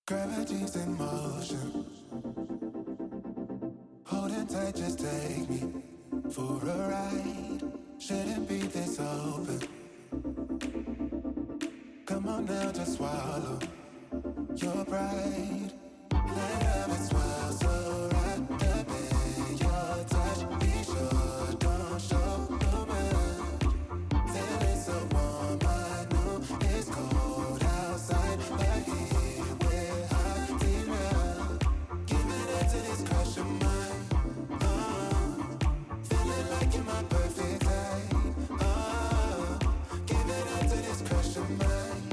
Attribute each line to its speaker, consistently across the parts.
Speaker 1: Gravity's in motion. Holding tight, just take me for a ride. Shouldn't be this open. Come on now, just swallow your pride. Let love it swell so wrapped up in your touch. Be sure, don't show no man. Feeling so warm, I know it's cold outside, but here we're hot tonight. Giving it to this crush of mine. Feeling like you're my perfect type. Give it up to this crush of mine.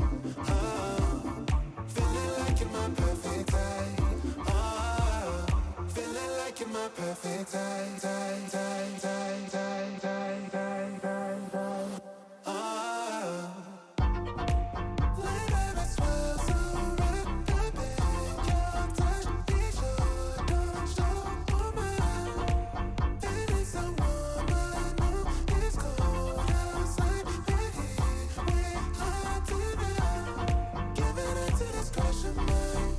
Speaker 1: Feeling like you're my perfect type. Feeling like you're my perfect type, type, type, type, type, type, type, type, type. Let it swell so wrapped up in your touch. Be sure, don't show mine. Feeling so warm, I know it's cold outside, but here we're hot tonight. Giving it to this crush of mine.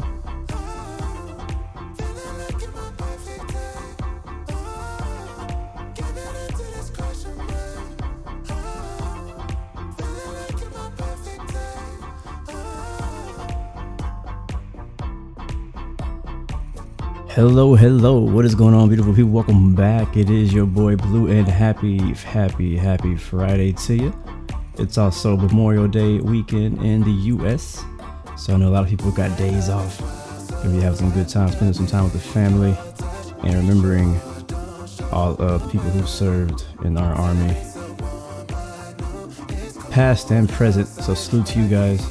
Speaker 1: Feeling like you're my perfect type. Giving it to this crush of mine. Feeling like you're my perfect type.
Speaker 2: Hello, what is going on, beautiful people? Welcome back. It is your boy Blue, and happy Friday to you. It's also Memorial Day weekend in the US, so I know a lot of people got days off. Gonna be having some good time, spending some time with the family, and remembering all of the people who served in our army, past and present. So salute to you guys.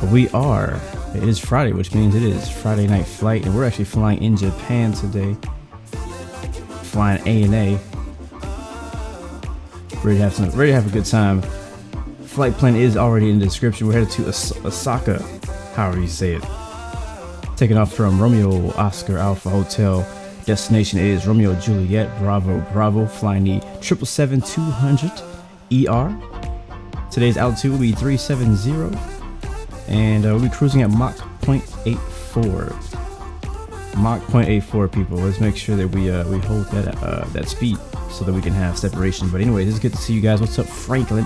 Speaker 2: But it is Friday, which means it is Friday night flight, and we're actually flying in Japan today. Flying ANA. Ready to have a good time. Flight plan is already in the description. We're headed to Osaka, however you say it. Taking off from Romeo Oscar Alpha Hotel. Destination is Romeo Juliet Bravo, flying the 777-200 ER. Today's altitude will be 370. And we'll be cruising at Mach 0.84. Mach 0.84, people. Let's make sure that we hold that speed so that we can have separation. But anyway, it's good to see you guys. What's up, Franklin?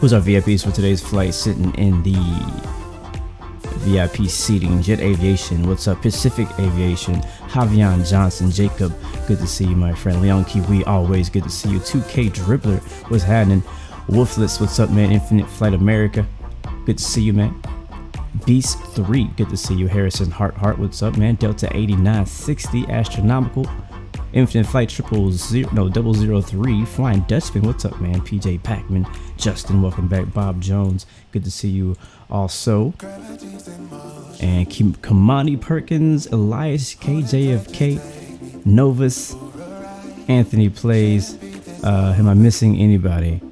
Speaker 2: Who's our VIPs for today's flight, sitting in the VIP seating? Jet Aviation. What's up, Pacific Aviation? Javion Johnson, Jacob. Good to see you, my friend. Leon Kiwi, always good to see you. 2K Dribbler, what's happening? Wolfless, what's up, man? Infinite Flight America, good to see you, man. Beast 3, good to see you. Harrison Hart, what's up, man? Delta 8960 Astronomical. Infinite Flight 003 Flying Dutchman, what's up, man? PJ Packman, Justin, welcome back. Bob Jones, good to see you also. And Kamani Perkins, Elias, KJFK, Novus, Anthony Plays. Am I missing anybody?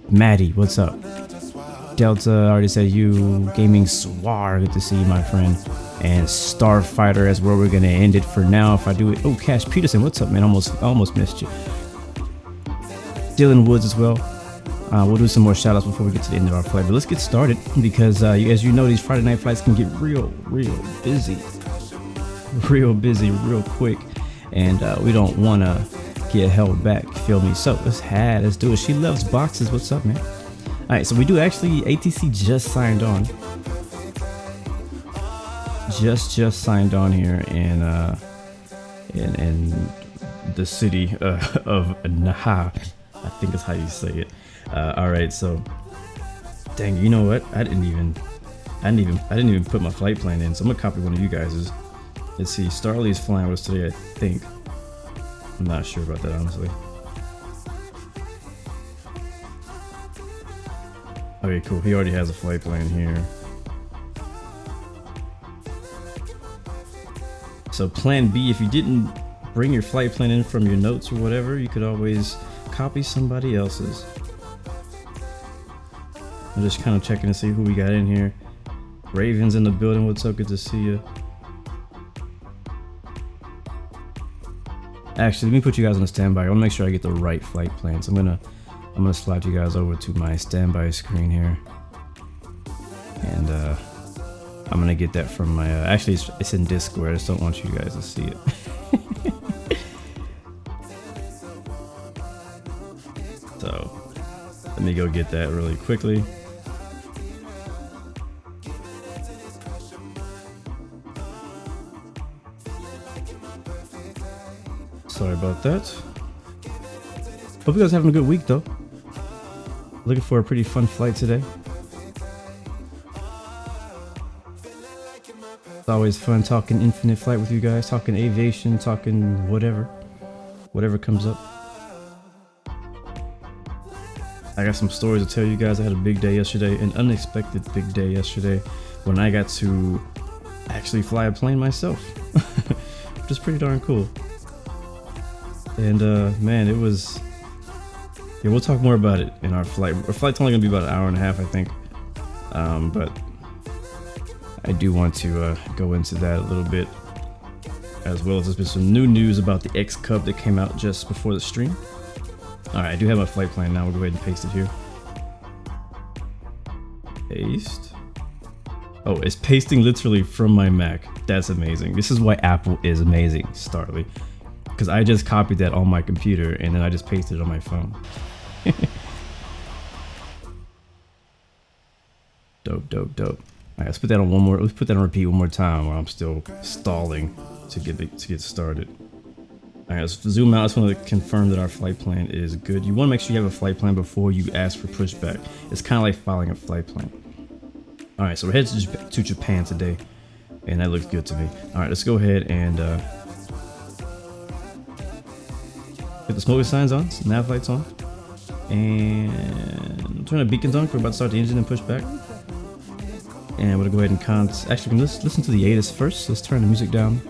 Speaker 2: Maddie, what's up? Delta, already said you. Gaming Swar, good to see you, my friend. And Starfighter is where we're gonna end it for now. If I do it, oh, Cash Peterson, what's up, man? Almost missed you. Dylan Woods as well. We'll do some more shout outs before we get to the end of our flight, but let's get started because as you know, these Friday night flights can get real busy real quick, and we don't want to get held back, feel me? So let's do it. She loves boxes, what's up, man? All right, so we do actually, ATC just signed on, just signed on here in the city of Naha, I think is how you say it. All right, so dang, you know what? I didn't even put my flight plan in, so I'm gonna copy one of you guys's. Let's see, Starly is flying with us today, I think. I'm not sure about that, honestly. Okay, cool. He already has a flight plan here. So plan B, if you didn't bring your flight plan in from your notes or whatever, you could always copy somebody else's. I'm just kind of checking to see who we got in here. Raven's in the building. What's up? Good to see you. Actually, let me put you guys on a standby. I want to make sure I get the right flight plan. So I'm gonna slide you guys over to my standby screen here, and I'm gonna get that from my, actually it's in Discord, I just don't want you guys to see it. So, let me go get that really quickly. Sorry about that. Hope you guys are having a good week though. Looking for a pretty fun flight today. It's always fun talking infinite flight with you guys, talking aviation, talking whatever comes up. I got some stories to tell you guys. I had a big day yesterday, an unexpected big day yesterday, when I got to actually fly a plane myself, which is pretty darn cool. And man, it was, yeah, we'll talk more about it in our flight. Our flight's only gonna be about an hour and a half, I think. But I do want to go into that a little bit, as well as there's been some new news about the X Cub that came out just before the stream. All right, I do have my flight plan now. We'll go ahead and paste it here. Paste. Oh, it's pasting literally from my Mac. That's amazing. This is why Apple is amazing, Starly. Because I just copied that on my computer and then I just pasted it on my phone. Dope, dope, dope. All right, let's put that on one more. Let's put that on repeat one more time while I'm still stalling to get started. All right, let's zoom out. I just want to confirm that our flight plan is good. You want to make sure you have a flight plan before you ask for pushback. It's kind of like filing a flight plan. All right, so we're headed to Japan today, and that looks good to me. All right, let's go ahead and get the smoking signs on, nav lights on, and turn the beacons on. We're about to start the engine and push back. And we're gonna go ahead and actually, let's listen to the ATIS first. Let's turn the music down.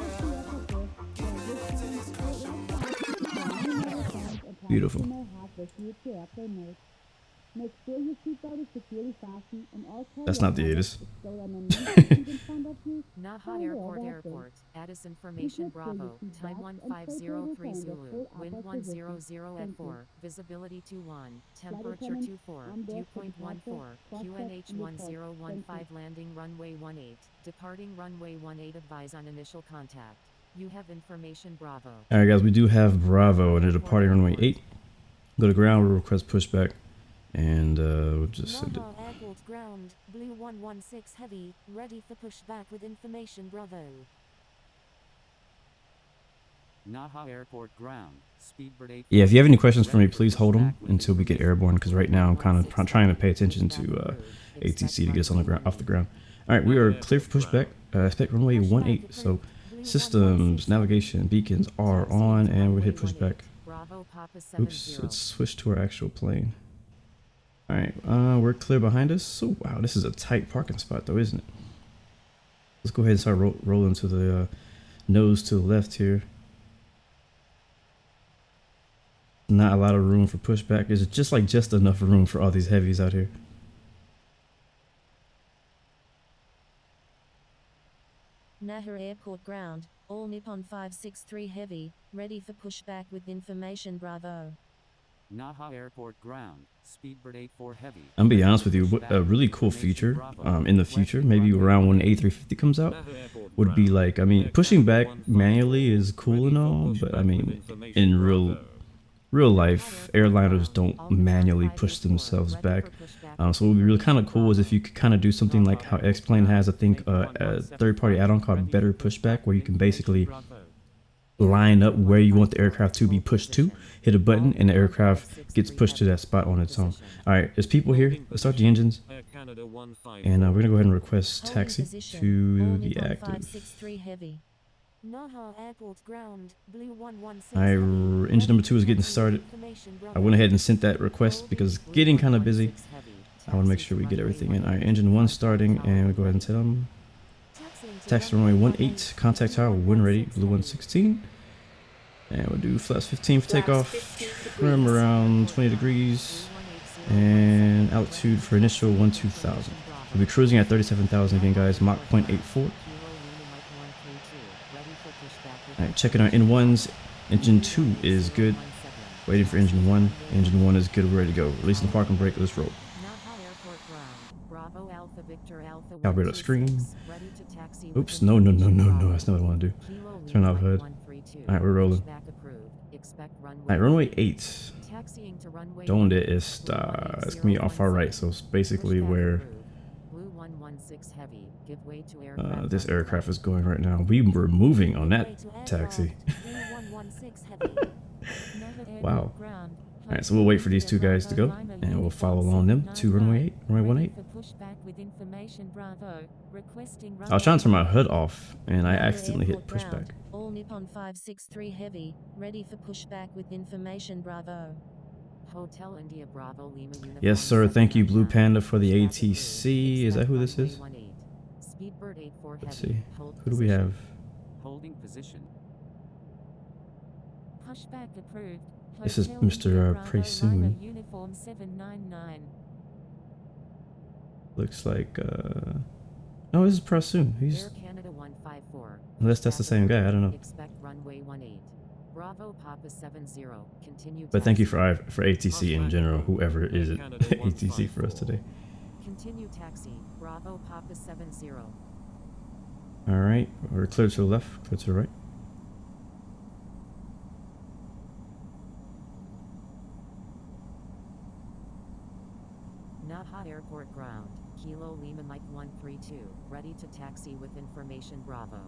Speaker 2: Beautiful. That's not the ATIS.
Speaker 3: Naha Airport, ATIS information Bravo, time 15030 Zulu, wind 100 at 4, visibility 21, temperature 24, dew point 14, QNH 1015 landing runway 18, departing runway 18 advise on initial contact. You have information Bravo.
Speaker 2: Alright guys, we do have Bravo and a departing runway 8. Go to ground, we'll request pushback, and we'll just send it.
Speaker 3: Airport ground, Blue 116 heavy, ready for pushback with information Bravo.
Speaker 4: Naha Airport ground, Speedbird 8.
Speaker 2: Yeah, if you have any questions for me, please hold them until we get airborne, because right now I'm kind of trying to pay attention to ATC to get us on the ground, off the ground. Alright, we are clear for pushback. Expect runway 18, so systems, navigation, beacons are on, and we'll hit pushback. Oops, let's switch to our actual plane. Alright, we're clear behind us. So, wow, this is a tight parking spot though, isn't it? Let's go ahead and start rolling to the nose to the left here. Not a lot of room for pushback. There's just enough room for all these heavies out here.
Speaker 5: Naha Airport ground, all Nippon 563 heavy, ready for pushback with information Bravo.
Speaker 4: Naha Airport ground, Speedbird 84 heavy.
Speaker 2: I'm gonna be honest with you, a really cool feature in the future, maybe around when A350 comes out, would be like, I mean, pushing back manually is cool and all, but I mean, in real life, airliners don't manually push themselves back. So what would be really kind of cool is if you could kind of do something like how X-Plane has, I think, a third-party add-on called Better Pushback, where you can basically line up where you want the aircraft to be pushed to, hit a button, and the aircraft gets pushed to that spot on its own. All right, there's people here. Let's start the engines. And we're going to go ahead and request taxi to the active.
Speaker 3: Naha Airport ground, Blue 116.
Speaker 2: Alright, engine number 2 is getting started. I went ahead and sent that request because it's getting kind of busy. I want to make sure we get everything in. Alright, engine 1 starting, and we go ahead and tell them. Taxi runway 18, contact tower, wind ready, Blue 116. And we'll do flaps 15 for takeoff, trim around 20 degrees, and altitude for initial 12,000. We'll be cruising at 37,000 again, guys, Mach 0.84. Alright, checking our N1s. Engine 2 is good. Waiting for engine 1. Engine 1 is good. We're ready to go. Releasing the parking brake. Let's roll.
Speaker 3: ground. Bravo Alpha Victor Alpha.
Speaker 2: Calibrate the screen.
Speaker 3: Ready to taxi.
Speaker 2: Oops, no, that's not what I want to do. Turn off HUD. Alright, we're rolling. Alright, runway 8. Donde está? It's gonna be off our right, so it's basically where this aircraft is going right now. We were moving on that taxi. Wow. Alright, so we'll wait for these two guys to go, and we'll follow along them to runway 18. I was trying to turn my HUD off, and I accidentally hit pushback.
Speaker 5: All Nippon 563 Heavy, ready for pushback with information. Bravo.
Speaker 3: Hotel India Bravo Lima Uniform.
Speaker 2: Yes, sir. Thank you, Blue Panda, for the ATC. Is that who this is? Let's see. Who do we have?
Speaker 4: Holding position.
Speaker 5: Pushback approved.
Speaker 2: This is Mr. Presoon.
Speaker 5: Uniform 799.
Speaker 2: Looks like, no, this is Presoon. He's...
Speaker 3: Canada 154.
Speaker 2: Unless that's the same guy, I don't know.
Speaker 3: Expect runway 18. Bravo Papa 70. Continue.
Speaker 2: But thank you for ATC in general, whoever is it ATC for us today.
Speaker 3: Continue taxi. Bravo Papa 70.
Speaker 2: All right, we're clear to the left, clear to the right.
Speaker 3: Naha Airport ground. Kilo Lima Mike 132. Ready to taxi with information. Bravo.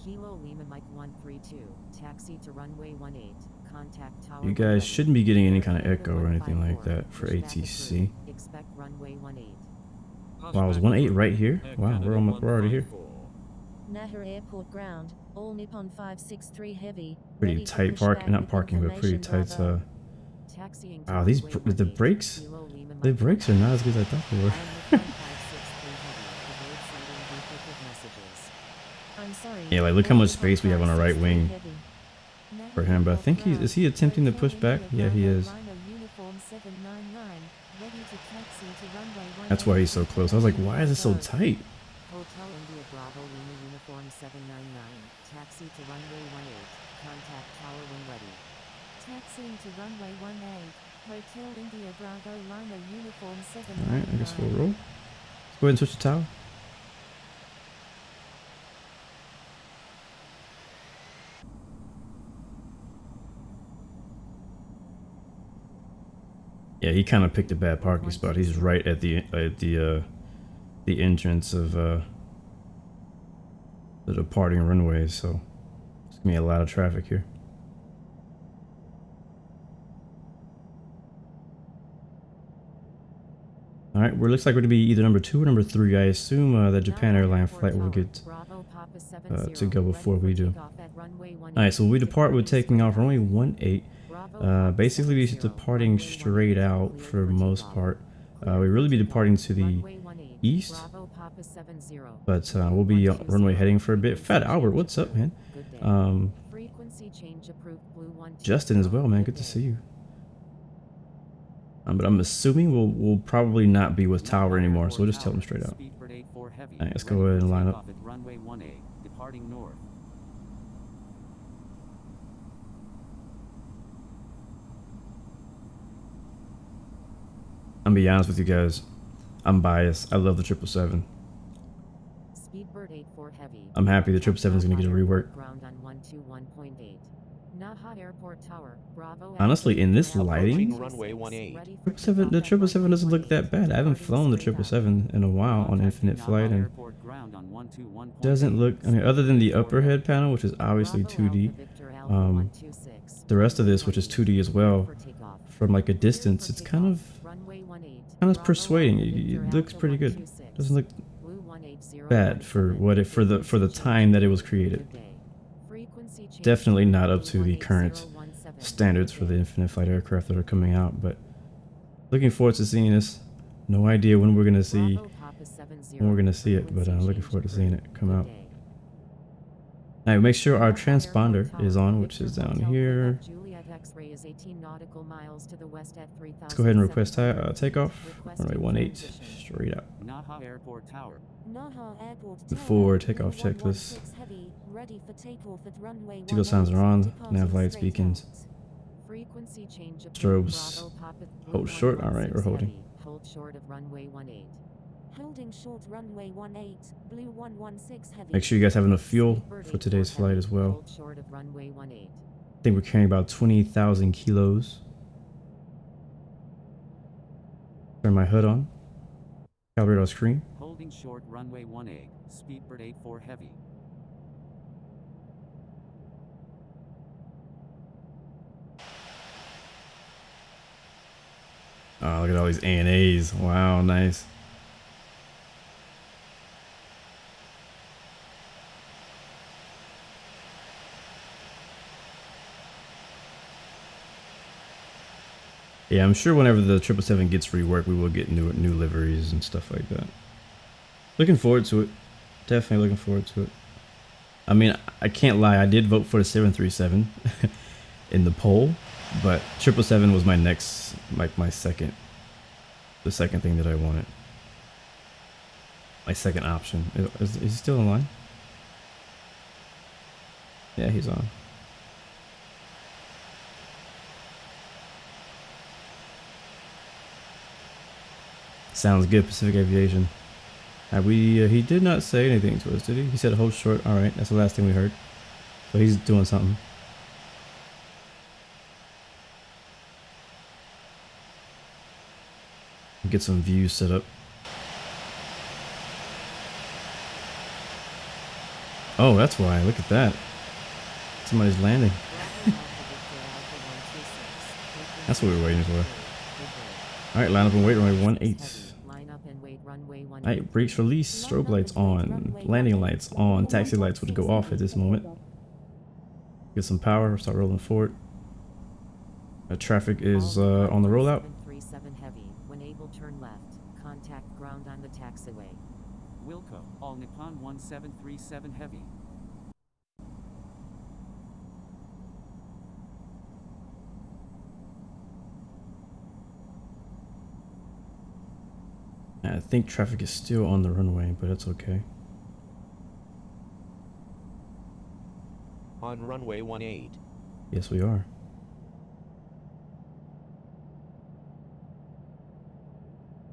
Speaker 3: Kilo Lima Mike 132. Taxi to runway 18. Contact tower.
Speaker 2: You guys shouldn't be getting any kind of echo or anything like that for ATC.
Speaker 3: Expect runway 18.
Speaker 2: Wow, is 18 right here? Wow, we're already here.
Speaker 5: Naha Airport ground. All Nippon 563 Heavy.
Speaker 2: Pretty tight not parking, but pretty tight. Wow, the brakes. The brakes are not as good as I thought they were. Yeah, like look how much space we have on our right wing for him. But I think is he attempting to push back? Yeah, he is. That's why he's so close. I was like, why is it so tight?
Speaker 3: Hotel India Bravo Lima Uniform 799. Taxi to runway 18. Contact tower when ready.
Speaker 5: Taxiing to runway 18. Hotel India Bravo Lima Uniform 799.
Speaker 2: Alright, I guess we'll roll. Let's go ahead and switch the tower. Yeah, he kind of picked a bad parking spot. He's right at the entrance of the departing runways, so there's gonna be a lot of traffic here. All right, well, it looks like we're gonna be either number 2 or number 3. I assume that Japan Airline flight will get to go before we do. All right, so when we depart, we're taking off runway 18. Basically, we're departing straight out for the most part. We really be departing to the east, but we'll be runway heading for a bit. Fat Albert, what's up, man? Justin as well, man. Good to see you. But I'm assuming we'll probably not be with Tower anymore, so we'll just tell them straight out. Alright, let's go ahead and line up. I'm gonna be honest with you guys, I'm biased. I love the 777. I'm happy the 777 is gonna get a rework. Honestly, in this lighting, the 777 doesn't look that bad. I haven't flown the 777 in a while on Infinite Flight, and doesn't look. I mean, other than the upper head panel, which is obviously 2D, the rest of this, which is 2D as well, from like a distance, it's kind of persuading. It looks pretty good. Doesn't look bad for what for the time that it was created. Definitely not up to the current standards for the Infinite Flight aircraft that are coming out, but looking forward to seeing this. No idea when we're gonna see it, but I'm looking forward to seeing it come out. Now make sure our transponder is on, which is down here. Let's go ahead and request takeoff. Runway 18, straight out. Before takeoff checklist. Seagull signs are on. Nav lights, beacons. Strobes. Hold short. All right, we're holding.
Speaker 3: Hold short of runway 18.
Speaker 6: Holding short runway 18, blue 116 heavy.
Speaker 2: Make sure you guys have enough fuel
Speaker 3: Speedbird
Speaker 2: for today's
Speaker 3: 84
Speaker 2: flight
Speaker 3: heavy,
Speaker 2: as well.
Speaker 3: hold short of runway 18.
Speaker 2: I think we're carrying about 20,000 kilos. Turn my hood on. Calibrate our screen.
Speaker 4: Holding short runway 18, Speedbird 84 heavy.
Speaker 2: Oh, look at all these ANAs. Wow, nice. Yeah, I'm sure whenever the 777 gets reworked, we will get new liveries and stuff like that. Looking forward to it. Definitely looking forward to it. I mean, I can't lie. I did vote for the 737 in the poll, but 777 was my next, like the second thing that I wanted. My second option. Is he still in line? Yeah, he's on. Sounds good, Pacific Aviation. He did not say anything to us, did he? He said hold short. All right, that's the last thing we heard. So he's doing something. Get some views set up. Oh, that's why. Look at that. Somebody's landing. That's what we were waiting for. Alright, line up and wait, runway 18. Alright, brakes release, strobe lights on, landing lights on, taxi lights would go off at this moment. Get some power, start rolling forward. Traffic is on the rollout.
Speaker 3: 737 heavy, when able turn left, contact ground on the taxiway.
Speaker 4: Wilco, all Nippon 1737 heavy.
Speaker 2: I think traffic is still on the runway, but it's okay.
Speaker 7: On runway 18.
Speaker 2: Yes, we are.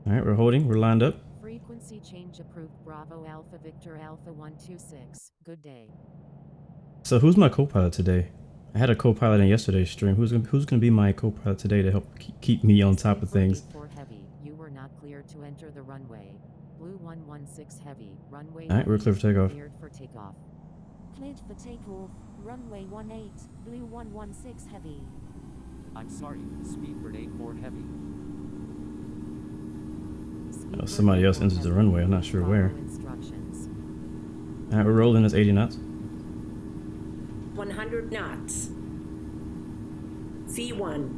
Speaker 2: Alright, we're holding, we're lined up.
Speaker 3: Frequency change approved. Bravo Alpha Victor Alpha 126. Good day.
Speaker 2: So who's my co-pilot today? I had a co-pilot in yesterday's stream. Who's gonna be my co-pilot today to help keep me on top of things?
Speaker 3: Heavy. You were not cleared to enter the runway. Blue 116 heavy. Runway.
Speaker 2: Alright, we're clear for takeoff.
Speaker 3: Cleared for takeoff.
Speaker 6: Cleared for takeoff. Runway 18, blue 116 heavy.
Speaker 4: I'm sorry, Speedbird 84 heavy.
Speaker 2: Oh, somebody else enters the runway. I'm not sure where. Alright, we're rolling. It's 80 knots.
Speaker 8: 100 knots. V1.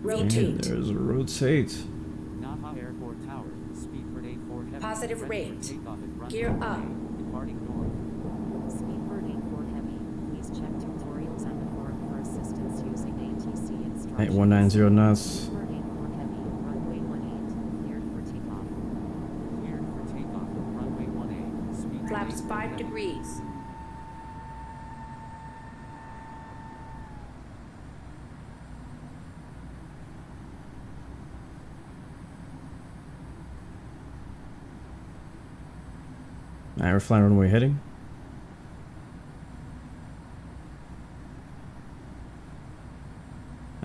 Speaker 8: Rotate.
Speaker 2: And there's a rotate.
Speaker 4: Naha Airport Tower, Speedbird 84 heavy.
Speaker 8: Positive
Speaker 4: ready for
Speaker 8: rate.
Speaker 4: takeoff at runway
Speaker 8: Gear up.
Speaker 4: 18, departing north.
Speaker 3: Speedbird 84 heavy. Please check tutorials on the forum for assistance using ATC instructions.
Speaker 2: Alright, 190 knots.
Speaker 3: Speedbird 84 heavy. Runway 18. Cleared for takeoff.
Speaker 4: Cleared for takeoff at runway 18. Speedbird
Speaker 8: Flaps
Speaker 4: 84
Speaker 8: 5
Speaker 4: heavy.
Speaker 8: degrees.
Speaker 2: Alright, we're flying runway heading.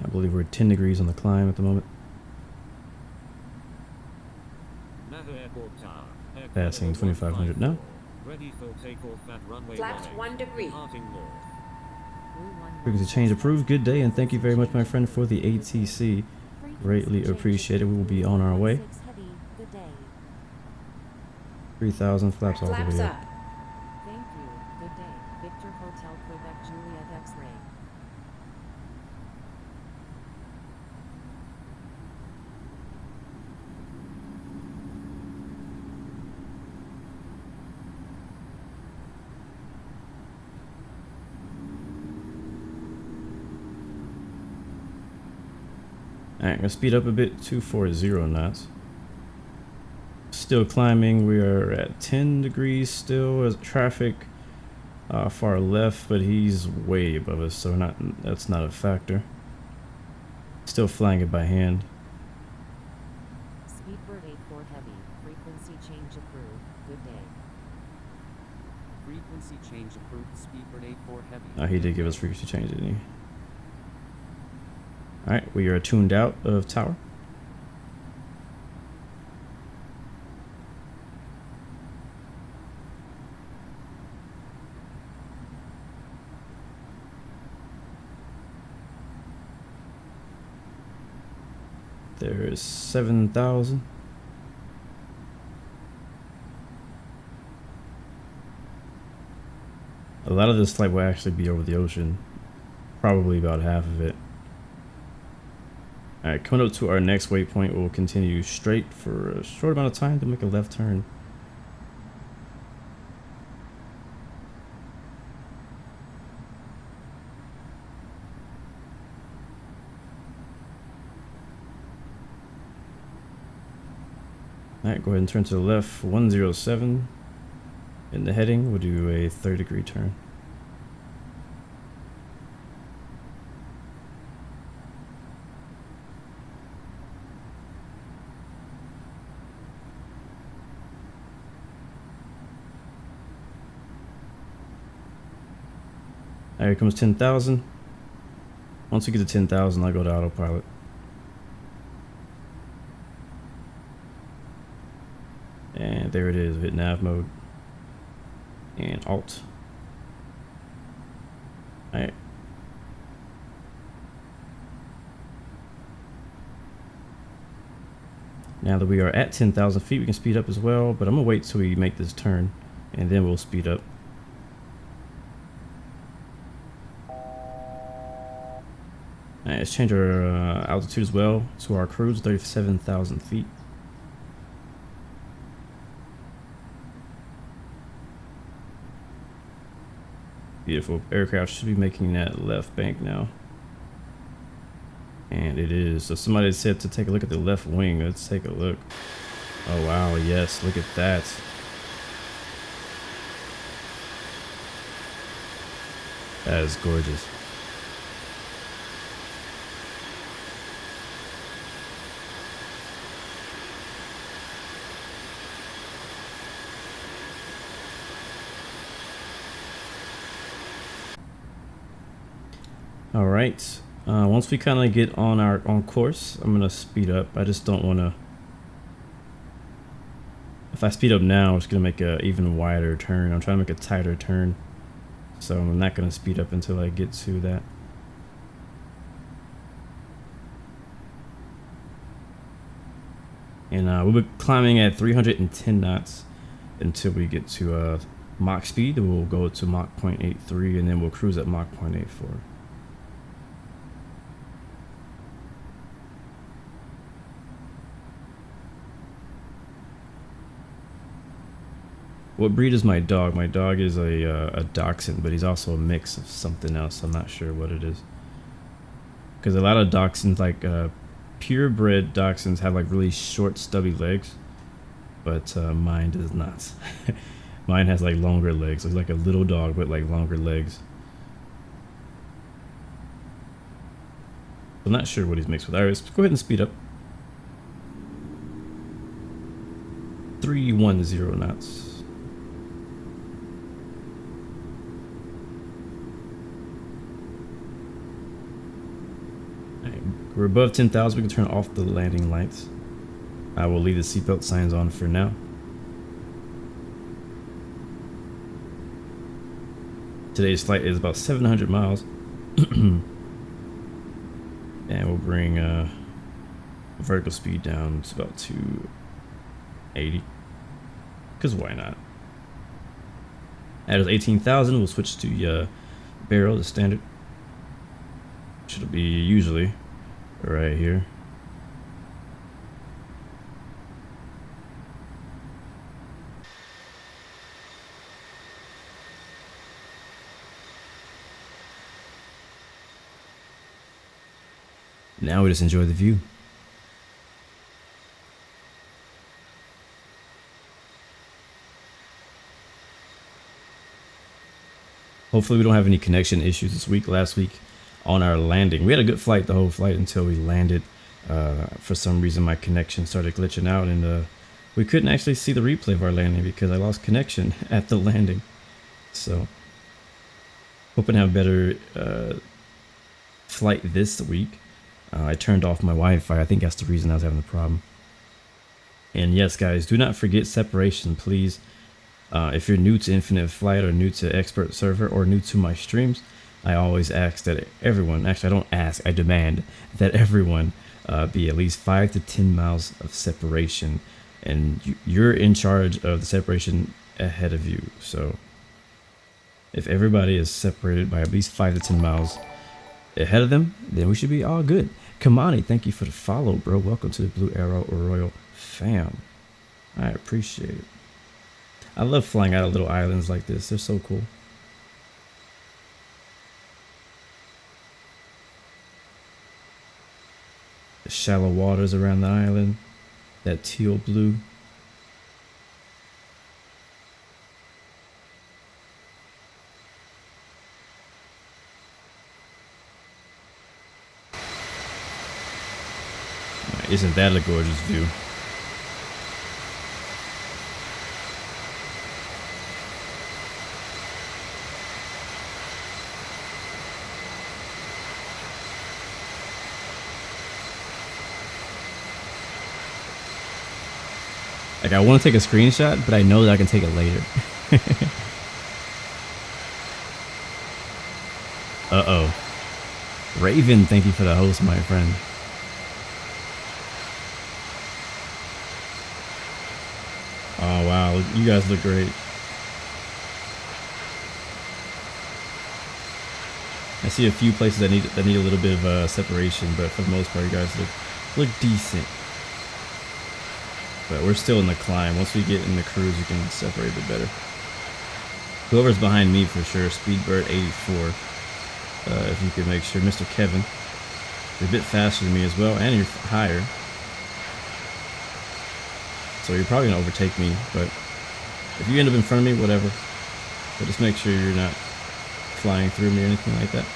Speaker 2: I believe we're 10 degrees on the climb at the moment.
Speaker 9: Naha Airport Tower.
Speaker 2: Passing 2500 now.
Speaker 9: Ready for takeoff at runway
Speaker 8: Flaps 1 degree.
Speaker 9: Departing north.
Speaker 2: Frequency change approved. Good day, and thank you very much, my friend, for the ATC. Greatly appreciated. We will be on our way. 3,000 flaps all the
Speaker 8: Flaps
Speaker 2: way
Speaker 8: up.
Speaker 2: up.
Speaker 3: Thank you. Good day. Victor Hotel Quebec Juliet X-ray.
Speaker 2: Alright, I'm gonna speed up a bit. 240 knots. Still climbing. We are at 10 degrees still as traffic far left, but he's way above us, so that's not a factor. Still flying it by hand.
Speaker 3: Speedbird 4 Heavy, frequency change approved, good day.
Speaker 4: Frequency change approved. Speedbird 84 Heavy.
Speaker 2: He did give us frequency change, didn't he? Alright, we are tuned out of tower. There is 7,000. A lot of this flight will actually be over the ocean. Probably about half of it. Alright, coming up to our next waypoint, we'll continue straight for a short amount of time to make a left turn. Alright, go ahead and turn to the left, 107. In the heading, we'll do a 30-degree turn. Here comes 10,000. Once we get to 10,000, I'll go to autopilot. And there it is, hit nav mode. And alt. Alright. Now that we are at 10,000 feet, we can speed up as well, but I'm gonna wait till we make this turn and then we'll speed up. Alright, let's change our altitude as well to our cruise, 37,000 feet. Beautiful. Aircraft should be making that left bank now. And it is. So somebody said to take a look at the left wing. Let's take a look. Oh wow, yes, look at that. That is gorgeous. All right, once we kind of get on course, I'm gonna speed up. I just don't want to. If I speed up now, it's gonna make a even wider turn. I'm trying to make a tighter turn, so I'm not gonna speed up until I get to that. And we'll be climbing at 310 knots until we get to Mach speed. Then we'll go to Mach 0.83, and then we'll cruise at Mach 0.84. What breed is my dog? My dog is a dachshund, but he's also a mix of something else. I'm not sure what it is. Because a lot of dachshunds, like purebred dachshunds, have like really short, stubby legs, but mine does not. Mine has like longer legs. It's like a little dog, but like longer legs. I'm not sure what he's mixed with. All right, let's go ahead and speed up. 310 knots. We're above 10,000. We can turn off the landing lights. I will leave the seatbelt signs on for now. Today's flight is about 700 miles. And we'll bring vertical speed down to about 280. Because why not? That is 18,000. We'll switch to barrel, the standard. Should be usually right here. Now we just enjoy the view. Hopefully we don't have any connection issues this week. Last week on our landing, we had a good flight the whole flight until we landed. For some reason my connection started glitching out, and we couldn't actually see the replay of our landing because I lost connection at the landing. So hoping to have a better flight this week. I turned off my Wi-Fi. I think that's the reason I was having the problem. And yes, guys, do not forget separation, please. If you're new to Infinite Flight or new to Expert Server or new to my streams, I always ask that everyone, actually I don't ask, I demand that everyone be at least 5 to 10 miles of separation. And you're in charge of the separation ahead of you. So if everybody is separated by at least 5 to 10 miles ahead of them, then we should be all good. Kamani, thank you for the follow, bro. Welcome to the Blue Arrow Royal fam. I appreciate it. I love flying out of little islands like this. They're so cool. The shallow waters around the island. That teal blue. Isn't that a gorgeous view? Like, I want to take a screenshot, but I know that I can take it later. Uh-oh. Raven, thank you for the host, my friend. Oh, wow. You guys look great. I see a few places that need a little bit of separation, but for the most part, you guys look decent. But we're still in the climb. Once we get in the cruise, you can separate a bit better. Whoever's behind me for sure, Speedbird84. If you could make sure, Mr. Kevin, you're a bit faster than me as well, and you're higher. So you're probably gonna overtake me, but if you end up in front of me, whatever. But just make sure you're not flying through me or anything like that.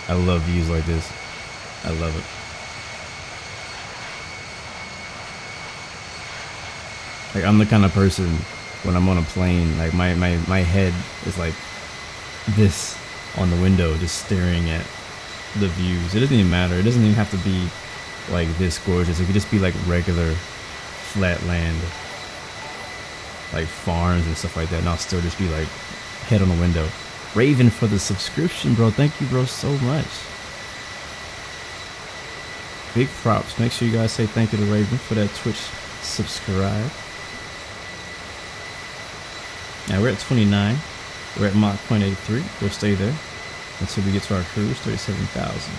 Speaker 2: I love views like this. I love it. Like, I'm the kind of person, when I'm on a plane, like my head is like this on the window, just staring at the views. It doesn't even matter. It doesn't even have to be like this gorgeous. It could just be like regular flat land, like farms and stuff like that, and I'll still just be like head on the window. Raven for the subscription, bro. Thank you, bro, so much. Big props. Make sure you guys say thank you to Raven for that Twitch subscribe. Now we're at 29. We're at Mach 0.83. We'll stay there until we get to our cruise, 37,000.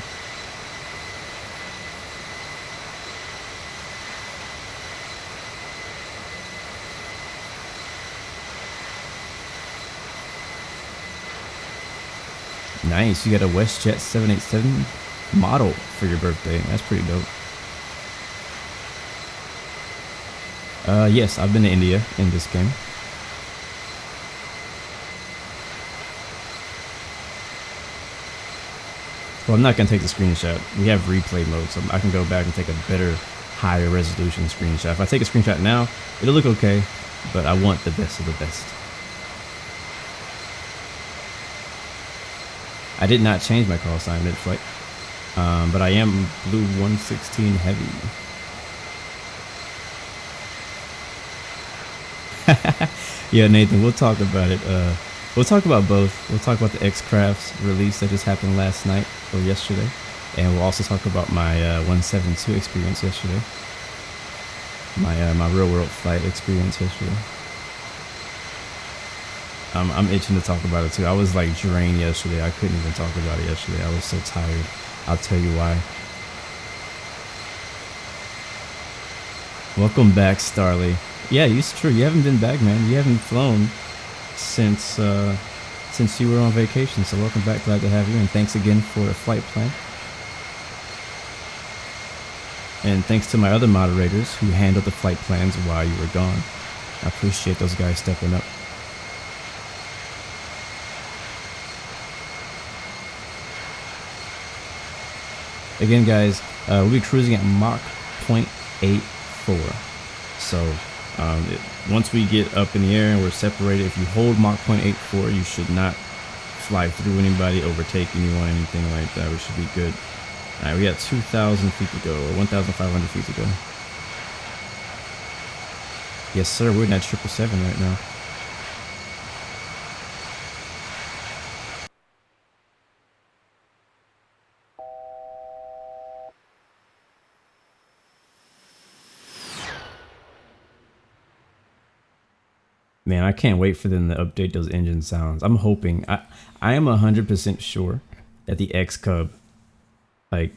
Speaker 2: Nice, you got a WestJet 787 model for your birthday. That's pretty dope. Yes, I've been to India in this game. Well, I'm not going to take the screenshot. We have replay mode, so I can go back and take a better, higher resolution screenshot. If I take a screenshot now, it'll look okay, but I want the best of the best. I did not change my call sign mid-flight, but I am Blue 116 Heavy. Yeah, Nathan, we'll talk about it. We'll talk about both. We'll talk about the X-Crafts release that just happened last night or yesterday, and we'll also talk about my 172 experience yesterday. My real world flight experience yesterday. I'm itching to talk about it too. I was like drained yesterday. I couldn't even talk about it yesterday. I was so tired. I'll tell you why. Welcome back, Starly. Yeah, it's true. You haven't been back, man. You haven't flown since you were on vacation. So welcome back. Glad to have you. And thanks again for a flight plan. And thanks to my other moderators who handled the flight plans while you were gone. I appreciate those guys stepping up. Again, guys, we'll be cruising at Mach 0.84. So once we get up in the air and we're separated, if you hold Mach 0.84, you should not fly through anybody, overtake anyone, anything like that. We should be good. All right, we got 2,000 feet to go, or 1,500 feet to go. Yes, sir. We're in that 777 right now. Man, I can't wait for them to update those engine sounds. I'm hoping. I am 100% sure that the X Cub, like,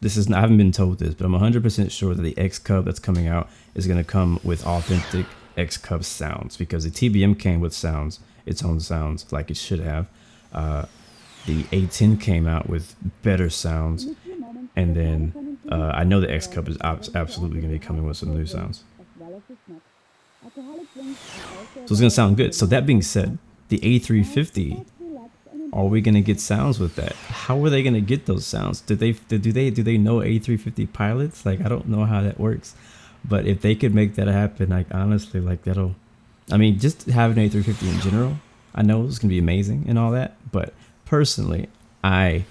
Speaker 2: this is, I haven't been told this, but I'm 100% sure that the X Cub that's coming out is going to come with authentic X Cub sounds, because the TBM came with sounds, its own sounds, like it should have. The A10 came out with better sounds, and then I know the X Cub is absolutely going to be coming with some new sounds. So it's going to sound good. So that being said, the A350, are we going to get sounds with that? How are they going to get those sounds? Do they know A350 pilots? Like, I don't know how that works. But if they could make that happen, like, honestly, like, that'll, I mean, just having an A350 in general, I know it's going to be amazing and all that. But personally, I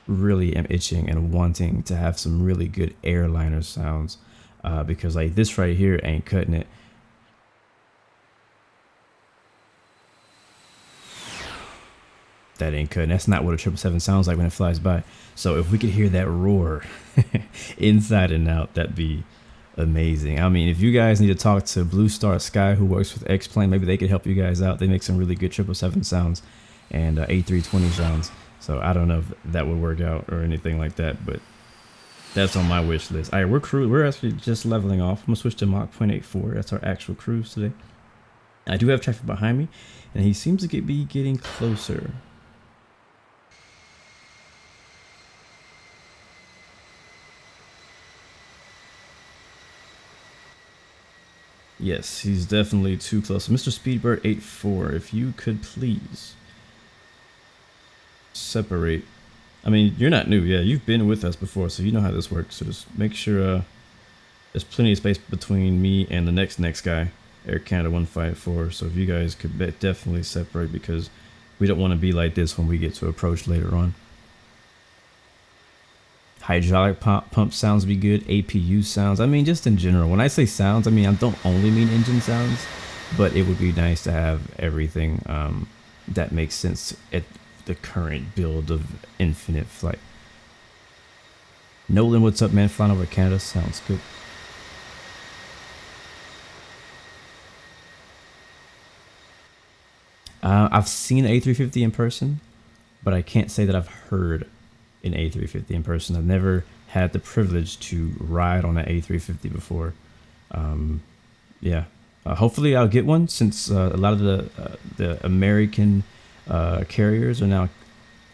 Speaker 2: really am itching and wanting to have some really good airliner sounds, because like this right here ain't cutting it. That ain't cutting. That's not what a 777 sounds like when it flies by. So if we could hear that roar inside and out, that'd be amazing. I mean, if you guys need to talk to Blue Star Sky, who works with X-Plane, maybe they could help you guys out. They make some really good 777 sounds and A320 sounds. So I don't know if that would work out or anything like that, but that's on my wish list. All right, we're actually just leveling off. I'm gonna switch to Mach 0.84. That's our actual cruise today. I do have traffic behind me, and he seems to be getting closer. Yes, he's definitely too close. Mr. Speedbird 84, if you could please separate. I mean, you're not new. Yeah, you've been with us before, so you know how this works. So just make sure there's plenty of space between me and the next guy, Air Canada 154. So if you guys could definitely separate, because we don't want to be like this when we get to approach later on. Hydraulic pump sounds be good. APU sounds. I mean, just in general. When I say sounds, I mean, I don't only mean engine sounds, but it would be nice to have everything that makes sense at the current build of Infinite Flight. Nolan, what's up, man? Flying over Canada. Sounds good. I've seen A350 in person, but I can't say that I've heard an A350 in person. I've never had the privilege to ride on an A350 before. Yeah, hopefully I'll get one, since a lot of the American carriers are now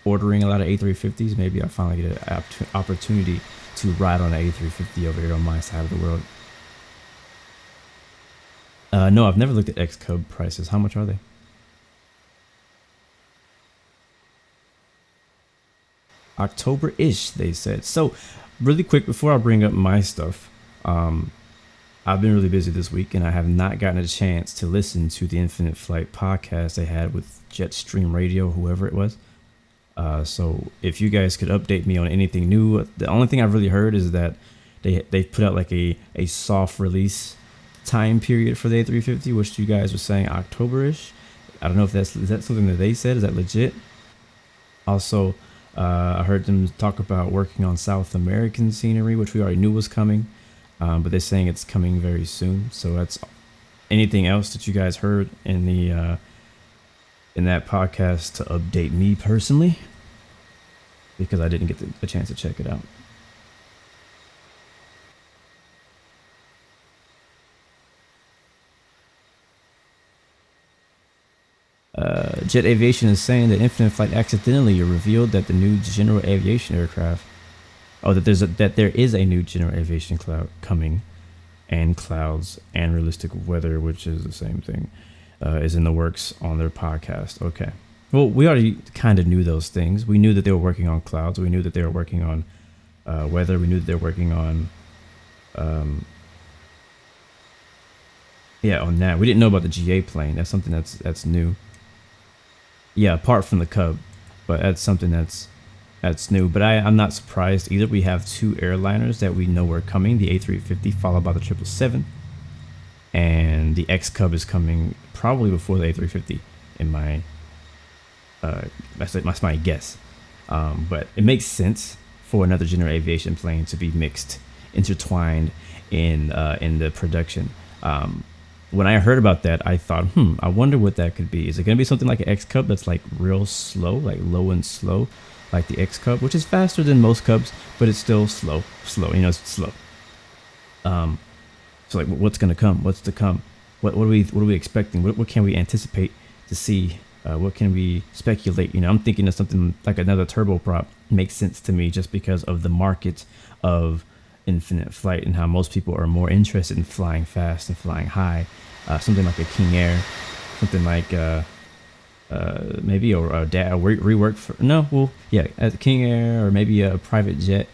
Speaker 2: ordering a lot of A350s. Maybe I'll finally get an opportunity to ride on an A350 over here on my side of the world. No, I've never looked at X-Cub prices. How much are they? October-ish, they said. So really quick, before I bring up my stuff, I've been really busy this week, and I have not gotten a chance to listen to the Infinite Flight podcast they had with Jetstream Radio, whoever it was. So if you guys could update me on anything new. The only thing I've really heard is that they put out like a soft release time period for the A350, which you guys were saying October-ish. I don't know if is that something that they said? Is that legit? Also, I heard them talk about working on South American scenery, which we already knew was coming, but they're saying it's coming very soon. So that's anything else that you guys heard in the in that podcast to update me personally, because I didn't get a chance to check it out. Jet Aviation is saying that Infinite Flight accidentally revealed that the new general aviation aircraft, that there is a new general aviation cloud coming, and clouds and realistic weather, which is the same thing, is in the works on their podcast. Okay, well, we already kind of knew those things. We knew that they were working on clouds. We knew that they were working on weather. We knew that they're working on, yeah, on that. We didn't know about the GA plane. That's something that's new. Yeah, apart from the Cub, but that's something that's new. But I'm not surprised either. We have two airliners that we know are coming: the A350 followed by the 777, and the X Cub is coming probably before the A350. In my that's my guess. But it makes sense for another general aviation plane to be mixed, intertwined in the production. When I heard about that, I thought, I wonder what that could be. Is it going to be something like an X Cub that's like real slow, like low and slow, like the X Cub, which is faster than most Cubs, but it's still slow, you know, it's slow. So like, what's going to come? What's to come? What are we expecting? What can we anticipate to see? What can we speculate? You know, I'm thinking of something like another turboprop. Makes sense to me just because of the market of infinite flight and how most people are more interested in flying fast and flying high. Something like a King Air, something like maybe a rework for a King Air, or maybe a private jet,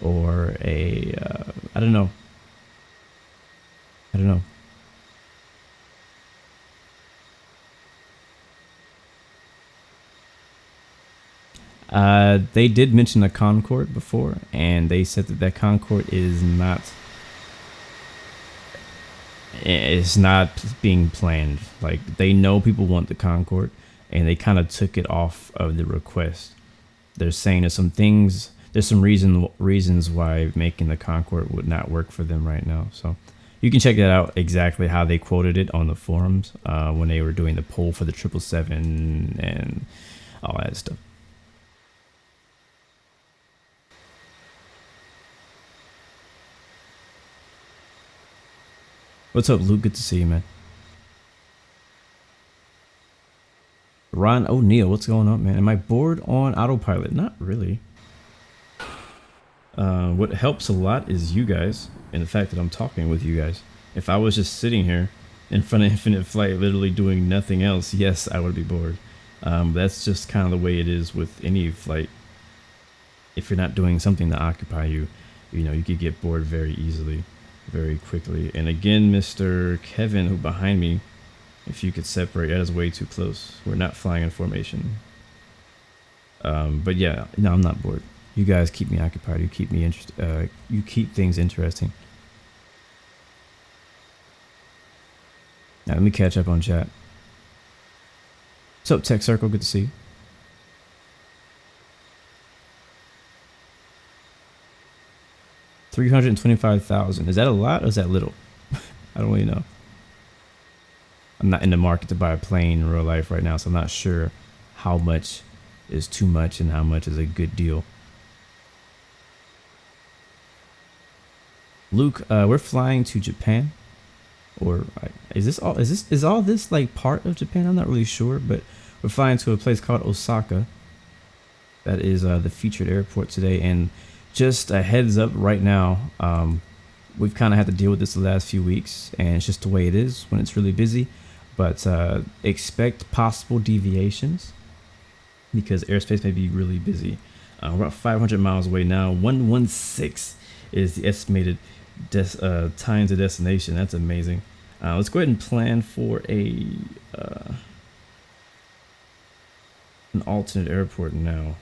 Speaker 2: or a I don't know. They did mention a Concorde before, and they said that Concorde is not being planned. Like, they know people want the Concorde, and they kind of took it off of the request. They're saying there's some reasons why making the Concorde would not work for them right now. So you can check that out, exactly how they quoted it on the forums when they were doing the poll for the 777 and all that stuff. What's up, Luke? Good to see you, man. Ron O'Neill, what's going on, man? Am I bored on autopilot? Not really. What helps a lot is you guys, and the fact that I'm talking with you guys. If I was just sitting here in front of Infinite Flight, literally doing nothing else, yes, I would be bored. That's just kind of the way it is with any flight. If you're not doing something to occupy you, you know, you could get bored very easily, very quickly. And again, Mr. Kevin, who behind me, if you could separate, that is way too close. We're not flying in formation. But yeah, no, I'm not bored. You guys keep me occupied. You keep me interested. You keep things interesting. Now let me catch up on chat. What's up, Tech Circle? Good to see you. $325,000. Is that a lot or is that little? I don't really know. I'm not in the market to buy a plane in real life right now, so I'm not sure how much is too much and how much is a good deal. Luke, we're flying to Japan, or is all this like part of Japan? I'm not really sure, but we're flying to a place called Osaka. That is the featured airport today, and just a heads up right now, we've kind of had to deal with this the last few weeks, and it's just the way it is when it's really busy. But expect possible deviations because airspace may be really busy. We're about 500 miles away now. 116 is the estimated time to destination. That's amazing. Let's go ahead and plan for an alternate airport now.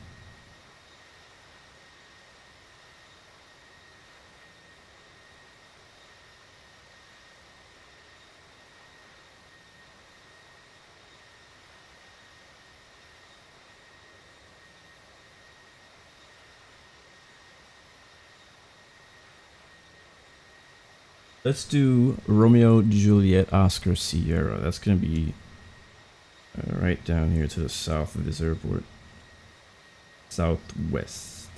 Speaker 2: Let's do Romeo, Juliet, Oscar, Sierra. That's going to be right down here to the south of this airport. Southwest.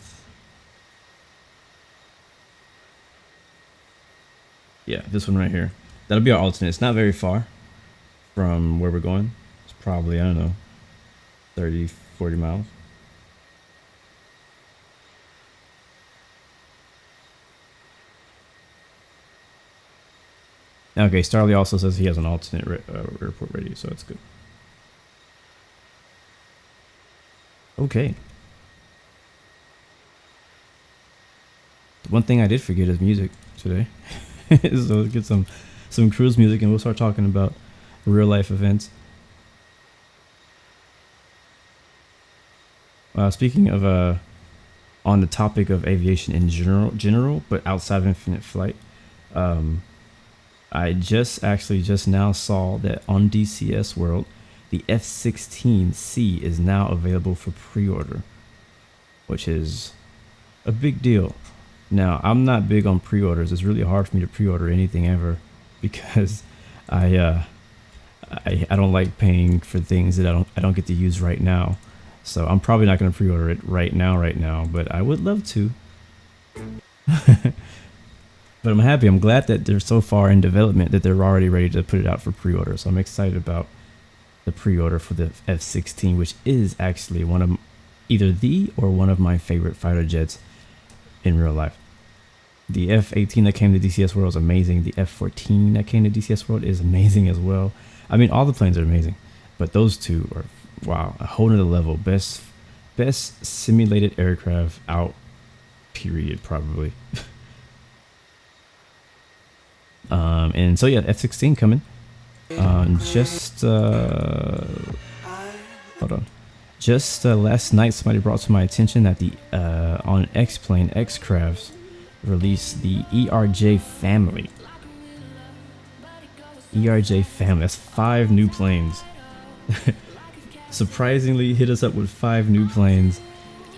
Speaker 2: Yeah, this one right here. That'll be our alternate. It's not very far from where we're going. It's probably, I don't know, 30, 40 miles. Okay, Starley also says he has an alternate airport ready, so that's good. Okay. one thing I did forget is music today. So let's get some cruise music, and we'll start talking about real life events. Speaking of on the topic of aviation in general, but outside of infinite flight, I just now saw that on DCS World, the F-16C is now available for pre-order, which is a big deal. Now, I'm not big on pre-orders. It's really hard for me to pre-order anything ever because I don't like paying for things that I don't get to use right now. So I'm probably not going to pre-order it right now, but I would love to. But I'm happy. I'm glad that they're so far in development that they're already ready to put it out for pre-order. So I'm excited about the pre-order for the F-16, which is actually one of one of my favorite fighter jets in real life. The F-18 that came to DCS World is amazing. The F-14 that came to DCS World is amazing as well. I mean, all the planes are amazing, but those two are, wow, a whole nother level. Best simulated aircraft out, period, probably. And so yeah, F-16 coming. Just last night, somebody brought to my attention that the on X-Plane X-Crafts released the ERJ family. ERJ family. That's 5 new planes. Surprisingly, hit us up with 5 new planes,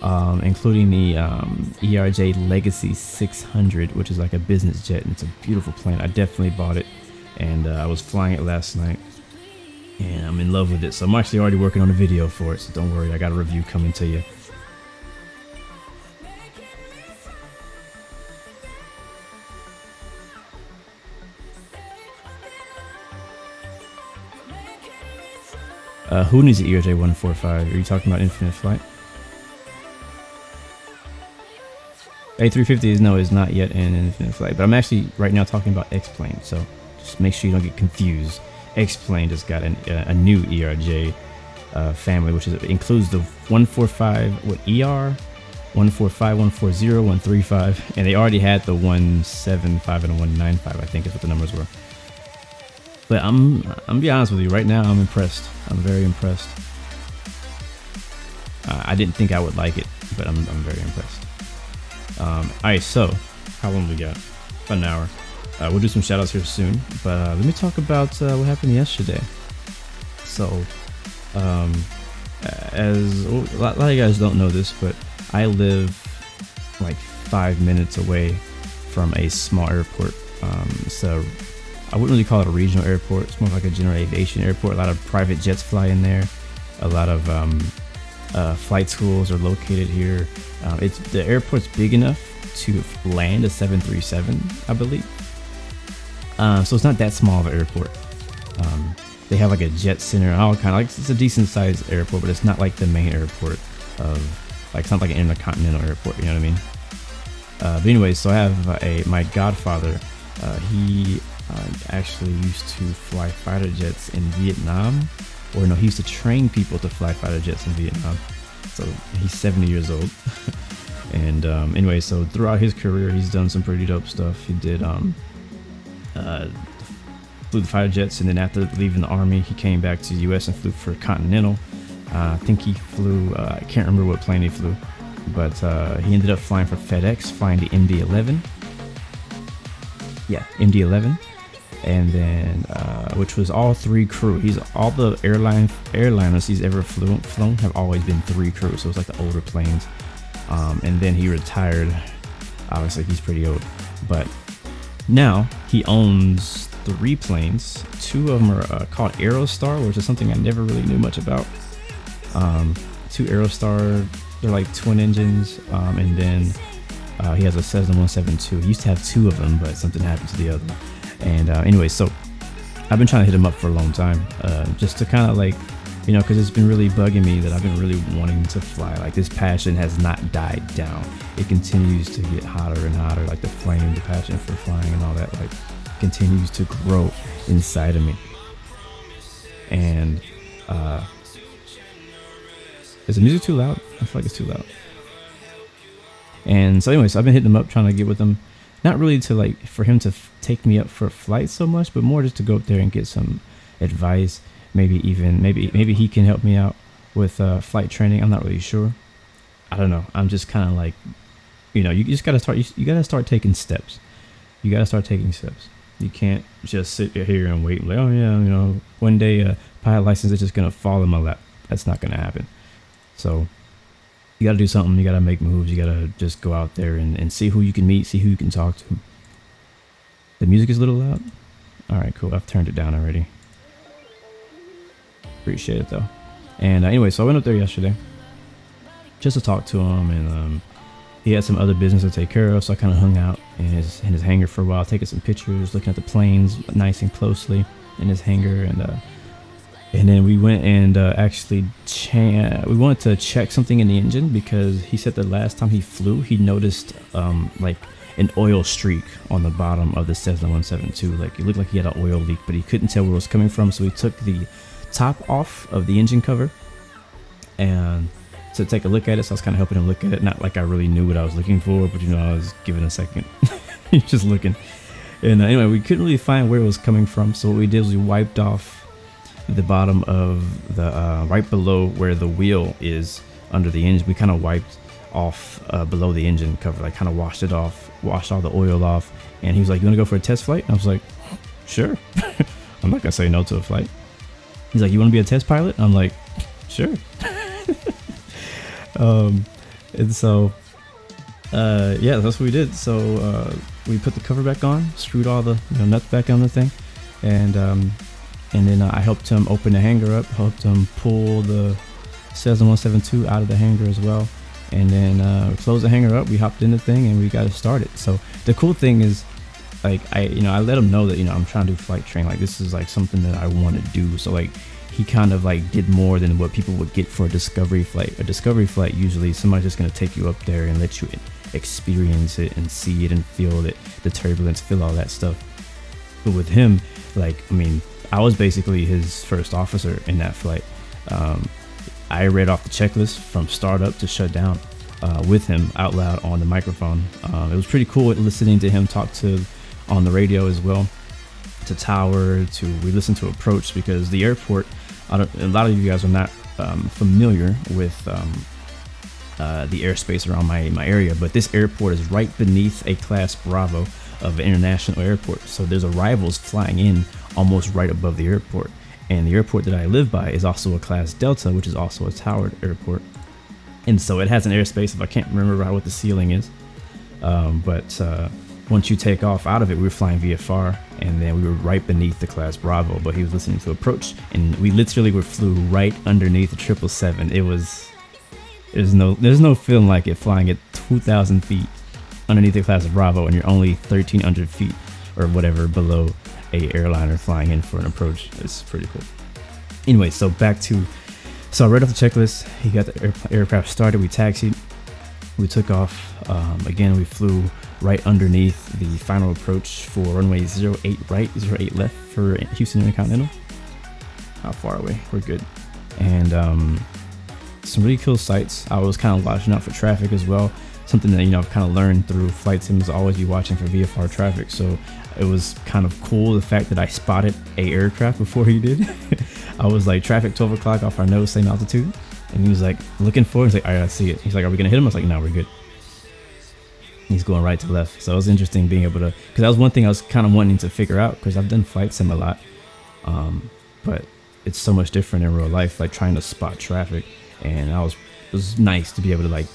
Speaker 2: including the ERJ Legacy 600, which is like a business jet, and it's a beautiful plane. I definitely bought it, and I was flying it last night, and I'm in love with it. So I'm actually already working on a video for it, so don't worry, I got a review coming to you. Who needs the ERJ 145? Are you talking about Infinite Flight? A350 is not yet in Infinite Flight, but I'm actually right now talking about X-Plane, so just make sure you don't get confused. X-Plane just got a new ERJ family, which includes the 145, ER, 145, 140, 135, and they already had the 175 and the 195, I think is what the numbers were. But I'm be honest with you, right now I'm impressed. I'm very impressed. I didn't think I would like it, but I'm very impressed. Alright, so how long we got? About an hour. We'll do some shout outs here soon, but let me talk about what happened yesterday. So as a lot of you guys don't know this, but I live like 5 minutes away from a small airport. So I wouldn't really call it a regional airport. It's more like a general aviation airport. A lot of private jets fly in there. A lot of flight schools are located here. The airport's big enough to land a 737, I believe. So it's not that small of an airport. They have like a jet center, all kind of like, it's a decent sized airport, but it's not like the main airport of, like, it's not like an intercontinental airport, you know what I mean? But anyway, so I have my godfather. He actually used to fly fighter jets in Vietnam, or no, he used to train people to fly fighter jets in Vietnam. So he's 70 years old. And anyway, so throughout his career, he's done some pretty dope stuff. He did flew the fighter jets, and then after leaving the army, he came back to the US and flew for Continental. I think he flew, I can't remember what plane he flew, but he ended up flying for FedEx, flying the MD-11. Yeah, MD-11. And then which was all 3 crew. All the airliners he's ever flown have always been 3 crew, so it's like the older planes. And then he retired. Obviously he's pretty old, but now he owns 3 planes. 2 of them are called Aerostar, which is something I never really knew much about. 2 Aerostar, they're like twin engines, and then he has a Cessna 172. He used to have 2 of them, but something happened to the other. And anyway, so I've been trying to hit him up for a long time, just to kind of like, you know, because it's been really bugging me that I've been really wanting to fly. Like, this passion has not died down. It continues to get hotter and hotter. Like the flame, the passion for flying and all that, like, continues to grow inside of me. And is the music too loud? I feel like it's too loud. And so anyways, I've been hitting him up, trying to get with him, not really to like for him to take me up for a flight so much, but more just to go up there and get some advice. Maybe he can help me out with flight training. I'm not really sure. I don't know. I'm just kind of like, you know, you just gotta start. You gotta start taking steps. You gotta start taking steps. You can't just sit here and wait like, oh yeah, you know, one day a pilot license is just gonna fall in my lap. That's not gonna happen. So you gotta do something. You gotta make moves. You gotta just go out there and see who you can meet, see who you can talk to. The music is a little loud. All right, cool. I've turned it down already. Appreciate it though. And anyway, so I went up there yesterday just to talk to him, and he had some other business to take care of, so I kind of hung out in his hangar for a while, taking some pictures, looking at the planes nice and closely in his hangar, and then we went and actually we wanted to check something in the engine, because he said the last time he flew, he noticed like an oil streak on the bottom of the Cessna 172. Like it looked like he had an oil leak, but he couldn't tell where it was coming from, so he took the top off of the engine cover and to take a look at it. So I was kind of helping him look at it, not like I really knew what I was looking for, but you know, I was giving a second. Just looking. And anyway, we couldn't really find where it was coming from, so what we did was we wiped off the bottom of the right below where the wheel is under the engine. We kind of wiped off below the engine cover, like kind of washed it off, washed all the oil off. And he was like, you want to go for a test flight? And I was like, sure. I'm not gonna say no to a flight. He's like, you want to be a test pilot? I'm like, sure. And so yeah, that's what we did. So we put the cover back on, screwed all the nuts back on the thing, and then I helped him open the hangar up, helped him pull the Cessna 172 out of the hangar as well, and then we closed the hangar up, we hopped in the thing, and we got it started. So the cool thing is, like, I let him know that I'm trying to do flight training, like this is like something that I want to do. So like he kind of like did more than what people would get for a discovery flight. A discovery flight, usually somebody's just going to take you up there and let you experience it and see it and feel it, the turbulence, feel all that stuff. But with him, like, I mean, I was basically his first officer in that flight. I read off the checklist from start up to shut down with him out loud on the microphone. It was pretty cool listening to him talk to on the radio as well, to tower, we listened to approach, because the airport, a lot of you guys are not familiar with the airspace around my area, but this airport is right beneath a class Bravo of an international airport. So there's arrivals flying in almost right above the airport. And the airport that I live by is also a class Delta, which is also a towered airport. And so it has an airspace, if I can't remember what the ceiling is. But once you take off out of it, we were flying VFR, and then we were right beneath the class Bravo, but he was listening to approach, and we literally flew right underneath the 777. There's no feeling like it flying at 2,000 feet underneath the class of Bravo, and you're only 1,300 feet or whatever below a airliner flying in for an approach. It's pretty cool. Anyway, so I read off the checklist. He got the aircraft started. We taxied. We took off. Again, we flew right underneath the final approach for runway 08 right, 08 left for Houston Intercontinental. How far away? We're good. And some really cool sights. I was kind of watching out for traffic as well. Something that I've kind of learned through flight sim is always be watching for VFR traffic. So it was kind of cool the fact that I spotted a aircraft before he did. I was like, traffic 12 o'clock off our nose, same altitude. And he was like looking for it. He's like, all right, I see it. He's like, are we gonna hit him? I was like, no, we're good. He's going right to left. So it was interesting being able to, because that was one thing I was kind of wanting to figure out, because I've done flight sim a lot, but it's so much different in real life, like trying to spot traffic. And it was nice to be able to like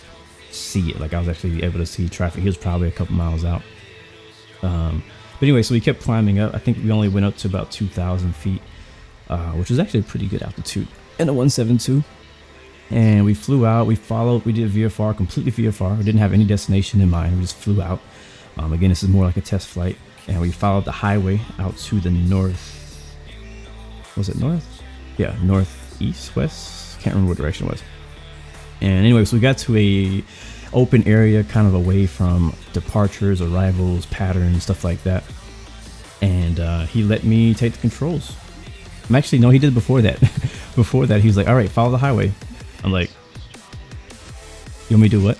Speaker 2: see it. Like I was actually able to see traffic. He was probably a couple miles out. But anyway, so we kept climbing up. I think we only went up to about 2,000 feet, which is actually a pretty good altitude in a 172. And we flew out, we did VFR, completely VFR. We didn't have any destination in mind. We just flew out. Again, this is more like a test flight. And we followed the highway out to the north. Was it north? Yeah, northeast, west? Can't remember what direction it was. And anyway, so we got to a open area, kind of away from departures, arrivals, patterns, stuff like that. And he let me take the controls. Actually, no, he did before that. Before that, he was like, all right, follow the highway. I'm like, you want me to do what?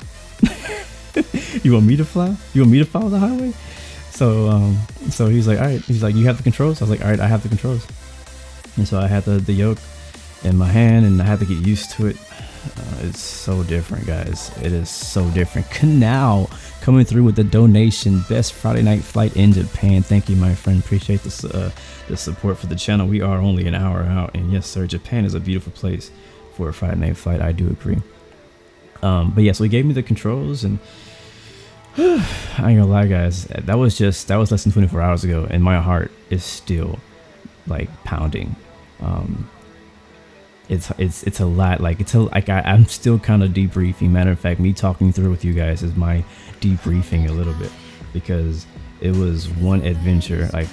Speaker 2: You want me to fly? You want me to follow the highway? So so he's like, all right. He's like, you have the controls? I was like, all right, I have the controls. And so I had the yoke in my hand, and I had to get used to it. It's so different, guys. It is so different. Canal coming through with the donation. Best Friday night flight in Japan. Thank you, my friend. Appreciate the support for the channel. We are only an hour out, and yes, sir, Japan is a beautiful place for a Friday night flight. I do agree. But yeah, so he gave me the controls, and I ain't gonna lie, guys. That was less than 24 hours ago, and my heart is still like pounding. It's a lot. Like I'm still kind of debriefing. Matter of fact, me talking through with you guys is my debriefing a little bit, because it was one adventure. Like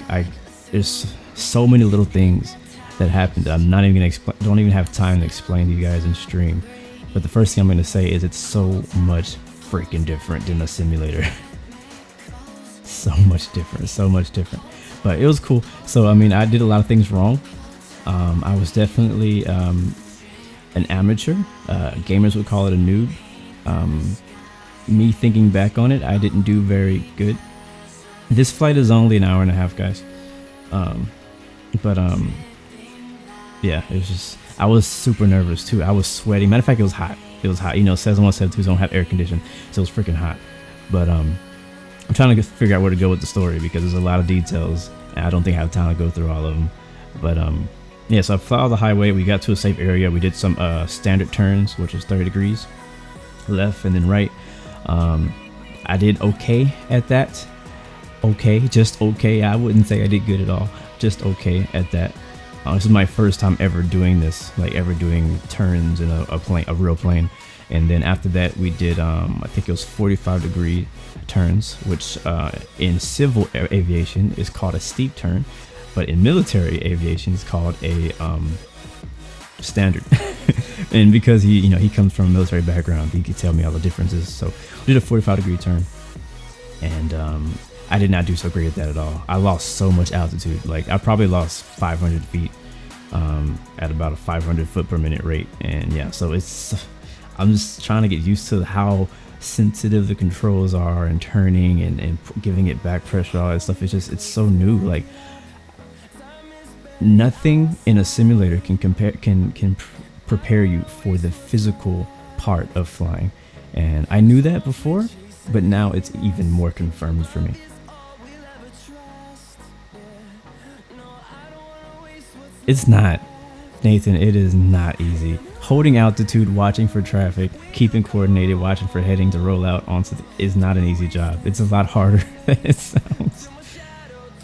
Speaker 2: there's so many little things that happened that I'm not even gonna explain. Don't even have time to explain to you guys in stream. But the first thing I'm gonna say is it's so much freaking different than a simulator. So much different. But it was cool. So I mean, I did a lot of things wrong. I was definitely an amateur. Gamers would call it a noob. Me thinking back on it, I didn't do very good. This flight is only an hour and a half, guys. Yeah, it was just, I was super nervous too. I was sweating. Matter of fact, it was hot. You know, Cessna 172s don't have air conditioning, so it was freaking hot. But I'm trying to figure out where to go with the story, because there's a lot of details, and I don't think I have time to go through all of them. But yeah, so I followed the highway. We got to a safe area. We did some standard turns, which is 30 degrees left and then right. I did okay at that. Okay, just okay. I wouldn't say I did good at all. Just okay at that. This is my first time ever doing this, like ever doing turns in a real plane. And then after that, we did I think it was 45-degree turns, which in civil aviation is called a steep turn. But in military aviation, it's called a standard. And because he comes from a military background, he could tell me all the differences. So we did a 45-degree turn, and I did not do so great at that at all. I lost so much altitude. Like I probably lost 500 feet at about a 500 foot per minute rate. And yeah, so I'm just trying to get used to how sensitive the controls are, and turning and giving it back pressure, all that stuff. It's so new. Like nothing in a simulator can prepare you for the physical part of flying. And I knew that before, but now it's even more confirmed for me. It's not, Nathan, it is not easy. Holding altitude, watching for traffic, keeping coordinated, watching for heading to roll out onto is not an easy job. It's a lot harder than it sounds.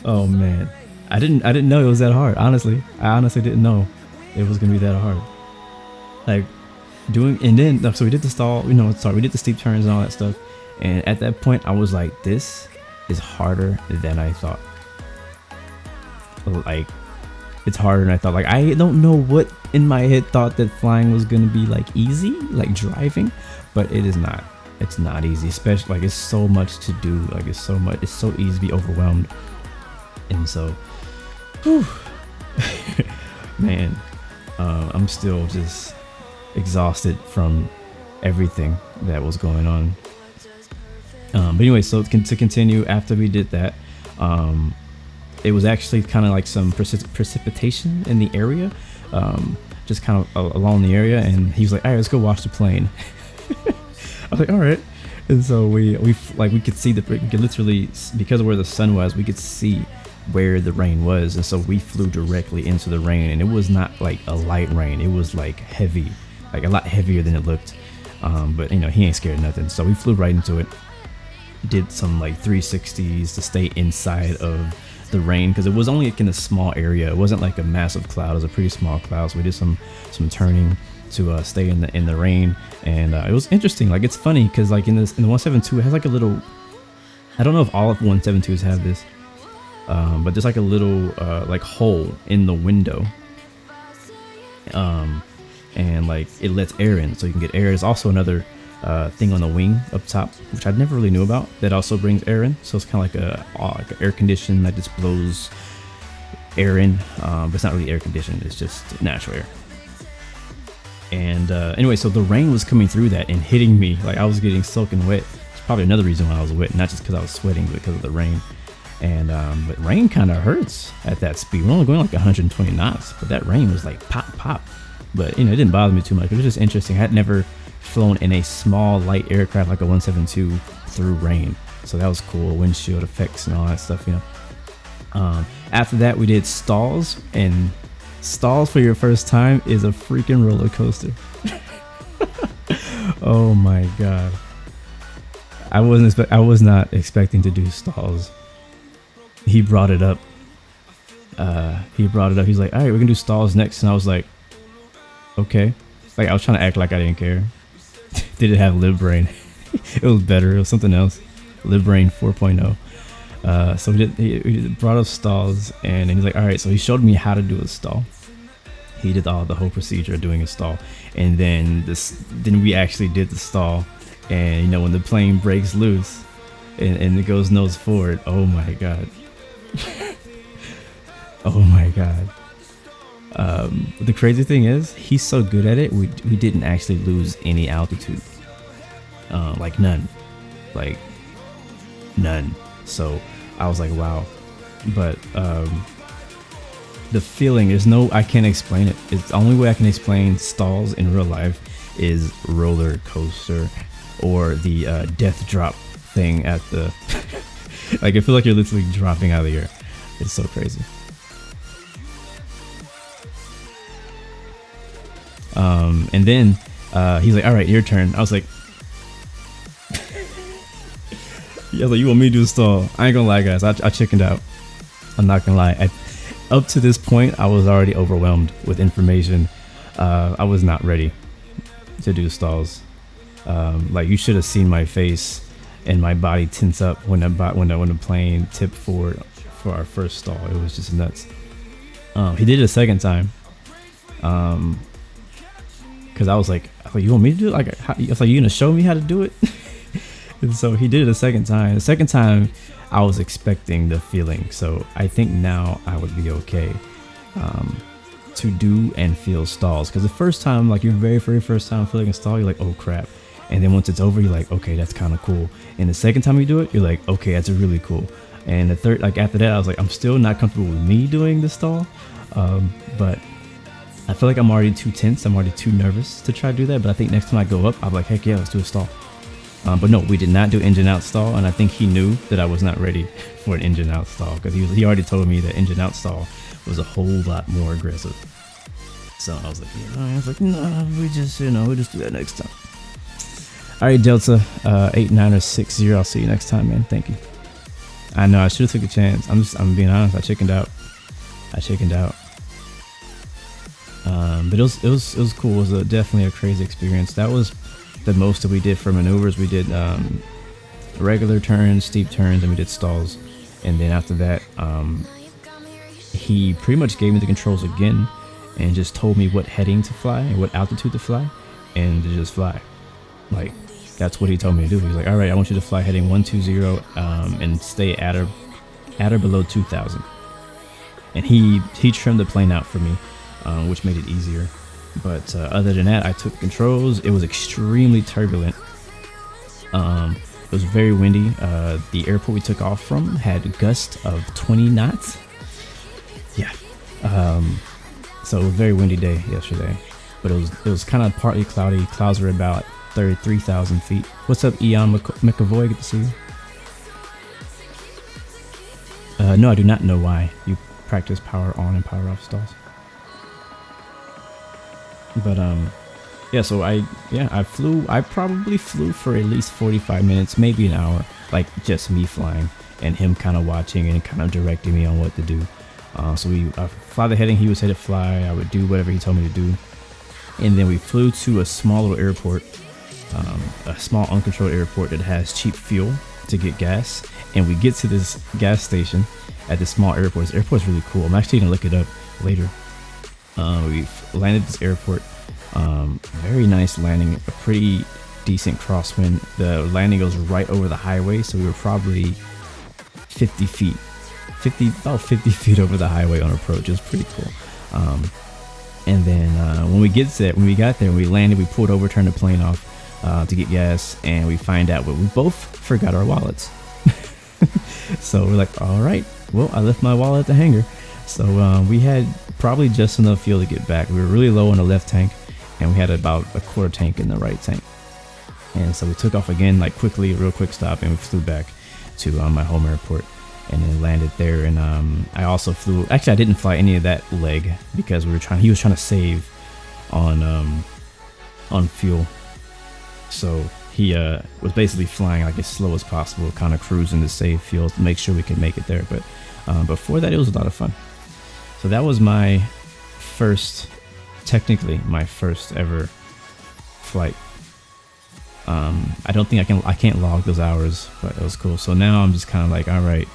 Speaker 2: Oh man. I didn't know it was that hard. Honestly, I honestly didn't know it was gonna be that hard. Like so we did the stall, we did the steep turns and all that stuff. And at that point, I was like, this is harder than I thought. Like, it's harder than I thought. Like, I don't know what in my head thought that flying was gonna be like easy, like driving, but it is not. It's not easy, especially like it's so much to do. Like it's so easy to be overwhelmed. And so, whew, man, I'm still just exhausted from everything that was going on. But anyway, so to continue, after we did that, it was actually kind of like some precipitation in the area, just kind of along the area. And he was like, all right, let's go watch the plane. I was like, all right. And so we could see we could literally, because of where the sun was, we could see where the rain was. And so we flew directly into the rain, and it was not like a light rain. It was like heavy, like a lot heavier than it looked. But he ain't scared of nothing. So we flew right into it, did some like 360s to stay inside of the rain, because it was only like in a small area. It wasn't like a massive cloud. It was a pretty small cloud. So we did some turning to stay in the rain. And it was interesting. Like, it's funny because like in the 172, it has like a little, I don't know if all of 172s have this, but there's like a little like hole in the window, and like it lets air in, so you can get air. There's also another thing on the wing up top, which I never really knew about, that also brings air in. So it's kind of like an air condition that just blows air in, but it's not really air conditioned, it's just natural air. And anyway, so the rain was coming through that and hitting me. Like, I was getting soaking wet. It's probably another reason why I was wet, not just because I was sweating, but because of the rain. And but rain kind of hurts at that speed. We're only going like 120 knots, but that rain was like pop, pop. But you know, it didn't bother me too much. It was just interesting. I had never flown in a small light aircraft like a 172 through rain, so that was cool. Windshield effects and all that stuff, you know. After that, we did stalls, and stalls for your first time is a freaking roller coaster. Oh my god, I was not expecting to do stalls. He brought it up. He's like, all right, we're gonna do stalls next, and I was like, okay. Like, I was trying to act like I didn't care. Did it have lib brain? It was better. It was something else. Lib brain 4.0. So he brought up stalls, and then he's like, all right. So he showed me how to do a stall. He did the whole procedure of doing a stall, and then we actually did the stall. And you know, when the plane breaks loose and it goes nose forward, oh my god. Oh my god. The crazy thing is, he's so good at it, we didn't actually lose any altitude. Like none. Like none. So I was like, wow. But the feeling, I can't explain it. It's the only way I can explain stalls in real life is roller coaster, or the death drop thing at the like, I feel like you're literally dropping out of the air. It's so crazy. And then he's like, all right, your turn. I was like, yeah, like, you want me to do the stall? I ain't gonna lie, guys, I chickened out. I'm not gonna lie. Up to this point, I was already overwhelmed with information. I was not ready to do stalls. Like, you should have seen my face and my body tense up when the plane tipped forward for our first stall. It was just nuts. He did it a second time. Cause I was like, you want me to do it? Like, I was like, you gonna show me how to do it? And so he did it a second time. The second time, I was expecting the feeling. So I think now I would be okay to do and feel stalls. Cause the first time, like your very first time feeling a stall, you're like, oh crap. And then once it's over, you're like, okay, that's kind of cool. And the second time you do it, you're like, okay, that's really cool. And the third, like after that, I was like, I'm still not comfortable with me doing the stall. But I feel like I'm already too tense. I'm already too nervous to try to do that. But I think next time I go up, I'll be like, heck yeah, let's do a stall. But no, we did not do engine out stall. And I think he knew that I was not ready for an engine out stall, because he already told me that engine out stall was a whole lot more aggressive. So I was like, no, we just do that next time. All right, Delta 8960. I'll see you next time, man. Thank you. I know I should have took a chance. I'm being honest. I chickened out. But it was cool. It was definitely a crazy experience. That was the most that we did for maneuvers. We did regular turns, steep turns, and we did stalls. And then after that, he pretty much gave me the controls again and just told me what heading to fly and what altitude to fly, and to just fly. Like, that's what he told me to do. He was like, all right, I want you to fly heading 120 and stay at or below 2,000. And he trimmed the plane out for me, which made it easier. But other than that, I took the controls. It was extremely turbulent. It was very windy. The airport we took off from had a gust of 20 knots. Yeah. So it was a very windy day yesterday. But it was kind of partly cloudy. Clouds were about 33,000 feet. What's up, Eon McAvoy? Good to see you. No, I do not know why you practice power on and power off stalls. But yeah, so I probably flew for at least 45 minutes, maybe an hour, like just me flying and him kind of watching and kind of directing me on what to do. So we fly the heading he was headed fly. I would do whatever he told me to do. And then we flew to a small little airport, a small uncontrolled airport that has cheap fuel to get gas. And we get to this gas station at this small airport. This airport's really cool. I'm actually gonna look it up later. We landed at this airport. Very nice landing, a pretty decent crosswind. The landing goes right over the highway, so we were probably 50 feet over the highway on approach. It was pretty cool. And then when we got there, we landed, we pulled over, turned the plane off. to get gas, and we find out we both forgot our wallets. So we're like, all right, well, I left my wallet at the hangar. So we had probably just enough fuel to get back. We were really low on the left tank, and we had about a quarter tank in the right tank. And so we took off again, like quickly, real quick stop, and we flew back to my home airport, and then landed there. And I also flew, actually I didn't fly any of that leg because he was trying to save on fuel. So he was basically flying like as slow as possible, kind of cruising to save fuel to make sure we could make it there. But before that, it was a lot of fun. So that was my first, technically my first ever flight. I don't think I can't log those hours, but it was cool. So now I'm just kind of like, all right,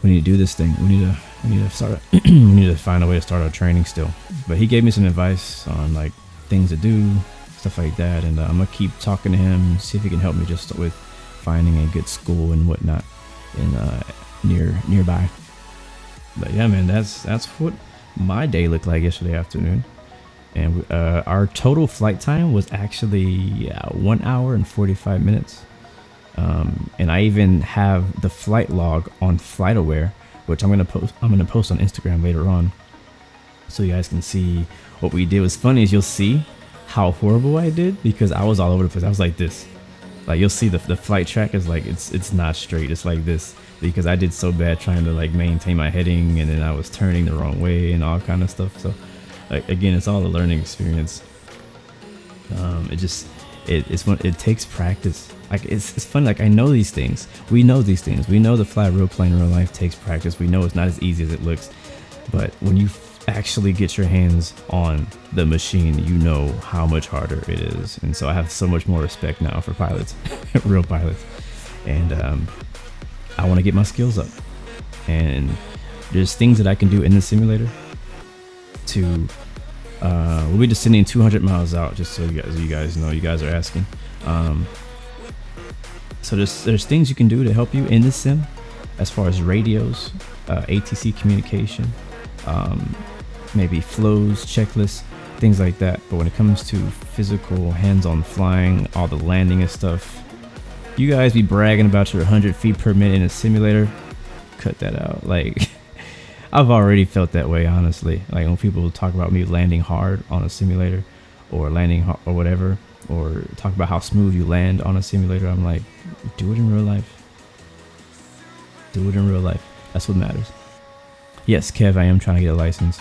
Speaker 2: we need to do this thing. We need to start. We need to find a way to start our training still. But he gave me some advice on like things to do, stuff like that, and I'm gonna keep talking to him, see if he can help me just with finding a good school and whatnot in nearby. But yeah, man, that's what my day looked like yesterday afternoon. And our total flight time was actually 1 hour and 45 minutes. And I even have the flight log on FlightAware, which I'm gonna post on Instagram later on, so you guys can see what we did. What's funny is you'll see how horrible I did, because I was all over the place. I was like this. Like, you'll see the flight track is like it's not straight. It's like this, because I did so bad trying to like maintain my heading, and then I was turning the wrong way and all kind of stuff. So like, again, it's all a learning experience. It takes practice. Like, it's funny, like I know these things. We know these things. We know the fly a real plane in real life takes practice. We know it's not as easy as it looks. But when you actually get your hands on the machine, you know how much harder it is. And so I have so much more respect now for pilots, real pilots. And I want to get my skills up. And there's things that I can do in the simulator to we'll be descending 200 miles out, just so you guys know. You guys are asking. So there's things you can do to help you in the sim, as far as radios, ATC communication, maybe flows, checklists, things like that. But when it comes to physical hands-on flying, all the landing and stuff, you guys be bragging about your 100 feet per minute in a simulator. Cut that out. Like, I've already felt that way, honestly. Like, when people talk about me landing hard on a simulator, or landing hard, or whatever, or talk about how smooth you land on a simulator, I'm like, do it in real life. Do it in real life. That's what matters. Yes, Kev, I am trying to get a license.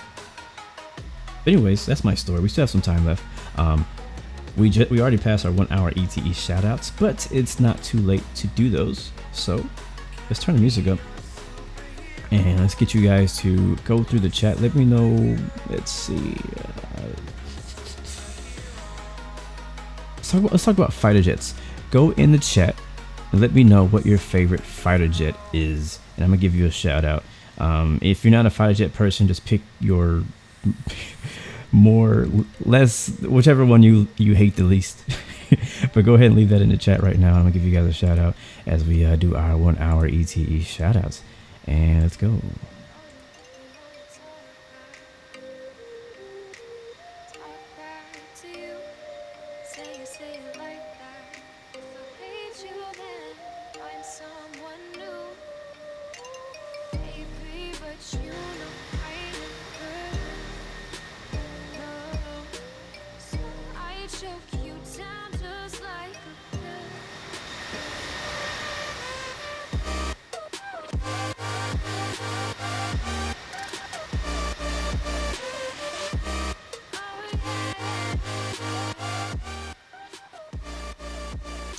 Speaker 2: But anyways, that's my story. We still have some time left. We already passed our 1 hour ETE shoutouts, but it's not too late to do those. So let's turn the music up, and let's get you guys to go through the chat. Let me know. Let's see. Let's talk about fighter jets. Go in the chat and let me know what your favorite fighter jet is, and I'm gonna give you a shout out. If you're not a fighter jet person, just pick your whichever one you hate the least. But go ahead and leave that in the chat right now. I'm gonna give you guys a shout out as we do our 1 hour ETE shout outs. And let's go.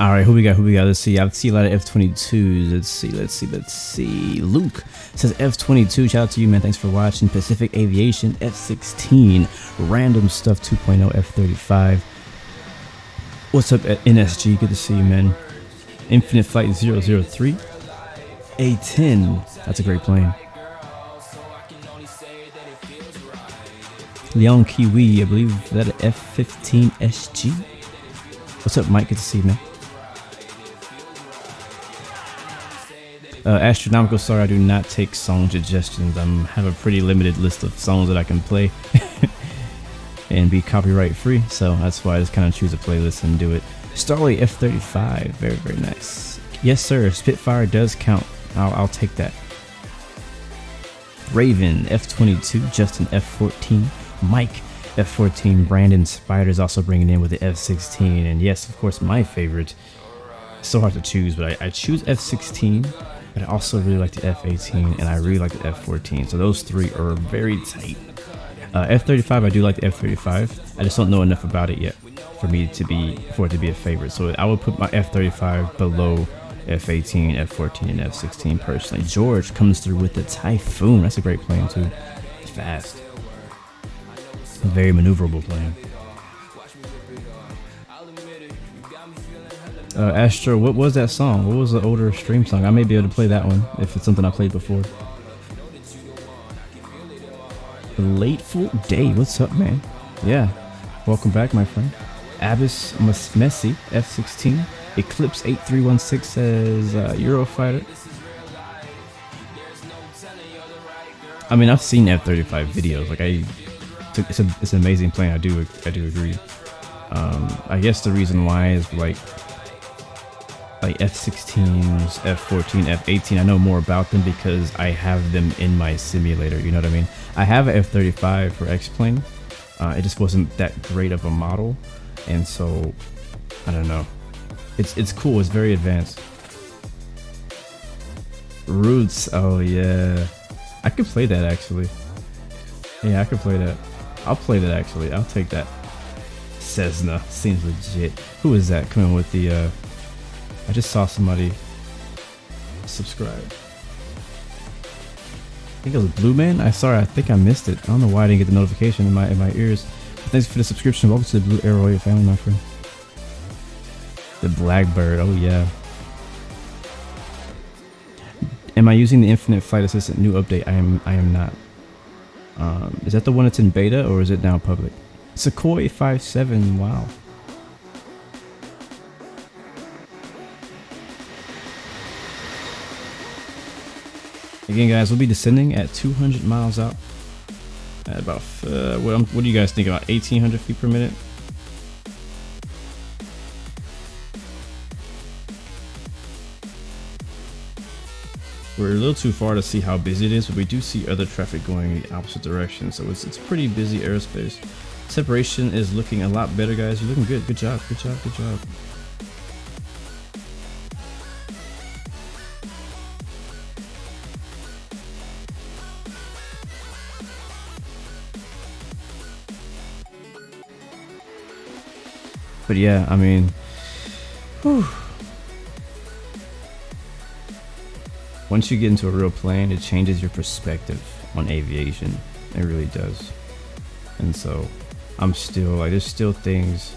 Speaker 2: All right, who we got? Let's see. I see a lot of F-22s. Let's see. Luke says F-22. Shout out to you, man. Thanks for watching. Pacific Aviation, F-16, Random Stuff 2.0, F-35. What's up at NSG? Good to see you, man. Infinite Flight 003. A-10. That's a great plane. Leon Kiwi, I believe that F-15 SG. What's up, Mike? Good to see you, man. Astronomical, sorry, I do not take song suggestions. I have a pretty limited list of songs that I can play. and be copyright free. So that's why I just kind of choose a playlist and do it. Starlight F-35, very, very nice. Yes, sir. Spitfire does count. I'll take that. Raven F-22, Justin F-14, Mike F-14, Brandon Spiders also bringing in with the F-16, and yes, of course, my favorite. It's so hard to choose, but I choose F-16, but I also really like the F-18, and I really like the F-14. So those three are very tight. F-35, I do like the F-35. I just don't know enough about it yet for it to be a favorite. So I would put my F-35 below F-18, F-14, and F-16 personally. George comes through with the Typhoon. That's a great plane too. It's fast. A very maneuverable plane. Astro, what was that song? What was the older stream song? I may be able to play that one if it's something I played before. Late Full Day, what's up, man? Yeah, welcome back, my friend. Abyss Messi, F-16. Eclipse 8316 says Eurofighter. I mean, I've seen F-35 videos. Like it's an amazing plane. I do agree. I guess the reason why is like F-16s, F-14, F-18. I know more about them because I have them in my simulator. You know what I mean? I have an F-35 for X-Plane. It just wasn't that great of a model, and so I don't know. It's cool. It's very advanced. Roots. Oh yeah, I could play that actually. Yeah, I could play that. I'll play that actually. I'll take that. Cessna seems legit. Who is that coming with the? I just saw somebody subscribe. I think it was Blue Man. I think I missed it. I don't know why I didn't get the notification in my ears. But thanks for the subscription. Welcome to the Blue Arrow family, my friend. The Blackbird, oh yeah. Am I using the Infinite Flight Assistant new update? I am not. Is that the one that's in beta or is it now public? Sukhoi 57, wow. Again, guys, we'll be descending at 200 miles out. At about, what do you guys think, about 1,800 feet per minute? We're a little too far to see how busy it is, but we do see other traffic going in the opposite direction, so it's pretty busy airspace. Separation is looking a lot better, guys. You're looking good. Good job. Good job. Good job. But yeah, I mean, whew. Once you get into a real plane, it changes your perspective on aviation. It really does. And so I'm still like, there's still things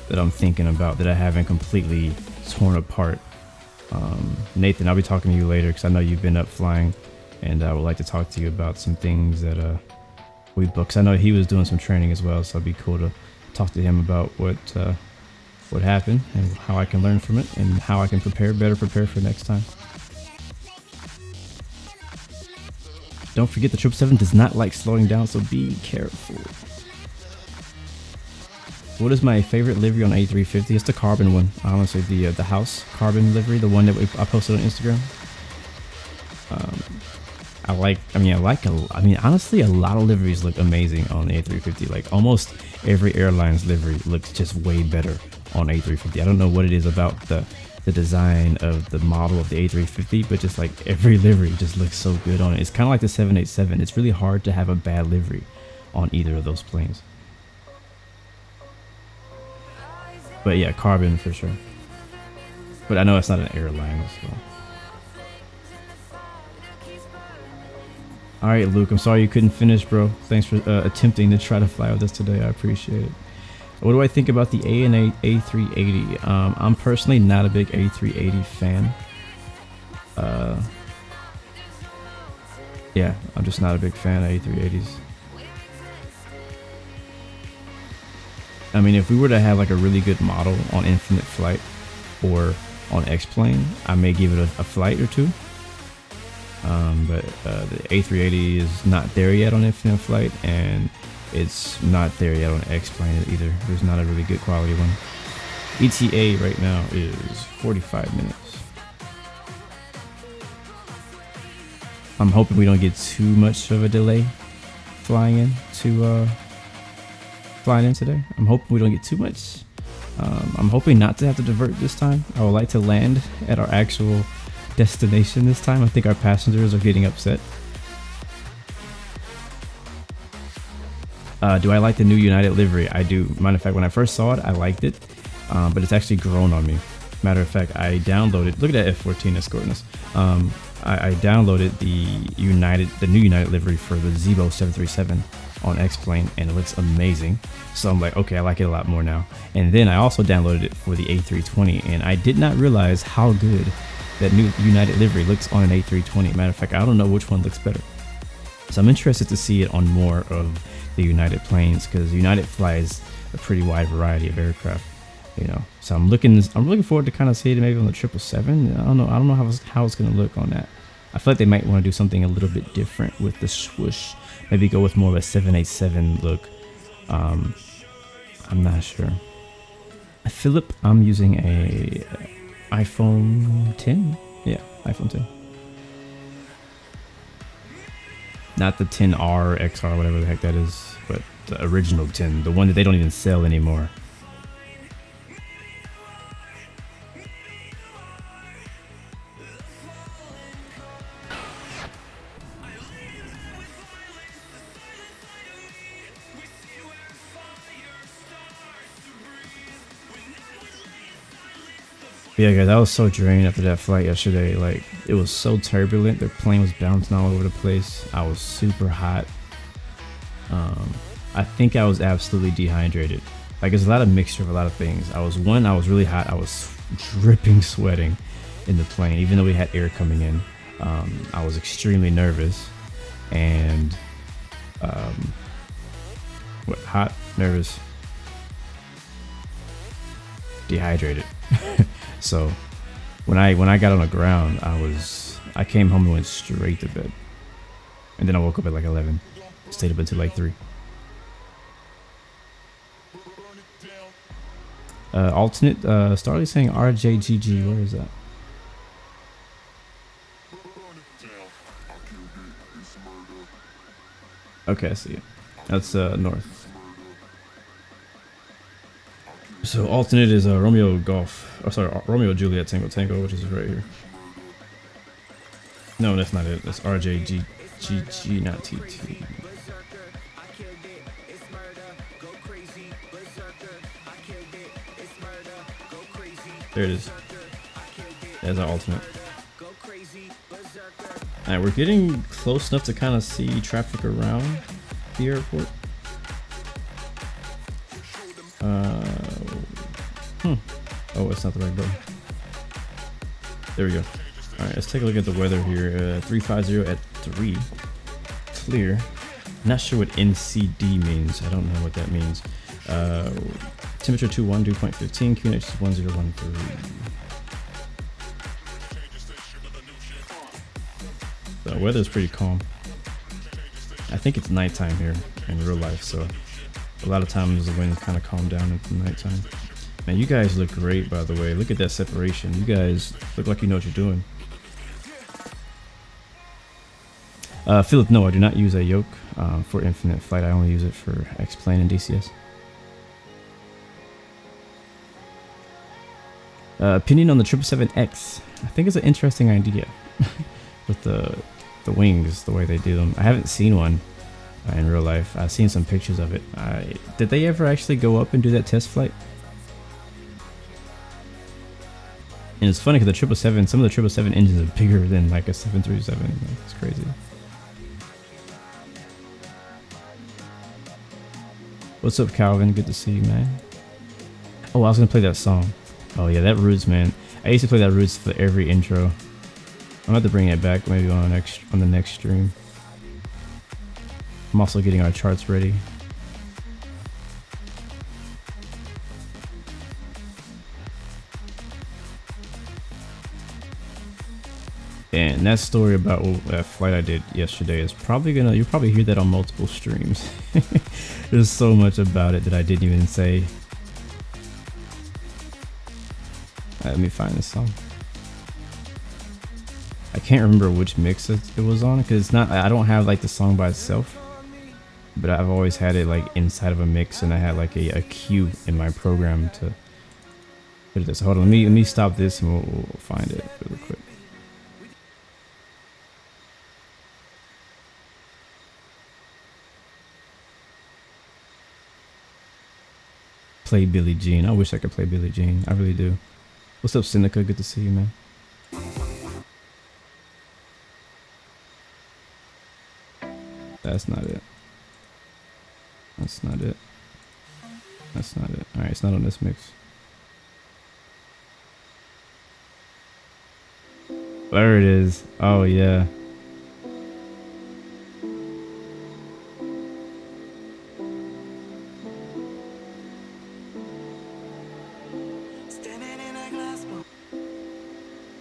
Speaker 2: that I'm thinking about that I haven't completely torn apart. Nathan, I'll be talking to you later because I know you've been up flying, and I would like to talk to you about some things that we booked. 'Cause I know he was doing some training as well, so it'd be cool to talk to him about what happened and how I can learn from it and how I can better prepare for next time. Don't forget the 777 does not like slowing down, so be careful. What is my favorite livery on A350? It's the carbon one. Honestly, the house carbon livery, the one that I posted on Instagram. Honestly, a lot of liveries look amazing on the A350. Like almost every airline's livery looks just way better on A350. I don't know what it is about the design of the model of the A350, but just like every livery just looks so good on it. It's kind of like the 787. It's really hard to have a bad livery on either of those planes. But yeah, carbon for sure. But I know it's not an airline, so. All right, Luke, I'm sorry you couldn't finish, bro. Thanks for attempting to try to fly with us today. I appreciate it. What do I think about the ANA A380? I'm personally not a big A380 fan. Yeah, I'm just not a big fan of A380s. I mean, if we were to have like a really good model on Infinite Flight or on X-Plane, I may give it a flight or two. But the A380 is not there yet on Infinite Flight, and it's not there yet on X-Plane either. There's not a really good quality one. ETA right now is 45 minutes. I'm hoping we don't get too much of a delay flying in today. I'm hoping we don't get too much. I'm hoping not to have to divert this time. I would like to land at our actual destination this time. I think our passengers are getting upset. Do I like the new United livery? I do. Matter of fact, when I first saw it, I liked it, but it's actually grown on me. Matter of fact, I downloaded. Look at that F-14 escorting us. I downloaded the new United livery for the Zebo 737 on X-Plane, and it looks amazing. So I'm like, okay, I like it a lot more now. And then I also downloaded it for the A320, and I did not realize how good that new United livery looks on an A320. Matter of fact, I don't know which one looks better. So I'm interested to see it on more of the United planes, because United flies a pretty wide variety of aircraft, you know. So I'm looking forward to kind of seeing it maybe on the 777. I don't know how it's going to look on that. I feel like they might want to do something a little bit different with the swoosh. Maybe go with more of a 787 look. I'm not sure. Philip, I'm using a iPhone 10. Yeah, iPhone 10. Not the 10R, XR, whatever the heck that is, but the original 10, the one that they don't even sell anymore. Yeah, guys, I was so drained after that flight yesterday. Like, it was so turbulent. The plane was bouncing all over the place. I was super hot. I think I was absolutely dehydrated. Like, there's a lot of mixture of a lot of things. I was really hot. I was dripping sweating in the plane, even though we had air coming in. I was extremely nervous and hot, nervous, dehydrated. So when I got on the ground, I came home and went straight to bed, and then I woke up at like 11, stayed up until like 3. Alternate Starly saying RJGG. Where is that? Okay, I see it. That's north. So alternate is Romeo Golf. Oh, sorry, Romeo Juliet Tango Tango, which is right here. No, that's not it. That's RJGG, not TT. There it is. That's our alternate. Alright, we're getting close enough to kind of see traffic around the airport. Oh, it's not the right button. There we go. Alright, let's take a look at the weather here. 350 at 3. Clear. Not sure what NCD means. I don't know what that means. Temperature 21, dew point 15, QNH is 1013. The weather is pretty calm. I think it's nighttime here in real life, so a lot of times the wind kind of calm down at the nighttime. Man, you guys look great, by the way. Look at that separation. You guys look like you know what you're doing. Philip, no, I do not use a yoke for infinite flight. I only use it for X-Plane and DCS. Opinion on the 777X. I think it's an interesting idea with the wings, the way they do them. I haven't seen one in real life. I've seen some pictures of it. Did they ever actually go up and do that test flight? And it's funny because the 777, some of the 777 engines are bigger than like a 737. Like, it's crazy. What's up, Calvin? Good to see you, man. Oh, I was gonna play that song. Oh yeah, that Roots, man. I used to play that Roots for every intro. I'm gonna have to bring it back maybe on the next stream. I'm also getting our charts ready. And that story about that flight I did yesterday is probably you'll probably hear that on multiple streams. There's so much about it that I didn't even say. Let me find this song. I can't remember which mix it was on, because it's not, I don't have like the song by itself, but I've always had it like inside of a mix, and I had like a cue in my program to put this. Hold on, let me stop this and we'll find it really quick. Play Billie Jean. I wish I could play Billie Jean. I really do. What's up, Seneca? Good to see you, man. That's not it. That's not it. That's not it. Alright, it's not on this mix. There it is. Oh, yeah.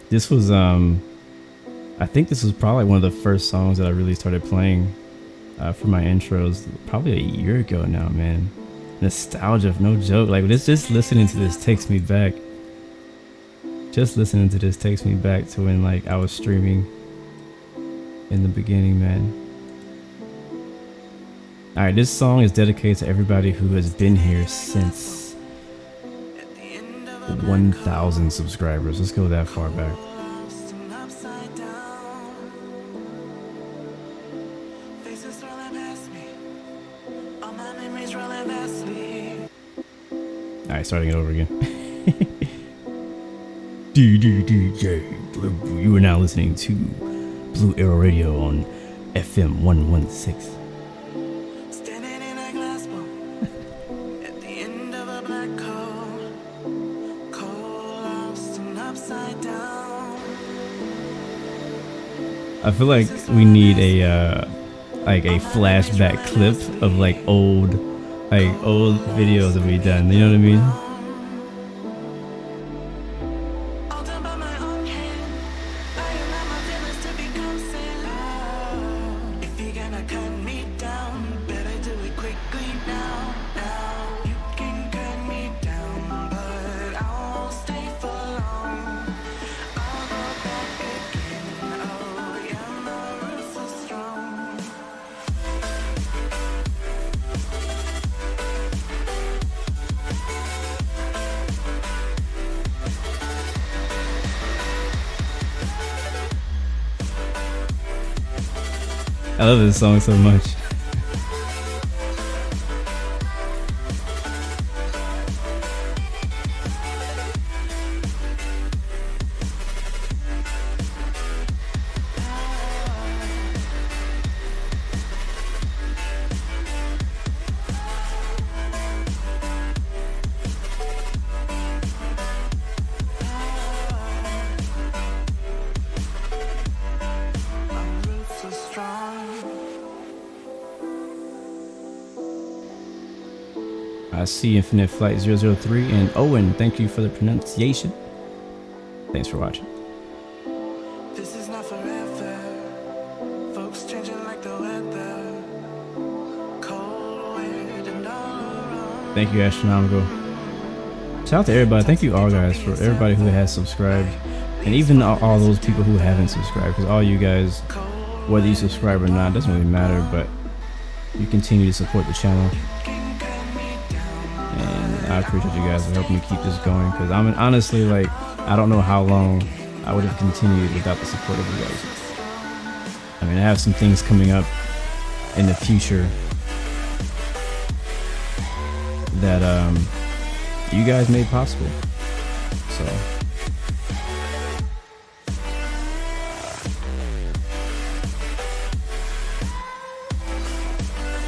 Speaker 2: This was, I think this was probably one of the first songs that I really started playing for my intros, probably a year ago now, man. Nostalgia, no joke. Like, just listening to this takes me back. Just listening to this takes me back to when, like, I was streaming in the beginning, man. Alright, this song is dedicated to everybody who has been here since 1,000 subscribers. Let's go that far back. Alright, starting it over again. DJ, you are now listening to Blue Arrow Radio on FM 116. I feel like we need a flashback clip of like old videos that we've done. You know what I mean? I love this song so much. I see Infinite Flight 003 and Owen, thank you for the pronunciation. Thanks for watching.
Speaker 1: This is not forever. Folks changing like the weather. Cold wind and all around.
Speaker 2: Thank you, Astronomical. Shout out to everybody. Thank you all guys, for everybody who has subscribed, and even all those people who haven't subscribed, because all you guys, whether you subscribe or not, doesn't really matter, but you continue to support the channel. I appreciate you guys for helping me keep this going, because I mean, honestly, like, I don't know how long I would have continued without the support of you guys. I mean, I have some things coming up in the future that you guys made possible. So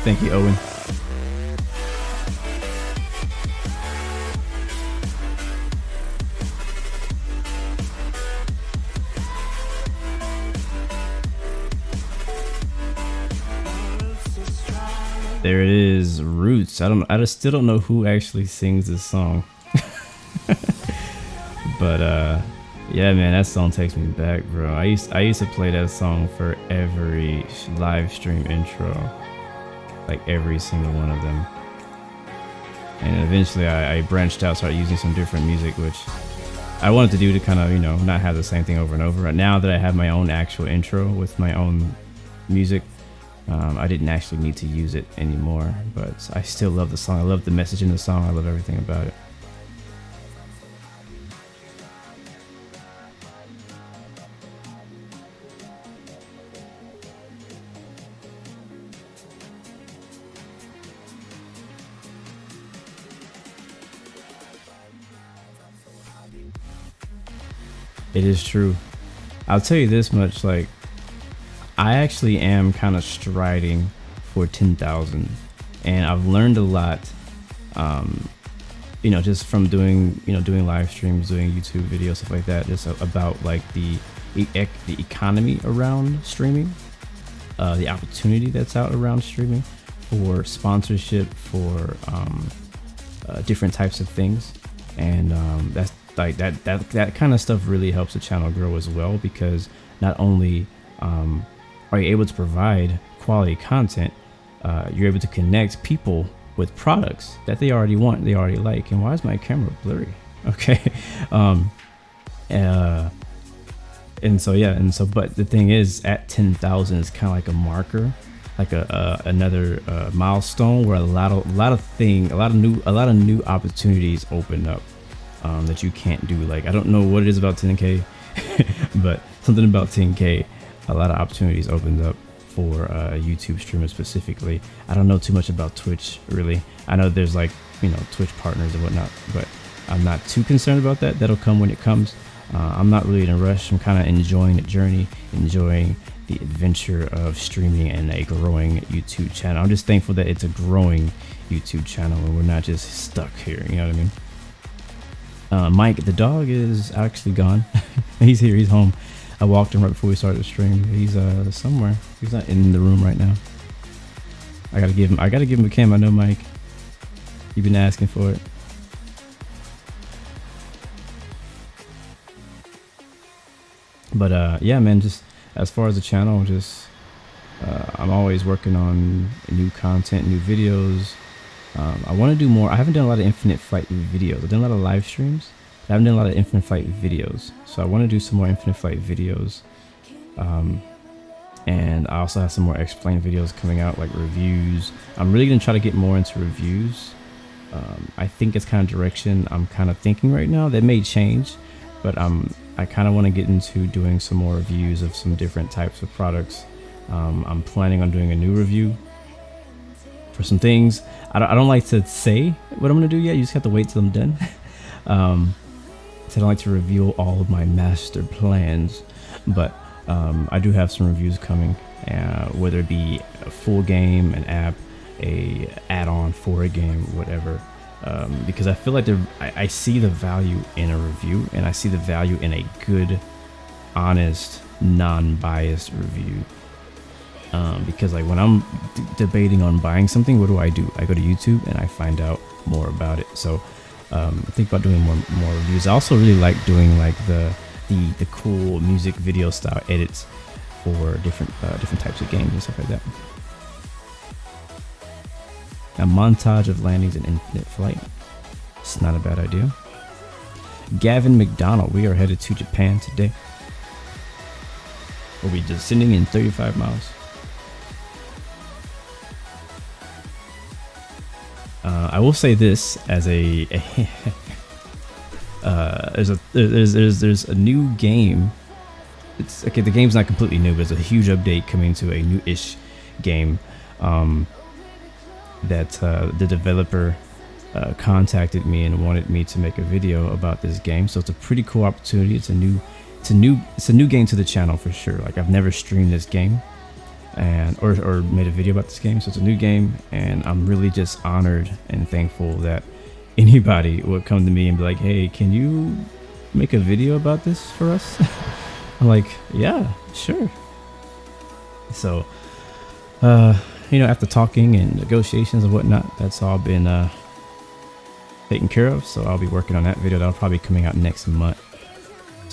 Speaker 2: thank you, Owen. There it is, Roots. I just still don't know who actually sings this song. But Yeah, man, that song takes me back, bro. I used to play that song for every live stream intro, like every single one of them. And eventually I branched out, started using some different music, which I wanted to do to kind of, you know, not have the same thing over and over. Right now that I have my own actual intro with my own music, I didn't actually need to use it anymore, but I still love the song. I love the message in the song. I love everything about it. It is true. I'll tell you this much, like, I actually am kind of striding for 10,000, and I've learned a lot, you know, just from doing live streams, doing YouTube videos, stuff like that, just about like the economy around streaming, the opportunity that's out around streaming for sponsorship, for different types of things, and that's like that kind of stuff really helps the channel grow as well, because not only are you able to provide quality content, you're able to connect people with products that they already want, they already like. And why is my camera blurry? Okay. And so yeah, and so but the thing is, at 10,000 is kind of like a marker, like another milestone where a lot of new opportunities open up that you can't do. Like, I don't know what it is about 10K, but something about 10K, a lot of opportunities opened up for YouTube streamers specifically. I don't know too much about Twitch, really. I know there's, like, you know, Twitch partners and whatnot, but I'm not too concerned about that. That'll come when it comes. I'm not really in a rush. I'm kind of enjoying the journey, enjoying the adventure of streaming and a growing YouTube channel. I'm just thankful that it's a growing YouTube channel and we're not just stuck here, you know what I mean? Mike, the dog, is actually gone. He's here, he's home. I walked him right before we started the stream. He's somewhere. He's not in the room right now. I gotta give him a cam. I know, Mike, you've been asking for it. But yeah, man, just as far as the channel, just I'm always working on new content, new videos. I want to do more. I haven't done a lot of Infinite Flight videos. I've done a lot of live streams, but I haven't done a lot of Infinite Flight videos. So I want to do some more Infinite Flight videos. And I also have some more explain videos coming out, like reviews. I'm really going to try to get more into reviews. I think it's kind of direction I'm kind of thinking right now. That may change, but I kind of want to get into doing some more reviews of some different types of products. I'm planning on doing a new review for some things. I don't like to say what I'm gonna do yet. You just have to wait till I'm done. So I don't like to reveal all of my master plans, but I do have some reviews coming, whether it be a full game, an app, a add-on for a game, whatever. Because I feel like I see the value in a review, and I see the value in a good, honest, non-biased review. Because like when I'm debating on buying something, what do? I go to YouTube and I find out more about it. So I think about doing more reviews. I also really like doing like the cool music video style edits for different types of games and stuff like that. A montage of landings in Infinite Flight. It's not a bad idea. Gavin McDonald, we are headed to Japan today. We'll be descending in 35 miles. I will say this as there's a new game. It's okay. The game's not completely new, but there's a huge update coming to a new-ish game. That the developer contacted me and wanted me to make a video about this game. So it's a pretty cool opportunity. It's a new game to the channel for sure. Like, I've never streamed this game or made a video about this game, so it's a new game, and I'm really just honored and thankful that anybody would come to me and be like, hey, can you make a video about this for us? I'm like, yeah, sure. So you know, after talking and negotiations and whatnot, that's all been taken care of. So I'll be working on that video. That'll probably be coming out next month.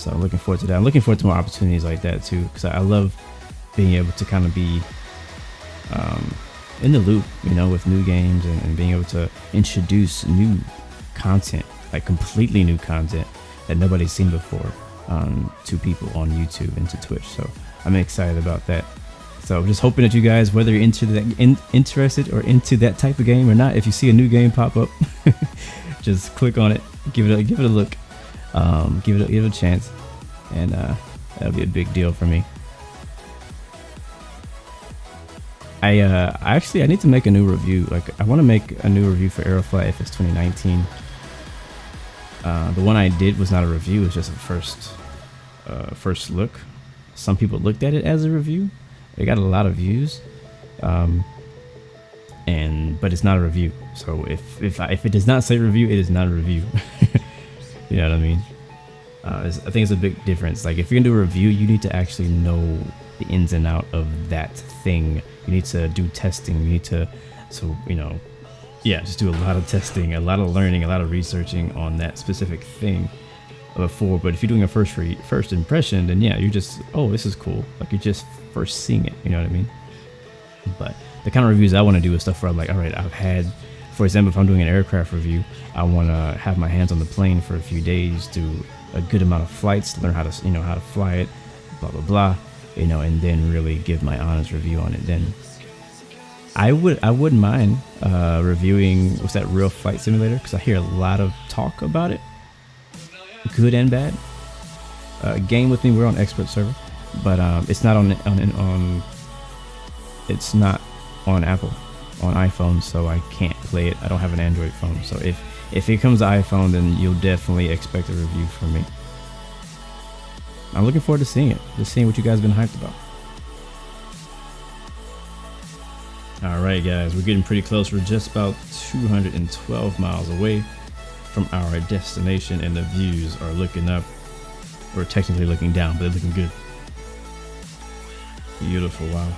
Speaker 2: So I'm looking forward to that. I'm looking forward to more opportunities like that too, because I love being able to kind of be in the loop, you know, with new games and being able to introduce new content, like completely new content that nobody's seen before, to people on YouTube and to Twitch. So I'm excited about that. So I'm just hoping that you guys, whether you're into that, interested or into that type of game or not, if you see a new game pop up, just click on it, give it a look, give it a chance, and that'll be a big deal for me. I need to make a new review. Like, I want to make a new review for Aeroflot if it's 2019. The one I did was not a review; it was just a first look. Some people looked at it as a review. It got a lot of views, but it's not a review. So if it does not say review, it is not a review. You know what I mean? I think it's a big difference. Like, if you're gonna do a review, you need to actually know the ins and out of that thing. You need to do testing. You need to, just do a lot of testing, a lot of learning, a lot of researching on that specific thing before. But if you're doing a first impression, then yeah, you're just, oh, this is cool. Like, you're just first seeing it. You know what I mean? But the kind of reviews I want to do is stuff where I'm like, all right, I've had, for example, if I'm doing an aircraft review, I want to have my hands on the plane for a few days, do a good amount of flights, learn how to fly it, blah blah blah, and then really give my honest review on it. Then I wouldn't mind reviewing, what's that, Real Flight Simulator, because I hear a lot of talk about it, good and bad. Game with me, we're on expert server, but it's not on it's not on Apple, on iPhone, so I can't play it. I don't have an Android phone, so if it comes to iPhone, then you'll definitely expect a review from me. I'm looking forward to seeing it, just seeing what you guys have been hyped about. Alright guys, we're getting pretty close. We're just about 212 miles away from our destination, and the views are looking up. We're technically looking down, but they're looking good. Beautiful, wow.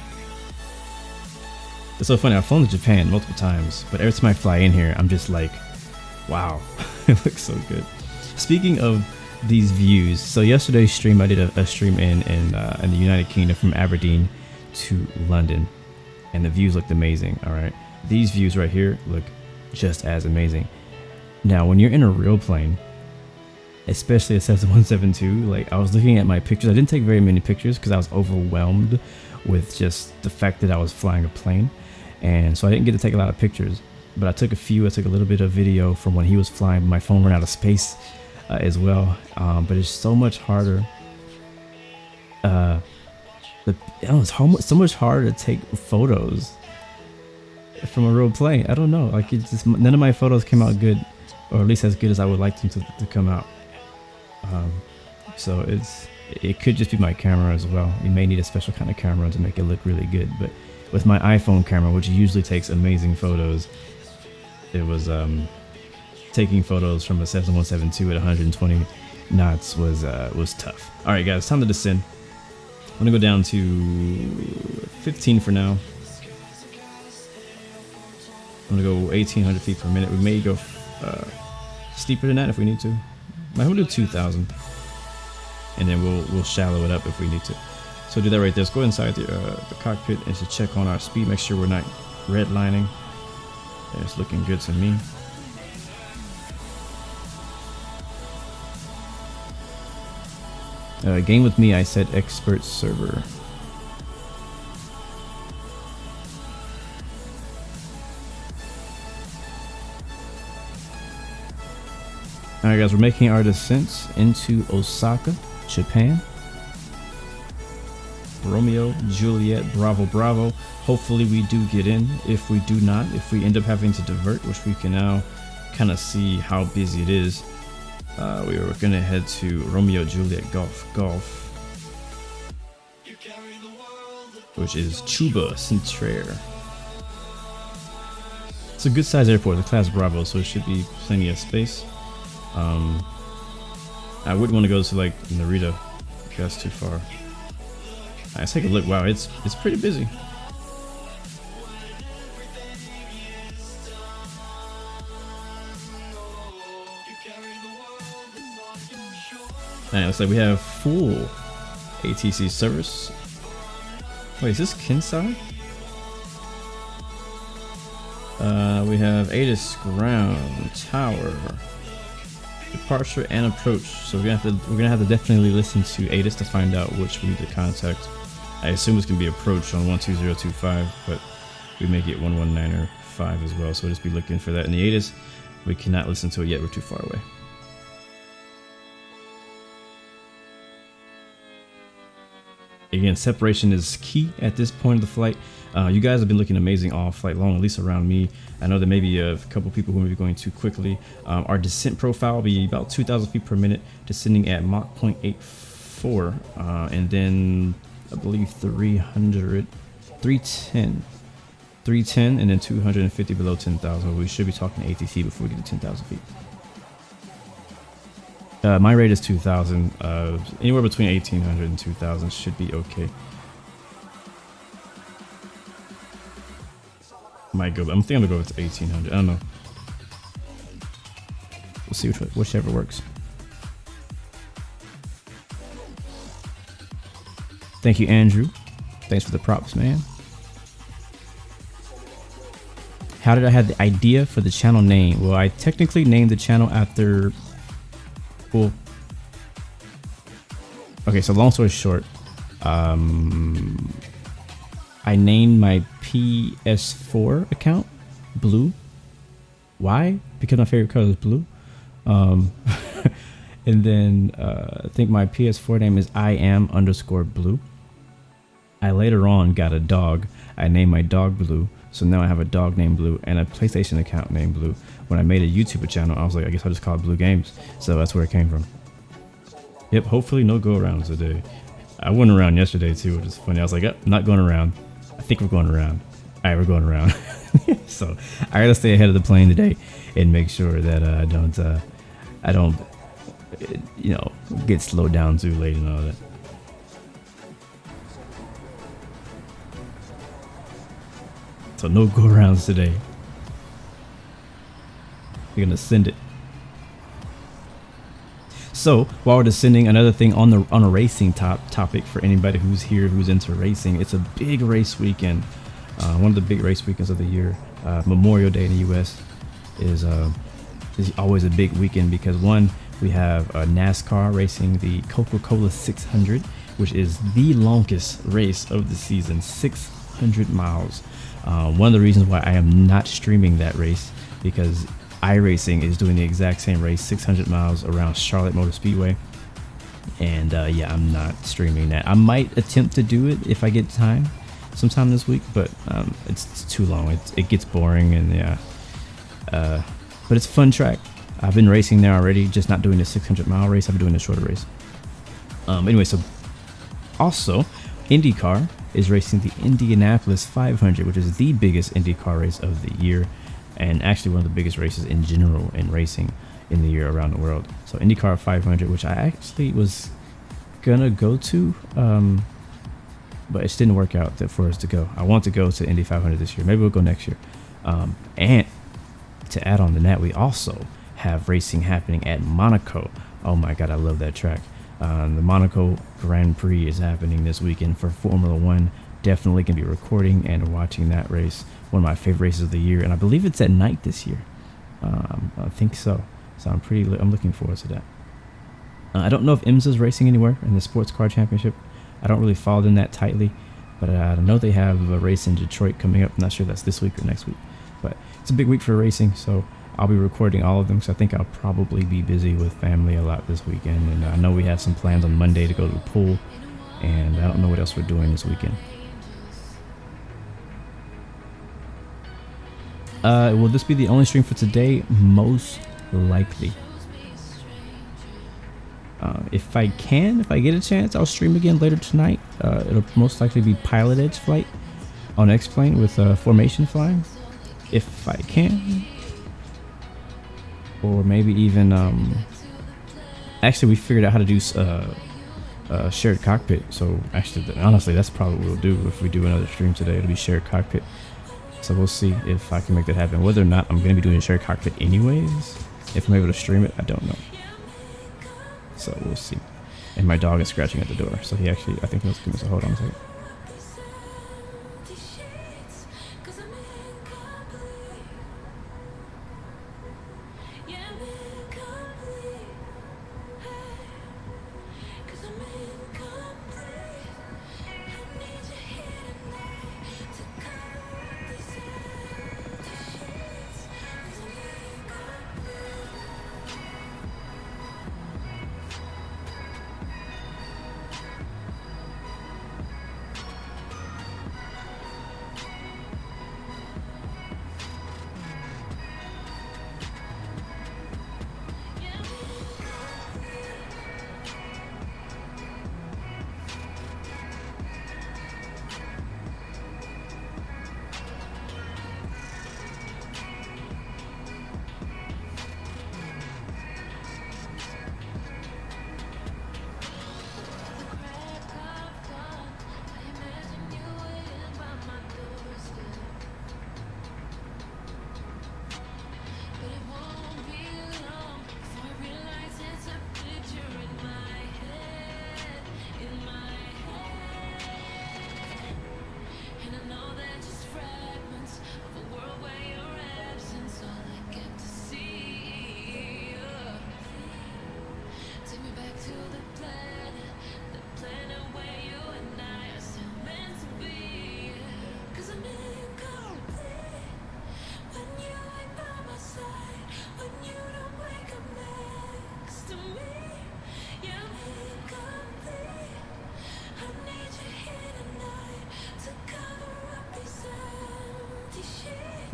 Speaker 2: It's so funny, I've flown to Japan multiple times, but every time I fly in here, I'm just like, wow, it looks so good. Speaking of these views, so yesterday's stream, I did a stream in the United Kingdom from Aberdeen to London, and the views looked amazing. All right, these views right here look just as amazing. Now, when you're in a real plane, especially a Cessna 172, like, I was looking at my pictures. I didn't take very many pictures because I was overwhelmed with just the fact that I was flying a plane, and so I didn't get to take a lot of pictures. But I took a few. I took a little bit of video from when he was flying. My phone ran out of space as well. But it's so much harder. It's so much harder to take photos from a real plane. I don't know. Like, it's just, none of my photos came out good, or at least as good as I would like them to come out. So it could just be my camera as well. You may need a special kind of camera to make it look really good. But with my iPhone camera, which usually takes amazing photos, it was taking photos from a Cessna 172 at 120 knots was tough. All right, guys, time to descend. I'm gonna go down to 15 for now. I'm gonna go 1,800 feet per minute. We may go steeper than that if we need to. I'm gonna do 2,000, and then we'll shallow it up if we need to. So do that right there. Let's go inside the cockpit and just check on our speed. Make sure we're not redlining. It's looking good to me. Game with me, I said expert server. Alright guys, we're making our descent into Osaka, Japan. Romeo, Juliet, Bravo, Bravo. Hopefully we do get in. If we do not, if we end up having to divert, which we can now kind of see how busy it is, we were going to head to Romeo, Juliet, Golf, Golf, which is Chuba Centraire. It's a good size airport, the class Bravo, so it should be plenty of space. I wouldn't want to go to like Narita, that's too far. Let's take a look. Wow, it's pretty busy. And it looks like we have full ATC service. Wait, is this Kinsai? We have ATIS ground tower departure and approach. So we're gonna have to definitely listen to ATIS to find out which we need to contact. I assume it's gonna be approach on 12025, but we may get 11905 as well. So we'll just be looking for that in the ATIS. We cannot listen to it yet. We're too far away. Again, separation is key at this point of the flight. You guys have been looking amazing all flight long, at least around me. I know there may be a couple people who may be going too quickly. Our descent profile will be about 2,000 feet per minute, descending at Mach 0.84, and then I believe 310, and then 250 below 10,000. We should be talking ATC before we get to 10,000 feet. My rate is 2,000. Anywhere between 1,800 and 2,000 should be okay. Might go. I think I'm gonna go with 1,800. I don't know. We'll see whichever works. Thank you, Andrew. Thanks for the props, man. How did I have the idea for the channel name? Well, I technically named the channel after. Well, okay, so long story short, I named my PS4 account Blue. Why? Because my favorite color is blue. And then I think my PS4 name is IAM_blue. I later on got a dog. I named my dog Blue. So now I have a dog named Blue and a PlayStation account named Blue. When I made a YouTube channel, I was like, I guess I'll just call it Blue Games. So that's where it came from. Yep, hopefully no go-arounds today. I went around yesterday too, which is funny. I was like, yep, not going around. I think we're going around. All right, we're going around. So I gotta stay ahead of the plane today and make sure that I don't, you know, get slowed down too late and all that. So no go-arounds today. We're gonna send it. So while we're descending, another thing on a racing topic for anybody who's here who's into racing, it's a big race weekend. One of the big race weekends of the year. Memorial Day in the U.S. is always a big weekend because one, we have NASCAR racing the Coca-Cola 600, which is the longest race of the season, 600 miles. One of the reasons why I am not streaming that race because iRacing is doing the exact same race, 600 miles around Charlotte Motor Speedway. And yeah, I'm not streaming that. I might attempt to do it if I get time sometime this week, but it's too long. It gets boring, and yeah. But it's a fun track. I've been racing there already, just not doing the 600-mile race. I've been doing a shorter race. Anyway, so also IndyCar is racing the Indianapolis 500, which is the biggest IndyCar race of the year, and actually one of the biggest races in general in racing in the year around the world. So IndyCar 500, which I actually was gonna go to, but it just didn't work out for us to go. I want to go to Indy 500 this year. Maybe we'll go next year. And to add on to that, we also have racing happening at Monaco. Oh my God, I love that track. The Monaco Grand Prix is happening this weekend for Formula One. Definitely can be recording and watching that race. One of my favorite races of the year, and I believe it's at night this year. I think so. So I'm looking forward to that. I don't know if IMSA's racing anywhere in the Sports Car Championship. I don't really follow them that tightly, but I know they have a race in Detroit coming up. I'm not sure if that's this week or next week, but it's a big week for racing, so I'll be recording all of them. So I think I'll probably be busy with family a lot this weekend, and I know we have some plans on Monday to go to the pool, and I don't know what else we're doing this weekend. Will this be the only stream for today? Most likely. If I get a chance, I'll stream again later tonight. It'll most likely be Pilot Edge flight on X-Plane with formation flying, if I can. Or maybe even, actually we figured out how to do shared cockpit. So actually, honestly, that's probably what we'll do if we do another stream today. It'll be shared cockpit. So we'll see if I can make that happen. Whether or not I'm going to be doing a shared cockpit anyways, if I'm able to stream it, I don't know. So we'll see. and my dog is scratching at the door. So he actually, I think he wants to give me some. Hold on a second.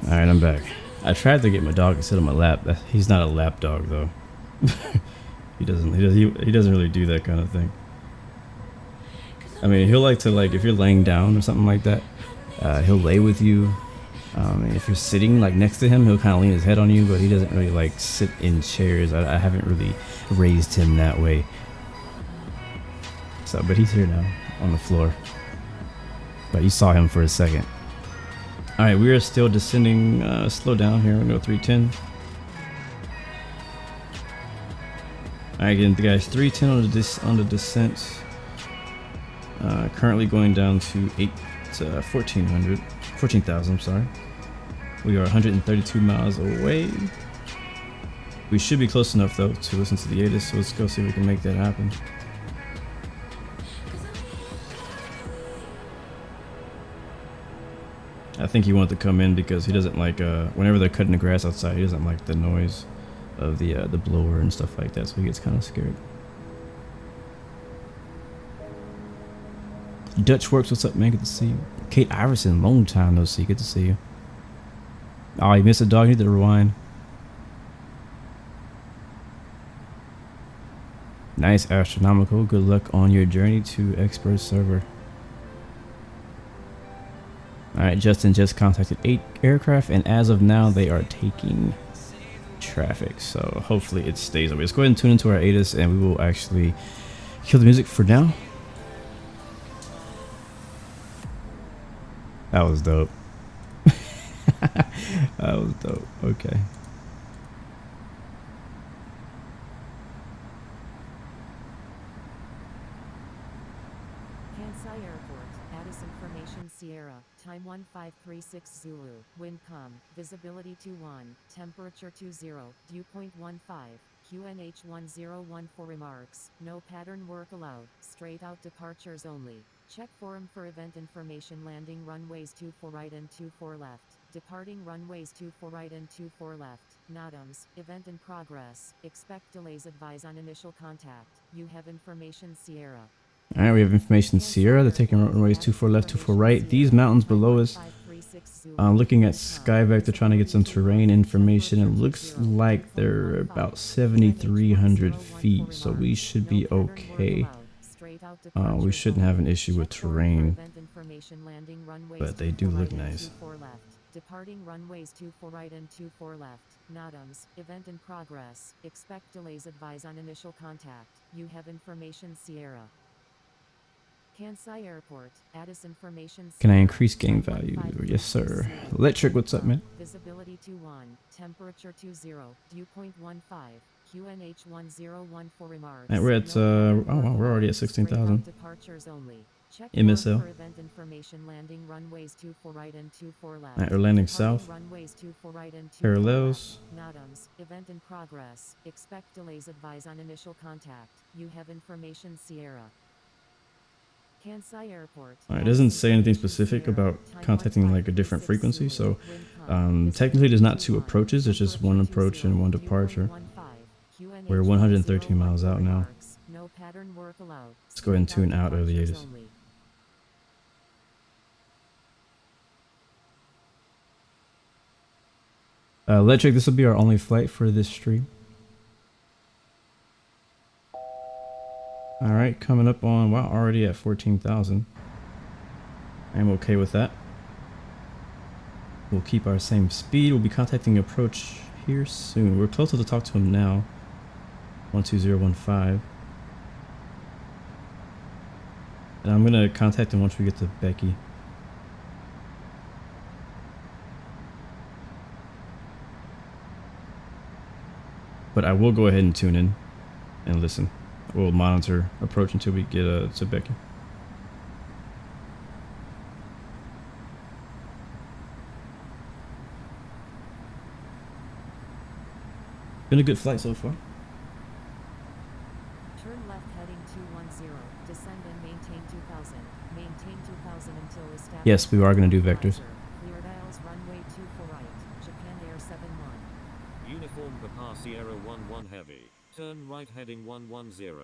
Speaker 2: Alright, I'm back. I tried to get my dog to sit on my lap. He's not a lap dog though. He doesn't really do that kind of thing. I mean, he'll like to, like, if you're laying down or something like that, he'll lay with you. And if you're sitting like next to him, he'll kind of lean his head on you, but he doesn't really like sit in chairs. I haven't really raised him that way. So, but he's here now on the floor. But you saw him for a second. All right, we are still descending. Slow down here. We're gonna go 310. All right, again, guys, 310 on the descent. Currently going down to 14,000. I'm sorry. We are 132 miles away. We should be close enough though to listen to the ATIS. So let's go see if we can make that happen. I think he wanted to come in because he doesn't like whenever they're cutting the grass outside, he doesn't like the noise of the blower and stuff like that, so he gets kind of scared. Dutch Works, what's up, man? Good to see you. Kate Iverson, long time no see. Good to see you. Oh, you missed a dog. You need to rewind. Nice, astronomical. Good luck on your journey to expert server. Alright, Justin just contacted 8 aircraft, and as of now, they are taking traffic. So hopefully it stays over. Let's go ahead and tune into our ATIS, and we will actually kill the music for now. That was dope. That was dope. Okay.
Speaker 3: Kansai Airport, ATIS information Sierra, time 1536 Zulu, wind calm, visibility 21, temperature 20, dew point 15, QNH 1014 remarks, no pattern work allowed, straight out departures only. Check forum for event information. Landing runways 24 right and 24 left. Departing runways 24 right and 24 left. NADAMS, event in progress. Expect delays. Advise on initial contact. You have information Sierra.
Speaker 2: Alright, we have information Sierra. They're taking runways 24 left, 24 right. These mountains below us. Looking at SkyVector, trying to get some terrain information. It looks like they're about 7,300 feet, so we should be okay. We shouldn't have an issue with terrain, but they do look nice.
Speaker 3: Departing runways 24 right and 24 left. NADAMS, event in progress. Expect delays. Advise on initial contact. You have information Sierra. Kansai Airport, ATIS information.
Speaker 2: Can I increase game value? Yes, sir. Electric, what's up, man?
Speaker 3: Visibility 21, temperature 20, dew point 15, QNH 1014 remarks.
Speaker 2: And we're at
Speaker 3: No
Speaker 2: oh wow, we're already at
Speaker 3: straight
Speaker 2: 16,000.
Speaker 3: departures only. Check
Speaker 2: MSL.
Speaker 3: for event information. Landing runways 24 right and 24 left.
Speaker 2: Alright, we're landing
Speaker 3: Departing
Speaker 2: south.
Speaker 3: runways 24 right and 24
Speaker 2: Parallels.
Speaker 3: left. NADAMS. Event in progress. Expect delays. Advise on initial contact. You have information. Sierra. Kansai Airport.
Speaker 2: Alright, it doesn't say anything specific about contacting like a different frequency, so technically there's not two approaches, there's just one approach and one departure. We're 113 miles out now. Let's go ahead and tune out early 80s. Electric, this will be our only flight for this stream. Alright, coming up on, wow, already at 14,000. I'm okay with that. We'll keep our same speed. We'll be contacting approach here soon. We're closer to talk to him now. 12015. And I'm gonna contact him once we get to Becky. But I will go ahead and tune in and listen. We'll monitor approach until we get to Becky. Been a good flight so far.
Speaker 3: Turn left heading 210. Descend and maintain 2000. Maintain 2000 until established.
Speaker 2: Yes, we are going to do vectors.
Speaker 3: Clear dials runway 24 right. Japan Air 71.
Speaker 9: Uniform Papa Sierra 11 Heavy. Turn right heading 110.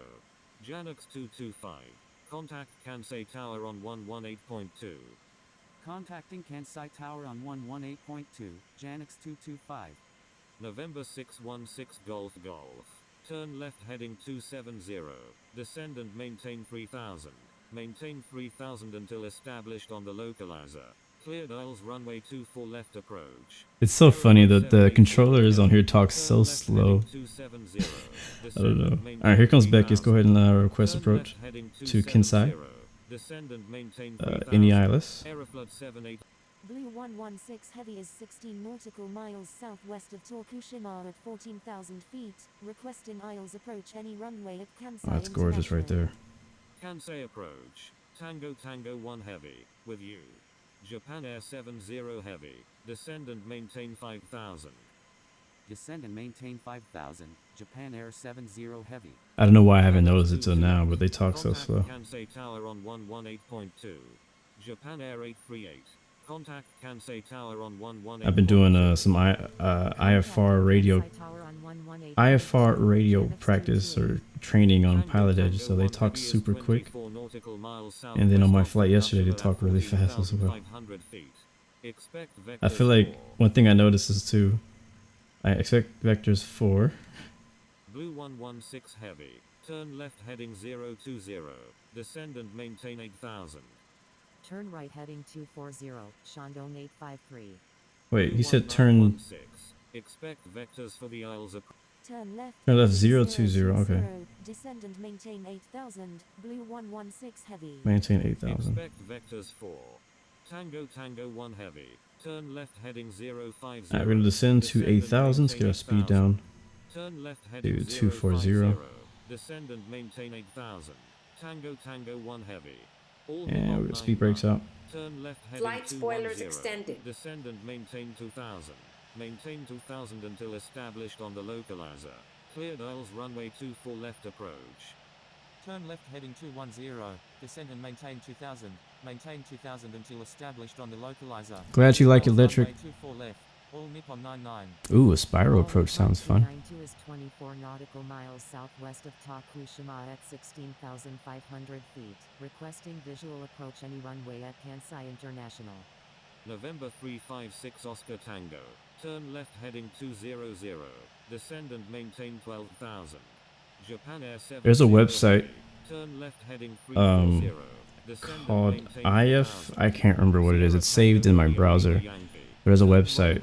Speaker 9: Janux 225. Contact Kansai Tower on 118.2.
Speaker 4: Contacting Kansai Tower on 118.2, Janux 225.
Speaker 9: November 616 Golf Golf. Turn left heading 270. Descend and maintain 3000. Maintain 3000 until established on the localizer. Clear dials runway 24 left approach.
Speaker 2: It's so funny that the controllers on here talk so slow. I don't know. Alright, here comes Becky. Let's go ahead and request approach to Kansai. Any ILS.
Speaker 6: Blue 116 Heavy is 16 nautical miles southwest of Tokushima at 14,000 feet. Requesting ILS approach any runway at Kansai.
Speaker 2: Oh, that's gorgeous right there.
Speaker 9: Kansai approach. Tango Tango 1 Heavy. With you. Japan Air 70 Heavy. Descend and maintain 5000.
Speaker 4: Descend and maintain 5000. Japan Air 70 Heavy.
Speaker 2: I don't know why I haven't noticed it till now, but they talk so slow.
Speaker 9: Kansai Tower on 118.2. Japan Air 838. Contact Kansai Tower on 118.
Speaker 2: I've been doing some IFR radio practice or training on Pilot Edge, so they talk super quick. And then on my flight yesterday, they talk really fast as well. I feel like one thing I noticed is too, I expect vectors 4.
Speaker 9: Blue 116 Heavy. Turn left heading 020. Descend and maintain 8000.
Speaker 3: Turn right heading 240. Shandong 853.
Speaker 2: Wait, he said turn.
Speaker 9: Expect vectors for the Isles of.
Speaker 6: Turn left
Speaker 2: 020. Okay.
Speaker 6: Descend and maintain 8000. Blue 116 Heavy.
Speaker 2: Maintain 8000.
Speaker 9: Expect vectors 4. Tango Tango 1 Heavy. Turn left heading 050.
Speaker 2: Alright, we're gonna descend to 8000. Let's get our speed down
Speaker 9: Turn left
Speaker 2: to
Speaker 9: heading
Speaker 2: 240.
Speaker 9: Descend and maintain 8000. Tango Tango 1 Heavy.
Speaker 2: And we're gonna speed brakes out.
Speaker 9: Turn left heading
Speaker 7: Flight spoilers extended.
Speaker 9: Descend and maintain 2000. Maintain 2000 until established on the localizer. Clear dials runway 24 left approach.
Speaker 8: Turn left heading 210. Descend and maintain 2000. Maintain 2000 until established on the localizer.
Speaker 2: Glad you like electric.
Speaker 8: Runway 24 left. All Nippon 99.
Speaker 2: Ooh, a spiral approach sounds fun.
Speaker 3: 92 is 24 nautical miles southwest of Tokushima at 16,500 feet. Requesting visual approach any runway at Kansai International.
Speaker 9: November 356 Oscar Tango. Turn left heading 200. Descend and maintain 12,000. Japan Air 7.
Speaker 2: There's a website
Speaker 9: Turn left heading 340.
Speaker 2: called IF. I can't remember what it is. It's saved in my browser. There's a website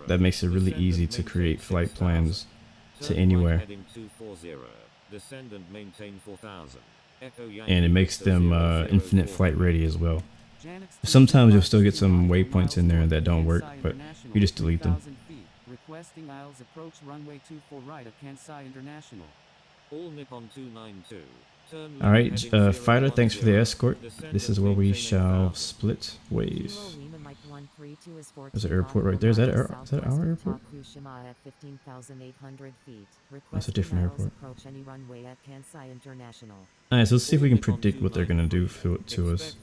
Speaker 2: that makes it really easy to create flight plans to anywhere. And it makes them infinite flight ready as well. Sometimes you'll still get some waypoints in there that don't work, but you just delete them.
Speaker 4: Requesting aisles approach runway 24 right at Kansai International.
Speaker 9: All Nippon 292. Turn
Speaker 2: All right,
Speaker 9: left heading
Speaker 2: fighter, thanks for the
Speaker 9: 010.
Speaker 2: escort.
Speaker 9: Descend
Speaker 2: This
Speaker 9: and
Speaker 2: is where we
Speaker 9: maintain
Speaker 2: shall
Speaker 9: 8000.
Speaker 2: split ways.
Speaker 3: Kilo Lima Mike 132 is 14
Speaker 2: There's an airport right there. Is that, is that
Speaker 3: southwest
Speaker 2: our
Speaker 3: of
Speaker 2: airport?
Speaker 3: Tokushima at 15,800 feet.
Speaker 2: That's a
Speaker 3: Requesting
Speaker 2: different
Speaker 3: aisles
Speaker 2: airport.
Speaker 3: approach any runway at Kansai International.
Speaker 2: Alright, so let's see if we can predict what they're going to do to us.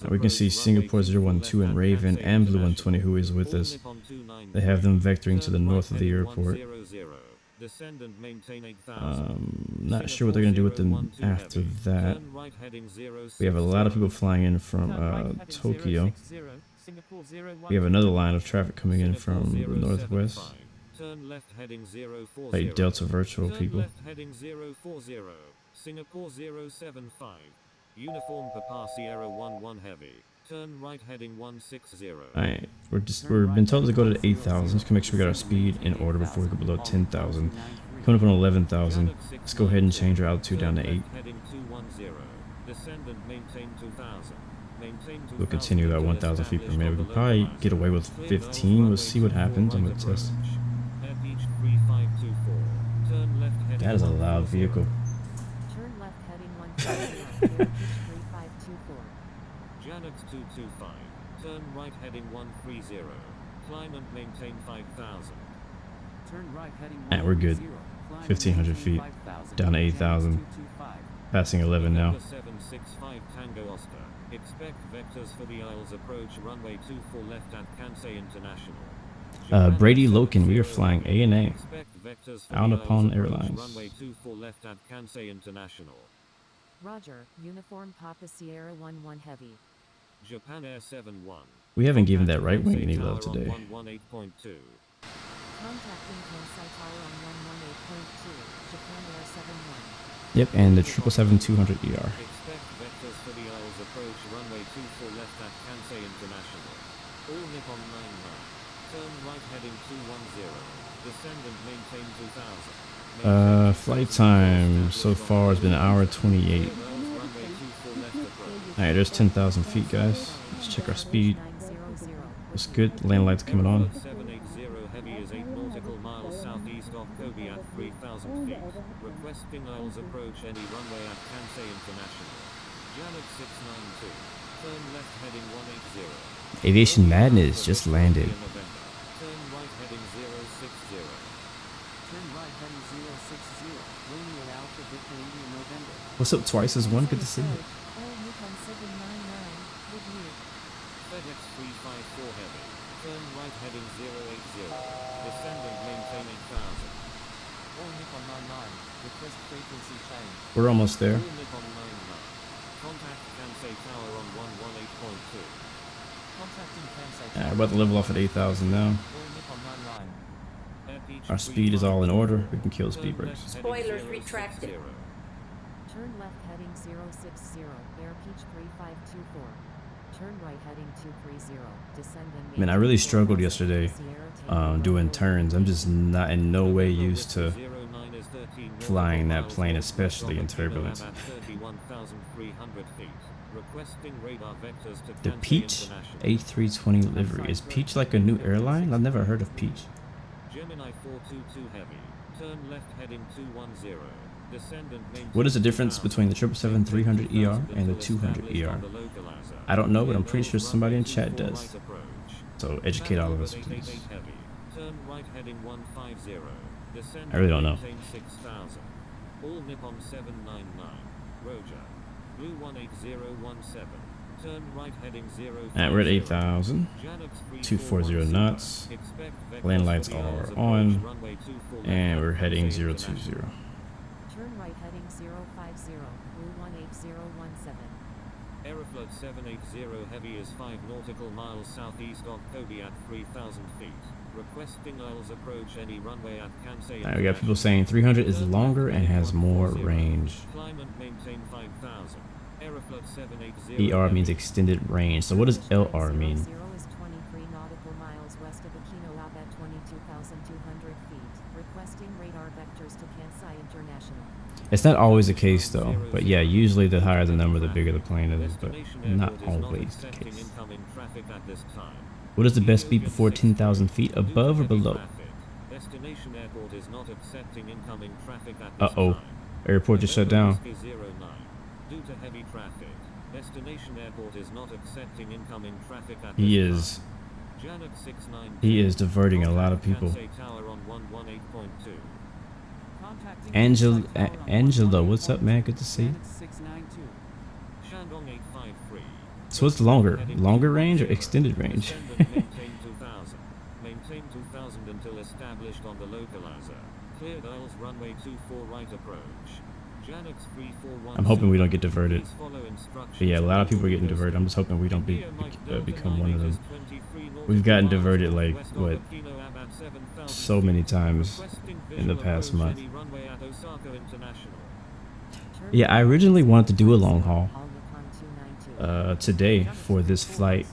Speaker 2: We can see Singapore 012 and Raven and Blue 120 who is with us. They have them vectoring to the north of the airport. Not sure what they're going to do with them after that. We have a lot of people flying in from Tokyo. We have another line of traffic coming in from the northwest. Like Delta Virtual people.
Speaker 9: Singapore 075. Uniform Papa Sierra 11 Heavy. Turn right heading 160.
Speaker 2: Alright, we're been told to go to 8,000. Let's make sure we got our speed in order before we go below 10,000. Coming up on 11,000. Let's go ahead and change our altitude down to 8. We'll continue that 1,000 feet per minute. We can probably get away with 15. We'll see what happens on the test. That is a loud vehicle.
Speaker 3: Turn left heading 150, 3524.
Speaker 9: Janux 225. Turn right heading 130. Climb and maintain 5,000.
Speaker 4: Turn right heading
Speaker 2: Alright, we're good. 1,500 feet. Down to 8,000. Passing 11 now.
Speaker 9: 765 Tango Oscar. Expect vectors for the Isles approach runway 24 left at Kansai International.
Speaker 2: Brady Loken, we are flying ANA. Out upon Airlines.
Speaker 9: Runway 24 left at Kansai International.
Speaker 3: Roger, uniform Papa Sierra 11 Heavy.
Speaker 9: Japan Air 71.
Speaker 2: We haven't given that right wing any love today.
Speaker 9: 118.2.
Speaker 3: Contacting Kansai Tower on 118.2, Japan Air 71.
Speaker 2: Yep, and the 777-200 ER.
Speaker 9: Expect vectors for the Isles approach runway 24 left at Kansai International. All Nippon 99. Turn right heading 210. Descend and maintain 2000.
Speaker 2: Flight time so far has been 1:28. Alright, there's 10,000 feet, guys. Let's check our speed. It's good. Land lights coming on.
Speaker 9: 780 Heavy is 8 nautical miles southeast of Kobe at 3,000 feet. Requesting Isles approach any runway at Kansai International. Janux 692. Turn left heading 180.
Speaker 2: Aviation Madness just landed.
Speaker 9: Turn right heading 060.
Speaker 4: Turn right heading 060. Romeo Alpha Victor India November.
Speaker 2: What's up, Twice as One? Good to see you.
Speaker 6: All Nippon 799, with you.
Speaker 9: FedEx 354 Heavy. Turn right heading 080. Descend and maintain 8,000.
Speaker 8: All Nippon 99. Request frequency change.
Speaker 2: We're almost there.
Speaker 9: All Nippon 99. Contact Kansai Tower on 118.2.
Speaker 8: Contacting Kansai
Speaker 2: Yeah, we're about to level off at 8,000 now.
Speaker 8: All Nippon 99.
Speaker 2: Our speed is all in order. We can kill speed breaks.
Speaker 7: Spoilers retracted.
Speaker 3: Turn left heading 060, Air Peach 3524. Turn right heading 230, descend and
Speaker 2: Man, I really struggled yesterday doing turns. I'm just not in no way used to flying that plane, especially in turbulence. The Peach A320 livery. Is Peach like a new airline? I've never heard of Peach.
Speaker 9: Gemini 422 Heavy. Turn left heading 210. Descend and maintain.
Speaker 2: What is the difference between the 777-300ER and the 200ER? I don't know, but I'm pretty sure somebody in chat does. So educate all of us, please.
Speaker 9: Turn right heading 150. Descend
Speaker 2: I really don't know.
Speaker 9: 6,000. All Nippon 799. Roger. Blue 18017. Turn right heading 0.
Speaker 2: Alright, we're at 8,000. 240 knots. Land lights are on. And we're heading 020.
Speaker 3: Turn right heading 050, Blue 18017.
Speaker 9: Aeroflot 780 Heavy is 5 nautical miles southeast of Kobe at 3,000 feet. Requesting Isles approach any runway at Kansai.
Speaker 2: Alright, we got people saying 300 is longer and has more range.
Speaker 9: Climb and maintain 5,000. Aeroflot 780
Speaker 2: ER means extended range. So what does LR mean?
Speaker 3: 0 is 23 nautical miles west of Okinawa at 22,200 feet. Requesting radar vectors to Kansai International.
Speaker 2: It's not always the case though, but yeah, usually the higher the number, the bigger the plane is, but not always the case.
Speaker 9: Incoming traffic at this time.
Speaker 2: What is the best speed before 10,000 feet? Above or below?
Speaker 9: Destination airport is not accepting incoming traffic at this
Speaker 2: Uh-oh.
Speaker 9: time.
Speaker 2: Airport just shut down.
Speaker 9: Due to heavy traffic, destination airport is not accepting incoming traffic at
Speaker 2: He
Speaker 9: this
Speaker 2: is.
Speaker 9: time. Janak 692.
Speaker 2: He is diverting a lot of people.
Speaker 9: Kansai Tower on 118.2.
Speaker 2: Angela, what's up, man? Good to see you.
Speaker 9: Shandong 853.
Speaker 2: So what's longer? Longer range or extended range?
Speaker 9: Maintain 2000. Maintain 2000 until established on the localizer. Cleared Isles runway 24 right approach. Janux 341.
Speaker 2: I'm hoping we don't get diverted.
Speaker 9: Please follow instructions.
Speaker 2: But yeah, a lot of people are getting diverted. I'm just hoping we don't become one of them. We've gotten diverted like, what, so many times in the past month. Yeah, I originally wanted to do a long haul today for this flight,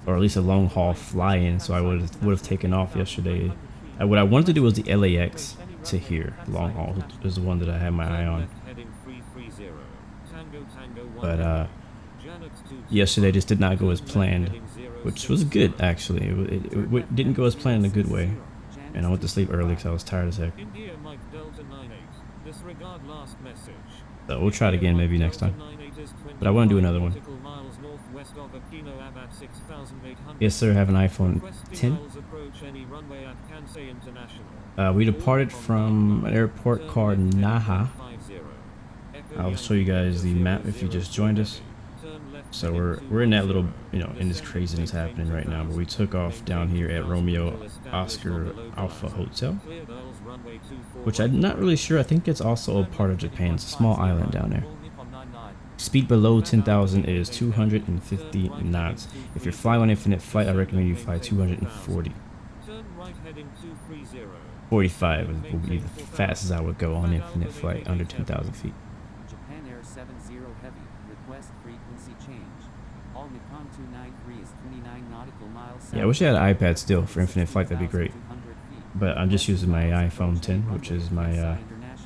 Speaker 2: or at least a long haul fly-in, so I would have taken off yesterday. What I wanted to do was the LAX to here. Long haul is the one that I had my eye on. But yesterday just did not go as planned, which was good actually. It didn't go as planned in a good way, and I went to sleep early because I was tired as heck. So we'll try it again maybe next time. But I want to do another one. Yes, sir. I have an iPhone 10. We departed from an airport called Naha. I'll show you guys the map if you just joined us. So we're in that little, in this craziness happening right now. But we took off down here at Romeo Oscar Alpha Hotel, which I'm not really sure. I think it's also a part of Japan. It's a small island down there. Speed below 10,000 is 250 knots. If you're flying on infinite flight, I recommend you fly 240. 45 would be the fastest I would go on infinite flight under 10,000 feet.
Speaker 4: Japan Air 70 Heavy, request frequency change. All Nippon 293 is 29 nautical miles.
Speaker 2: Yeah, I wish I had an iPad still for infinite flight. That'd be great. But I'm just using my iPhone 10, which is my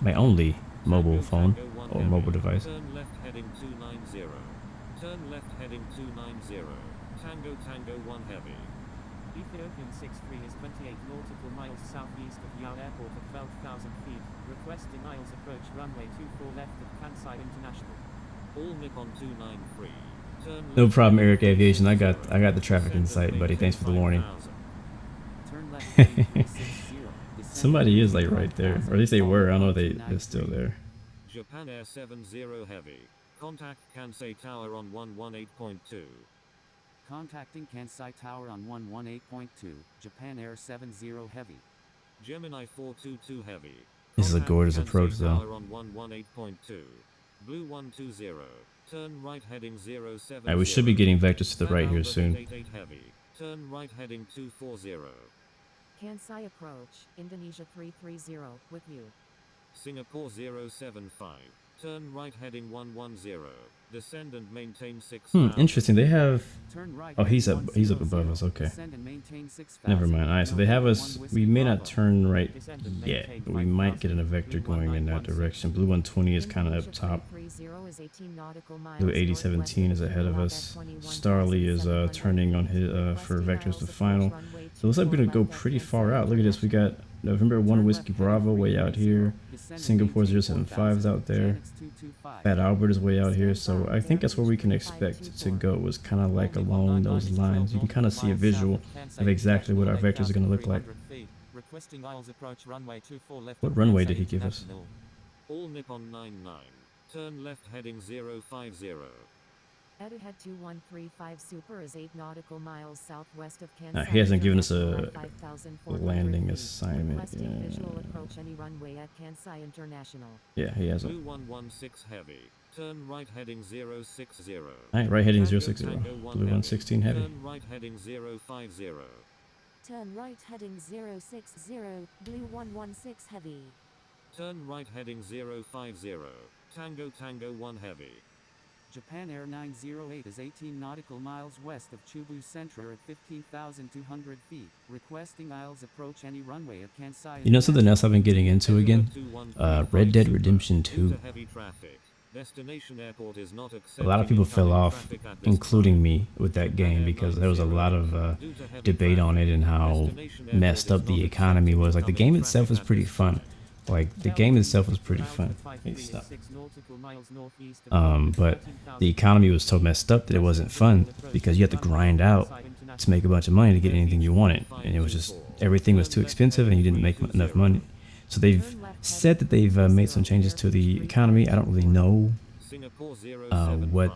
Speaker 2: my only mobile phone or mobile device.
Speaker 9: Turn left heading 290. Turn left heading 290. Tango Tango 1 Heavy.
Speaker 7: Ethiopian 63 is 28 nautical miles southeast of Yao Airport at 12,000 feet. Requesting Isles approach runway 24 left at Kansai International.
Speaker 9: All Nippon 293. Turn
Speaker 2: No problem, Eric Aviation. I got the traffic in sight, buddy. Thanks for the warning.
Speaker 4: Turn left heading 360.
Speaker 2: Somebody is like right there, or at least they were. I don't know if they're still there.
Speaker 9: Japan Air 70 Heavy. Contact Kansai Tower on 118.2.
Speaker 4: Contacting Kansai Tower on 118.2, Japan Air 70 Heavy.
Speaker 9: Gemini 422 Heavy.
Speaker 2: This is a gorgeous approach, though.
Speaker 9: Tower on 118.2. Blue 120. Turn right heading 070.
Speaker 2: Alright, we should be getting vectors to the right here soon.
Speaker 9: Heavy. Turn right heading 240.
Speaker 3: Kansai approach, Indonesia 330, with you.
Speaker 9: Singapore 075. Turn right heading 110. Descend and maintain 6,000.
Speaker 2: Interesting. They have.
Speaker 4: Turn right
Speaker 2: Oh, he's up
Speaker 4: heading
Speaker 2: above us. Okay.
Speaker 4: descend and maintain 6,000.
Speaker 2: Never mind. Alright, so they have us. We may not turn right
Speaker 7: Descend and
Speaker 2: yet,
Speaker 7: maintain
Speaker 2: but we might
Speaker 7: 5,000.
Speaker 2: get an vector going in that direction. Blue 120 is kind of up top. Blue 8017 is ahead of us. Starly is turning on his for vectors to final. So it looks like we're gonna go pretty far out. Look at this. We got November 1 Whiskey Bravo way out here. Singapore 075 is out there. Fat Albert is way out here. So I think that's where we can expect to go, is kind of like along those lines. You can kind of see a visual of exactly what our vectors are going to look like.
Speaker 8: Requesting Isles approach runway 24 left.
Speaker 2: What runway did he give us?
Speaker 9: All Nippon 99. Turn left heading 050.
Speaker 3: Etihad 2135 Super is 8 nautical miles southwest of Kansai.
Speaker 2: He hasn't given us a
Speaker 3: 5,400
Speaker 2: landing
Speaker 3: feet.
Speaker 2: assignment.
Speaker 3: Requesting visual
Speaker 2: Yeah.
Speaker 3: approach any runway at Kansai International.
Speaker 2: Yeah, he hasn't.
Speaker 9: Blue 116 Heavy. Turn right heading 060.
Speaker 2: Alright, right heading
Speaker 9: Tango
Speaker 2: 060.
Speaker 9: Tango
Speaker 2: Blue
Speaker 9: 1 Heavy.
Speaker 2: 116 heavy.
Speaker 9: Turn right heading 050.
Speaker 6: Turn right heading 060, Blue 116 Heavy.
Speaker 9: Turn right heading 050. Tango Tango 1 Heavy.
Speaker 4: Japan Air 908 is 18 nautical miles west of Chubu Centre at 15,200 feet. Requesting Isles approach any runway at Kansai.
Speaker 2: You know something else I've been getting into again? Red Dead Redemption 2.
Speaker 9: Heavy traffic. Destination airport is not
Speaker 2: A lot of
Speaker 9: accepting
Speaker 2: people fell
Speaker 9: incoming
Speaker 2: off,
Speaker 9: traffic at this
Speaker 2: including
Speaker 9: time.
Speaker 2: me, with that
Speaker 9: Japan
Speaker 2: game
Speaker 9: Air
Speaker 2: because there was a lot of
Speaker 9: 908. Due to heavy
Speaker 2: debate on it
Speaker 9: traffic,
Speaker 2: and how
Speaker 9: destination airport
Speaker 2: messed
Speaker 9: is
Speaker 2: up the
Speaker 9: not
Speaker 2: economy
Speaker 9: accepting
Speaker 2: was. Like the
Speaker 9: incoming
Speaker 2: game itself
Speaker 9: traffic
Speaker 2: was
Speaker 9: at
Speaker 2: pretty
Speaker 9: this
Speaker 2: fun.
Speaker 9: time.
Speaker 2: Like the game itself was pretty fun. Hey, stop. But the economy was so messed up that it wasn't fun because you had to grind out to make a bunch of money to get anything you wanted, and it was just everything was too expensive and you didn't make enough money. So they've said that they've made some changes to the economy. I don't really know what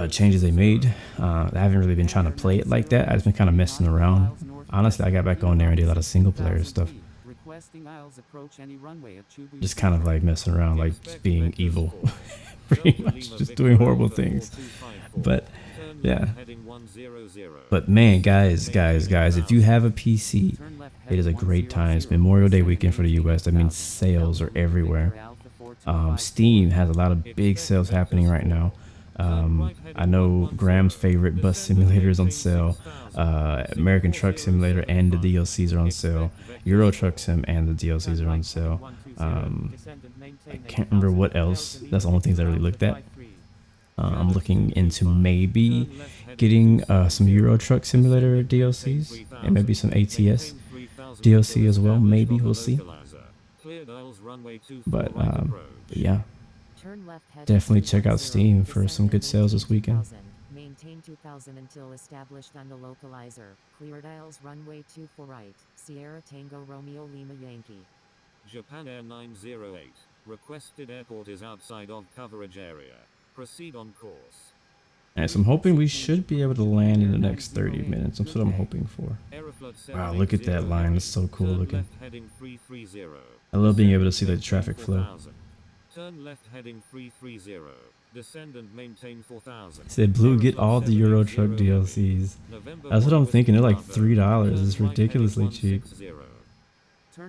Speaker 2: changes they made. I haven't really been trying to play it like that. I've just been kind of messing around. Honestly, I got back on there and did a lot of single player stuff. Just kind of like messing around, like just being evil. Pretty much just doing horrible things. But yeah. But man, guys, if you have a PC, it is a great time. It's Memorial Day weekend for the US. That means sales are everywhere. Steam has a lot of big sales happening right now. I know Graham's favorite bus simulator is on sale. American Truck Simulator and the DLCs are on sale. Euro Truck Sim and the DLCs are on sale. I can't remember what else. That's the only things I really looked at. I'm looking into maybe getting some Euro Truck Simulator DLCs and maybe some ATS DLC as well. Maybe, we'll see. But yeah, definitely check out Steam for some good sales this weekend.
Speaker 3: Maintain 2000 until established on the localizer. Cleared aisles runway 24 right. Sierra Tango Romeo Lima Yankee.
Speaker 9: Japan Air 908. Requested airport is outside of coverage area. Proceed on course.
Speaker 2: And so I'm hoping we should be able to land in the next 30 minutes. That's what I'm hoping for. Wow, look at that line. It's so cool looking. I love being able to see the traffic flow.
Speaker 9: Turn left heading 330. Descend and maintain 4000.
Speaker 2: Said Blue, get all the Euro Truck DLCs. That's what I'm thinking. They're like $3. It's ridiculously cheap.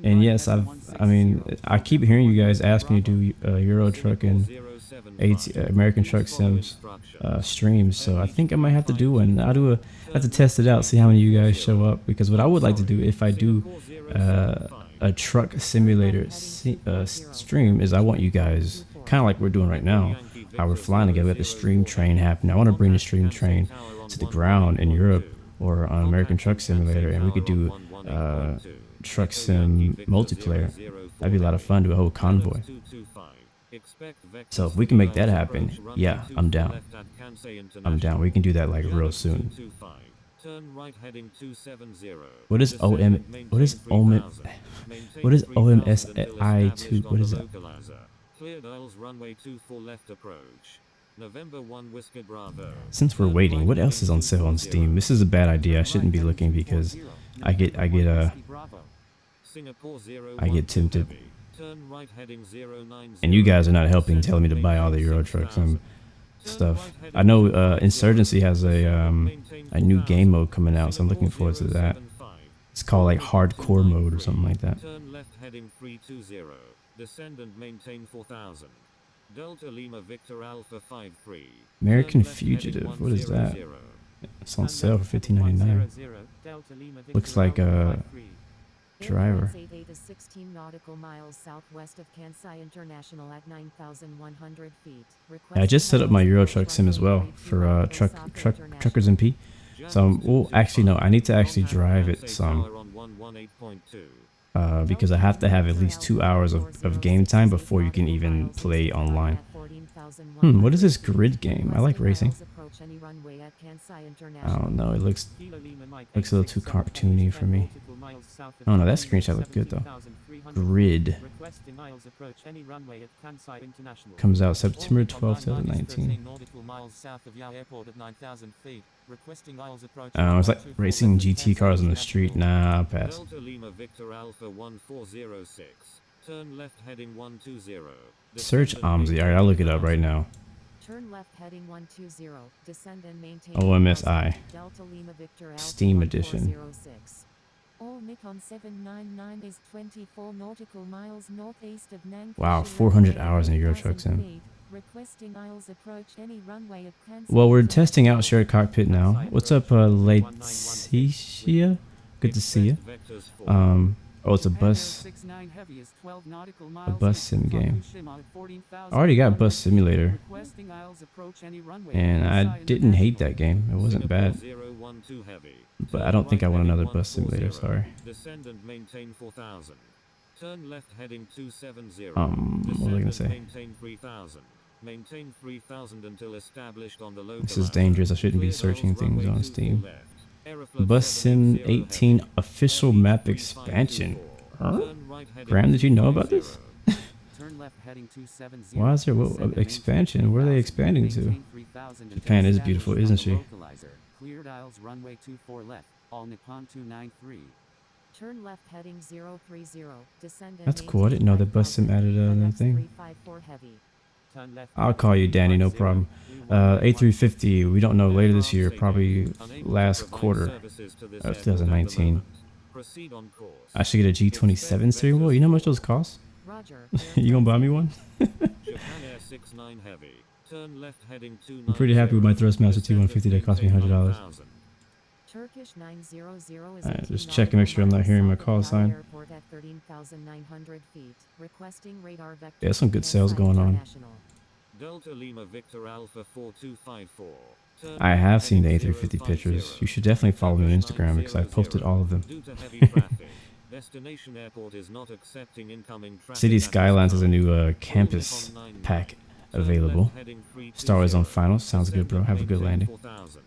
Speaker 2: And yes, I keep hearing you guys ask me to do Euro Truck and American Truck Sims streams, so I think I might have to do one. I have to test it out, see how many of you guys show up, because what I would like to do if I do a truck simulator stream is I want you guys, kind of like we're doing right now, how we're flying together, we have the stream train happening. I want to bring the stream train to the ground in Europe or on American Truck Simulator, and we could do truck sim multiplayer. That'd be a lot of fun, do a whole convoy. So if we can make that happen, yeah, I'm down. I'm down. We can do that like real soon. What is OMSI2? What is that? Since we're waiting, what else is on sale on Steam? This is a bad idea. I shouldn't be looking because I get tempted. And you guys are not helping, telling me to buy all the Euro Trucks and stuff. I know Insurgency has a new game mode coming out, so I'm looking forward to that. It's called like hardcore mode or something like that.
Speaker 9: Turn left heading 320. Descend and maintain 4000. Delta Lima Victor Alpha 53.
Speaker 2: American Fugitive. What is that? It's on sale for $15.99. Looks like a driver.
Speaker 3: 16 nautical miles southwest of Kansai International at 9,100 feet.
Speaker 2: I just set up my Euro Truck Sim as well for Truckers MP. So, well, actually no, I need to actually drive it some. Because I have to have at least 2 hours of game time before you can even play online. What is this grid game? I like racing. I don't know, it looks a little too cartoony for me. Oh no, that screenshot looked good though. Grid. Comes out September 12th, 2019. It's like racing GT cars on the street. Nah, I'll pass. Search AMAMI. Alright, I'll look it up right now.
Speaker 3: Turn left heading 120. Descend and maintain
Speaker 2: OMSI.
Speaker 3: Delta Lima Victor
Speaker 2: Steam Edition.
Speaker 3: All Nippon 799 is 24 nautical miles northeast of Nankai.
Speaker 2: Wow, 400 hours in a Euro Truck Sim.
Speaker 3: Requesting aisles approach any runway at Kansai.
Speaker 2: Well, we're testing out shared cockpit now. What's up, Leticia? Good to see you. Oh, it's a
Speaker 4: Japan Air
Speaker 2: bus
Speaker 4: 69 Heavy is 12 nautical
Speaker 2: a
Speaker 4: miles
Speaker 2: bus
Speaker 4: east
Speaker 2: sim
Speaker 4: of
Speaker 2: game.
Speaker 4: Tokushima at 14,000
Speaker 2: I already got Bus Simulator,
Speaker 4: requesting aisles approach any runway
Speaker 2: and I
Speaker 4: Kansai
Speaker 2: didn't hate
Speaker 4: International.
Speaker 2: that game. It wasn't
Speaker 9: Singapore
Speaker 2: bad,
Speaker 9: 012 Heavy.
Speaker 2: but I
Speaker 9: Turn
Speaker 2: don't think
Speaker 9: right
Speaker 2: I want
Speaker 9: heading
Speaker 2: another Bus Simulator.
Speaker 9: 140.
Speaker 2: Sorry.
Speaker 9: Descend and maintain 4000. Turn left heading 270.
Speaker 2: What was I
Speaker 9: Descend
Speaker 2: gonna
Speaker 9: and
Speaker 2: say?
Speaker 9: maintain 3000. Maintain 3000 until established on the local.
Speaker 2: This is dangerous. I shouldn't be
Speaker 9: Clear
Speaker 2: searching
Speaker 9: dials,
Speaker 2: things
Speaker 9: runway
Speaker 2: on
Speaker 9: 24
Speaker 2: Steam.
Speaker 9: left. Aeroflot
Speaker 2: Bus Sim
Speaker 9: 780
Speaker 2: 18
Speaker 9: heavy.
Speaker 2: official map expansion. Huh? Graham, did you know about this?
Speaker 4: Turn left heading 270.
Speaker 2: Why is there expansion? Where are they expanding to? Japan is beautiful, isn't she?
Speaker 4: Cleared aisles runway 24 left. All Nippon 293.
Speaker 6: Turn left heading 030. Descend and
Speaker 2: That's cool. I didn't know that Bus Sim added another thing.
Speaker 6: 354 heavy.
Speaker 7: Turn left.
Speaker 2: I'll call you Danny, no problem. A350, we don't know, later this year, probably last quarter of 2019.
Speaker 9: Proceed on course.
Speaker 2: I should get a G27 steering wheel. You know how much those cost?
Speaker 6: Roger.
Speaker 2: You gonna buy me one?
Speaker 9: Japan Air 69 Heavy. Turn left heading 290.
Speaker 2: I'm pretty happy with my Thrustmaster T150 that cost me $100.
Speaker 6: Turkish 900 is
Speaker 2: Alright, just checking, make sure I'm not hearing my call sign.
Speaker 6: Airport at 13,900 feet. Requesting radar vector.
Speaker 2: Yeah, some good sales going on.
Speaker 9: Delta Lima Victor Alpha 4254. Turn
Speaker 2: I have seen the
Speaker 9: right
Speaker 2: A350
Speaker 9: heading
Speaker 2: pictures.
Speaker 9: 050.
Speaker 2: You should definitely follow me on
Speaker 9: Turkish
Speaker 2: Instagram because I've posted
Speaker 9: 900.
Speaker 2: all of them.
Speaker 9: Due to heavy traffic, destination airport is not accepting incoming traffic.
Speaker 2: City
Speaker 9: at this
Speaker 2: Skylines has a
Speaker 9: time.
Speaker 2: new campus
Speaker 9: Nippon 99.
Speaker 2: pack
Speaker 9: Turn
Speaker 2: available.
Speaker 9: left heading 320.
Speaker 2: Star Wars on finals. Sounds good, bro.
Speaker 9: Descend
Speaker 2: Have a good
Speaker 9: and
Speaker 2: landing.
Speaker 9: maintain 4000.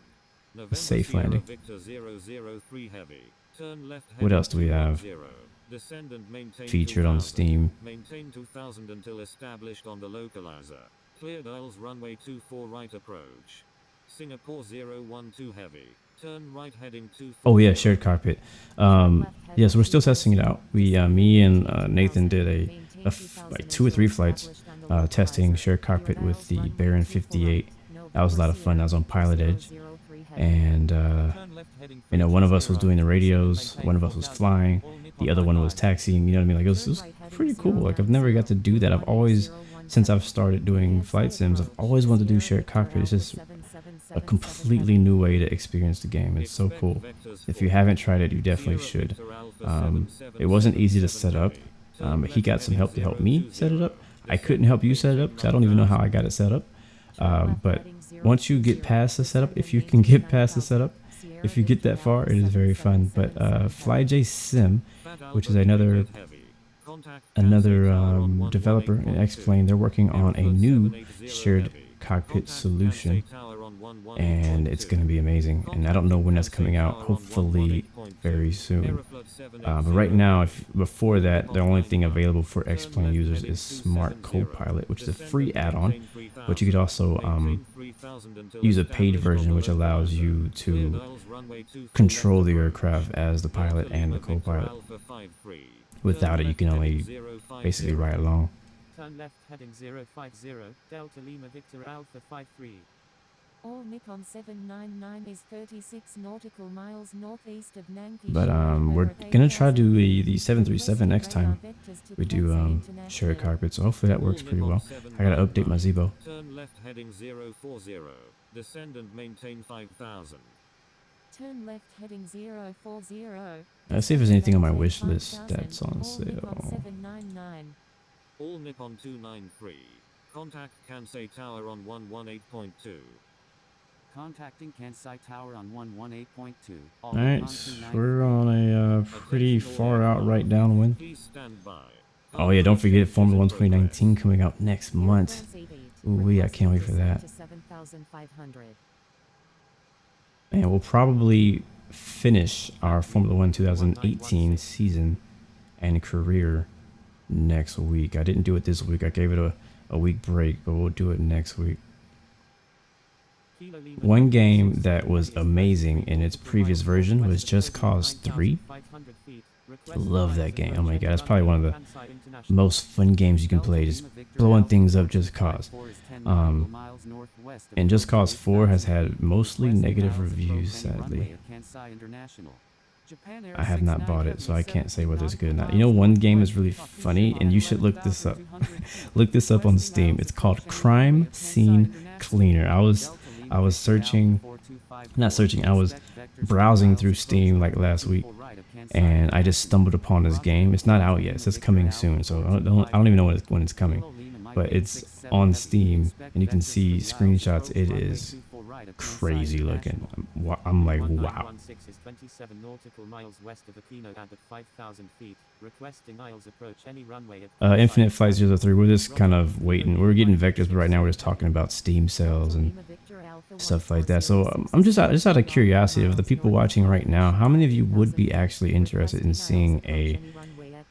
Speaker 9: November
Speaker 2: safe
Speaker 9: Sierra
Speaker 2: landing.
Speaker 9: Victor 003 Heavy. Turn left
Speaker 2: What
Speaker 9: heading
Speaker 2: else do we have
Speaker 9: 210. Descend and maintain
Speaker 2: featured on
Speaker 9: 2000.
Speaker 2: Steam?
Speaker 9: Maintain 2000 until established on the localizer. Cleared aisles runway 24 right approach. Singapore 012 Heavy. Turn right heading 240.
Speaker 2: Oh yeah, shared carpet. Yeah, so we're still testing it out. We, me and Nathan did like 2 or 3 flights testing shared carpet with the Baron 58. That was a lot of fun. That was on Pilot Edge, and you know, one of us was doing the radios, one of us was flying, the other one was taxiing. You know what I mean? Like it was pretty cool. Like I've never got to do that. I've always, since I've started doing flight sims, I've always wanted to do shared cockpit. It's just a completely new way to experience the game. It's so cool. If you haven't tried it, you definitely should. It wasn't easy to set up. He got some help to help me set it up. I couldn't help you set it up because I don't even know how I got it set up. But once you get past the setup, if you can get past the setup, if you get that far, it is very fun. But FlyJ Sim, which is another developer in X-Plane, they're working on a new shared cockpit solution, and it's going to be amazing. And I don't know when that's coming out. Hopefully very soon. But right now, before that, the only thing available for X-Plane users is Smart Copilot, which is a free add-on, but you could also use a paid version, which allows you to control the aircraft as the pilot and the co-pilot. Without it, you can only basically ride along.
Speaker 7: Turn left heading 050. Delta Lima Victor Alpha 53.
Speaker 6: All Nippon 799 is 36 nautical miles northeast of Nanking.
Speaker 2: But we're gonna try to do the 737 next time we do shared carpet, so hopefully that works pretty well. I gotta update my Zebo.
Speaker 9: Turn left heading 040. Descend and maintain 5000.
Speaker 6: Turn left heading 040.
Speaker 2: Let's see if there's anything on my wish list that's on sale.
Speaker 6: 799.
Speaker 9: All Nippon 293. Contact Kansai Tower on 118.2.
Speaker 4: Contacting Kansai Tower on 118.2.
Speaker 2: Alright, we're on a pretty far out right downwind.
Speaker 9: Please stand by.
Speaker 2: Oh yeah, don't forget Formula 1 2019 coming out next month. Ooh, I can't wait for that. And we'll probably finish our Formula 1 2018 season and career next week. I didn't do it this week. I gave it a week break, but we'll do it next week. One game that was amazing in its previous version was Just Cause 3. I love that game. Oh my god, it's probably one of the most fun games you can play, just blowing things up Just Cause. And Just Cause 4 has had mostly negative reviews, sadly. I have not bought it, so I can't say whether it's good or not. You know, one game is really funny, and you should look this up. Look this up on Steam. It's called Crime Scene Cleaner. I was searching, not searching, I was browsing through Steam like last week, and I just stumbled upon this game. It's not out yet. It says coming soon, so I don't even know when it's coming. But it's on Steam, and you can see screenshots. It is crazy looking. I'm like, wow.
Speaker 7: Is 27 nautical miles west of Aquino and at 5,000 feet. Requesting aisles approach any runway at
Speaker 2: Infinite Flight 03. We're just kind of waiting. We're getting vectors, but right now we're just talking about Steam sales and stuff like that. So I'm just out of curiosity of the people watching right now. How many of you would be actually interested in seeing a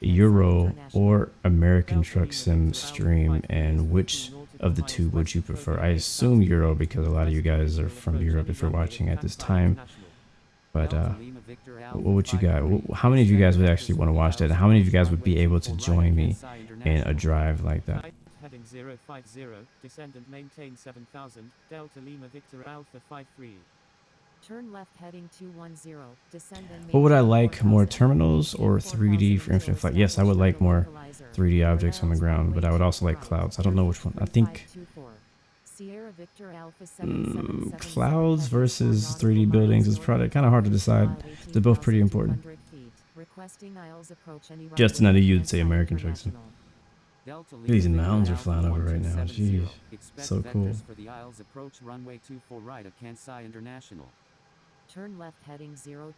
Speaker 2: Euro or American Truck Sim stream, and which of the two would you prefer? I assume Euro because a lot of you guys are from Europe if you're watching at this time. But what would you guys? How many of you guys would actually want to watch that? And how many of you guys would be able to join me in a drive like that?
Speaker 7: Heading 050, descend and maintain 7000, Delta Lima Victor Alpha 53.
Speaker 3: Turn left heading 210, descend and
Speaker 2: What would I
Speaker 3: maintain
Speaker 2: like?
Speaker 3: 4000
Speaker 2: More
Speaker 3: feet,
Speaker 2: terminals or 3D for Infinite Flight? Yes, I would like more
Speaker 3: localizer.
Speaker 2: 3D objects on the ground, but I would also like clouds. I don't know which one. I think
Speaker 3: Sierra Victor Alpha 7777
Speaker 2: clouds
Speaker 3: heading
Speaker 2: versus
Speaker 3: 4
Speaker 2: 3D buildings is probably kind of hard to decide.
Speaker 3: mile
Speaker 2: They're both pretty important.
Speaker 3: 18,200 feet. Requesting aisles approach any
Speaker 2: Justin, I
Speaker 3: runway
Speaker 2: knew
Speaker 3: at
Speaker 2: you'd say
Speaker 3: Kansai
Speaker 2: American Truck Sim.
Speaker 3: International.
Speaker 2: These mountains are flying over right now. Jeez, so cool.
Speaker 4: For the aisles approach runway 24 right at Kansai International.
Speaker 3: Turn left heading 020,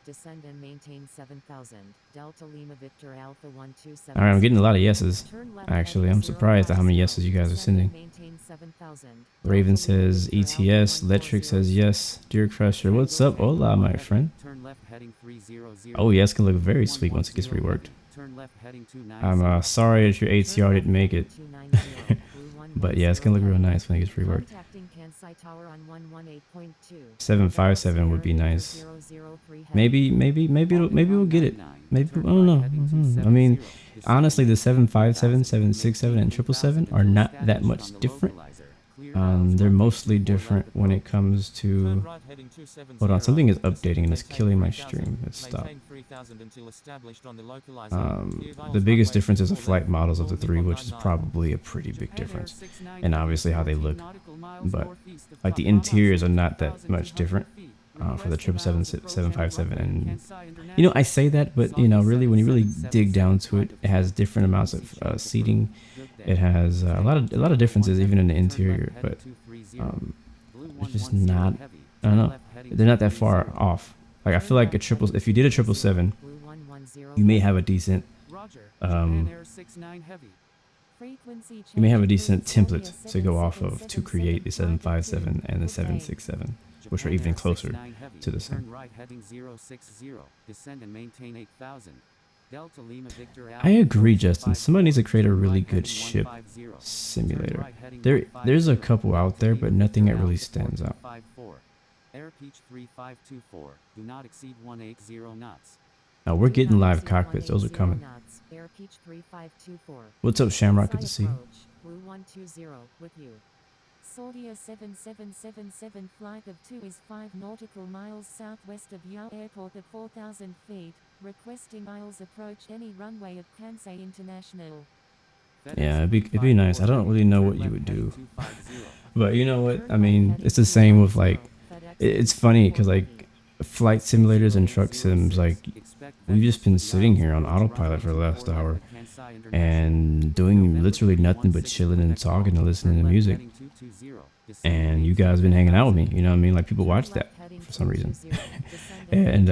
Speaker 3: descend and maintain 7000, Delta Lima Victor Alpha 127.
Speaker 2: All right, I'm getting a lot of yeses.
Speaker 3: Turn left
Speaker 2: Actually,
Speaker 3: heading
Speaker 2: I'm surprised at how many
Speaker 3: 050,
Speaker 2: yeses you guys are
Speaker 3: descend and
Speaker 2: sending.
Speaker 3: maintain 7000,
Speaker 2: Raven
Speaker 3: Delta
Speaker 2: says
Speaker 3: Lima Victor
Speaker 2: ETS.
Speaker 3: Alpha
Speaker 2: Electric
Speaker 3: 140.
Speaker 2: says yes. Deer Crusher, what's up? Hola, my friend.
Speaker 4: Turn left heading 300.
Speaker 2: Oh, yes, can look very sweet once it gets reworked.
Speaker 4: Turn left heading 290.
Speaker 2: I'm sorry that your ATR didn't make it. But yeah, it's gonna look real nice when it gets reworked.
Speaker 3: Contacting Kansai Tower on 118.2.
Speaker 2: 757 would be nice. Maybe we'll get it. Maybe, I don't know. I mean, honestly, the 757, 767, and 777 are not that much different. They're mostly different when it comes to. Hold on, something is updating and it's killing my stream. Let's stop. The biggest difference is the flight models of the three, which is probably a pretty big difference, and obviously how they look. But like the interiors are not that much different for the 777, 757, and you know I say that, but you know really when you really dig down to it, it has different amounts of seating. It has a lot of differences even in the interior, but it's just not. I don't know. They're not that far off. Like I feel like if you did a 777, you may have a decent you may have a decent template to go off of to create the 757 and the 767, which are even closer to the same. I agree, Justin. Somebody needs to create a really good ship simulator. There's a couple out there, but nothing that really stands out.
Speaker 4: Air Peach 3524. Do not exceed 180 knots.
Speaker 2: Now we're getting live cockpits. Those are coming. What's up, Shamrock? Good to see you.
Speaker 3: Blue 120 with you.
Speaker 6: Saudia 7777 flight of 2 is 5 nautical miles southwest of Yao Airport at 4,000 feet. Requesting aisles approach any runway at Kansai International.
Speaker 2: Yeah, it'd be nice. I don't really know what you would do, but you know what? I mean, it's the same with like. It's funny because like flight simulators and truck sims, like we've just been sitting here on autopilot for the last hour and doing literally nothing but chilling and talking and listening to music. And you guys have been hanging out with me, you know what I mean? Like people watch that for some reason. And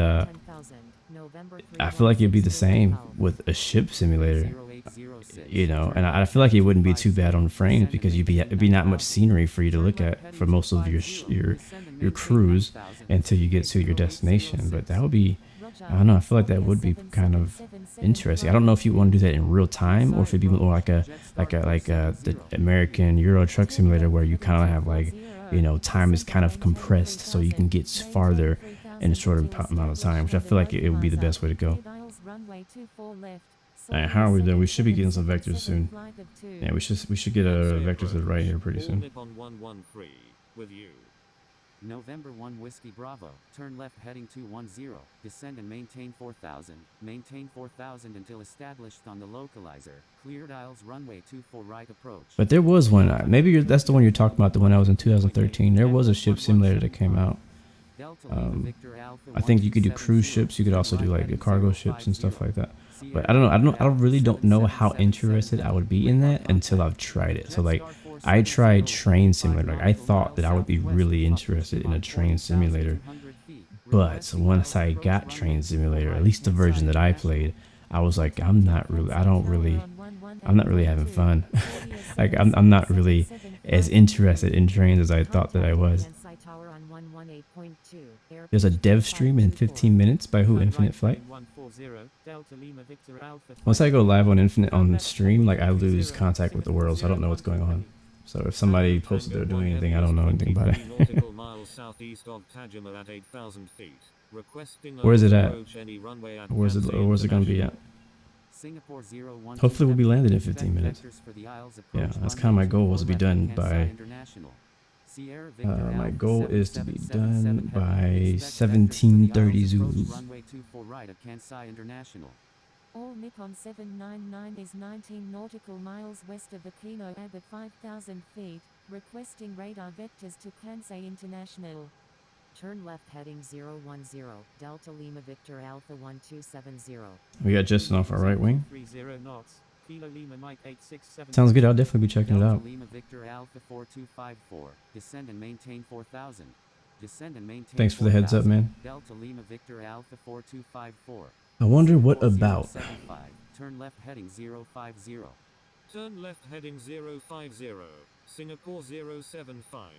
Speaker 2: I feel like it'd be the same with a ship simulator, you know, and I feel like it wouldn't be too bad on frames because it'd be not much scenery for you to look at for most of your cruise until you get to your destination. But that would be, I don't know, I feel like that would be kind of interesting. I don't know if you want to do that in real time or if it'd be more like the American Euro Truck Simulator where you kind of have like, you know, time is kind of compressed so you can get farther in a shorter amount of time, which I feel like it would be the best way to go. Alright, how are we doing? We should be getting some vectors soon. Yeah, we should get a vector to the right here pretty soon.
Speaker 4: November 1 Whiskey Bravo. Turn left heading 210. Descend and maintain 4000. Maintain 4000 until established on the localizer. Cleared aisles runway 24 right approach.
Speaker 2: But there was one. Maybe that's the one you're talking about. The one that was in 2013. There was a ship simulator that came out. I think you could do cruise ships. You could also do like the cargo ships and stuff like that. But I don't know. I really don't know how interested I would be in that until I've tried it. So like, I tried train simulator. Like, I thought that I would be really interested in a train simulator. But once I got train simulator, at least the version that I played, I was like, I'm not really having fun. Like, I'm not really as interested in trains as I thought that I was. There's a dev stream in 15 minutes by Who Infinite Flight. Once I go live on Infinite on stream, like, I lose contact with the world, so I don't know what's going on. So if somebody posted they're doing anything, I don't know anything about it. Where's it at? Where's it gonna be at? Hopefully we'll be landed in 15 minutes. Yeah, that's kind of my goal, was to be done by... my goal is to be done by 17:30 Zulu.
Speaker 6: All Nippon 799 is 19 nautical miles west of Aquino at 5,000 feet, requesting radar vectors to Kansai International.
Speaker 3: Turn left heading 010, Delta Lima Victor Alpha 1270.
Speaker 2: We got Justin off our right wing.
Speaker 7: 30 knots. Kilo Lima Mike 867.
Speaker 2: Sounds good. I'll definitely be checking it out.
Speaker 4: Delta Lima Victor Alpha 4254. Descend and maintain 4000. Descend and maintain.
Speaker 2: Thanks for the heads up, man.
Speaker 4: Delta Lima Victor Alpha 4254.
Speaker 2: I wonder what about.
Speaker 4: Turn left heading 050.
Speaker 9: Turn left heading 050. Singapore 075.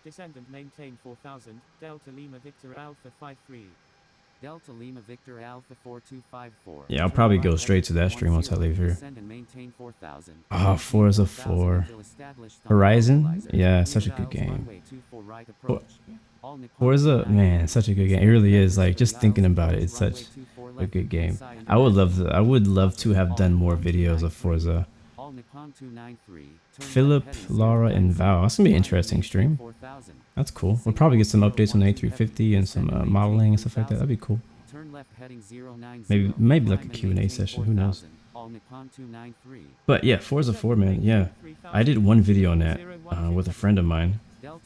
Speaker 7: Descend and maintain 4000. Delta Lima Victor Alpha 53.
Speaker 4: Delta Lima Victor Alpha 4254.
Speaker 2: Yeah, I'll probably go straight to that stream once I leave here. Oh, Forza 4. Horizon? Yeah, such a good game. Forza, man, such a good game. It really is. Like, just thinking about it, it's such a good game. I would love to have done more videos of Forza. Philip, Laura, and Val. That's gonna be an interesting stream. That's cool. We'll probably get some updates on the A350 and some modeling and stuff like that. That'd be cool. Maybe like a Q&A session. Who knows? But yeah, Forza 4, man. Yeah, I did one video on that with a friend of mine,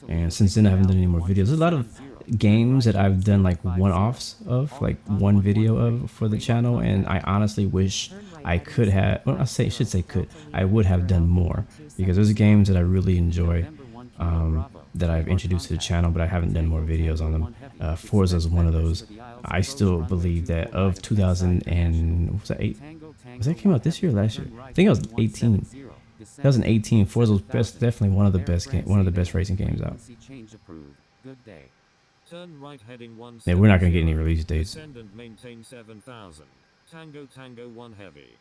Speaker 2: and since then I haven't done any more videos. There's a lot of games that I've done like one-offs of, like one video of for the channel, and I honestly wish I could have. Well, I would have done more, because there's games that I really enjoy that I've introduced to the channel, but I haven't done more videos on them. Forza is one of those. I still believe that of 2008, was that came out this year or last year? I think it was 18. 2018. Forza was definitely one of the best racing games out. Yeah, we're not gonna get any release dates.
Speaker 9: Maintain 7000. Tango Tango 1 Heavy.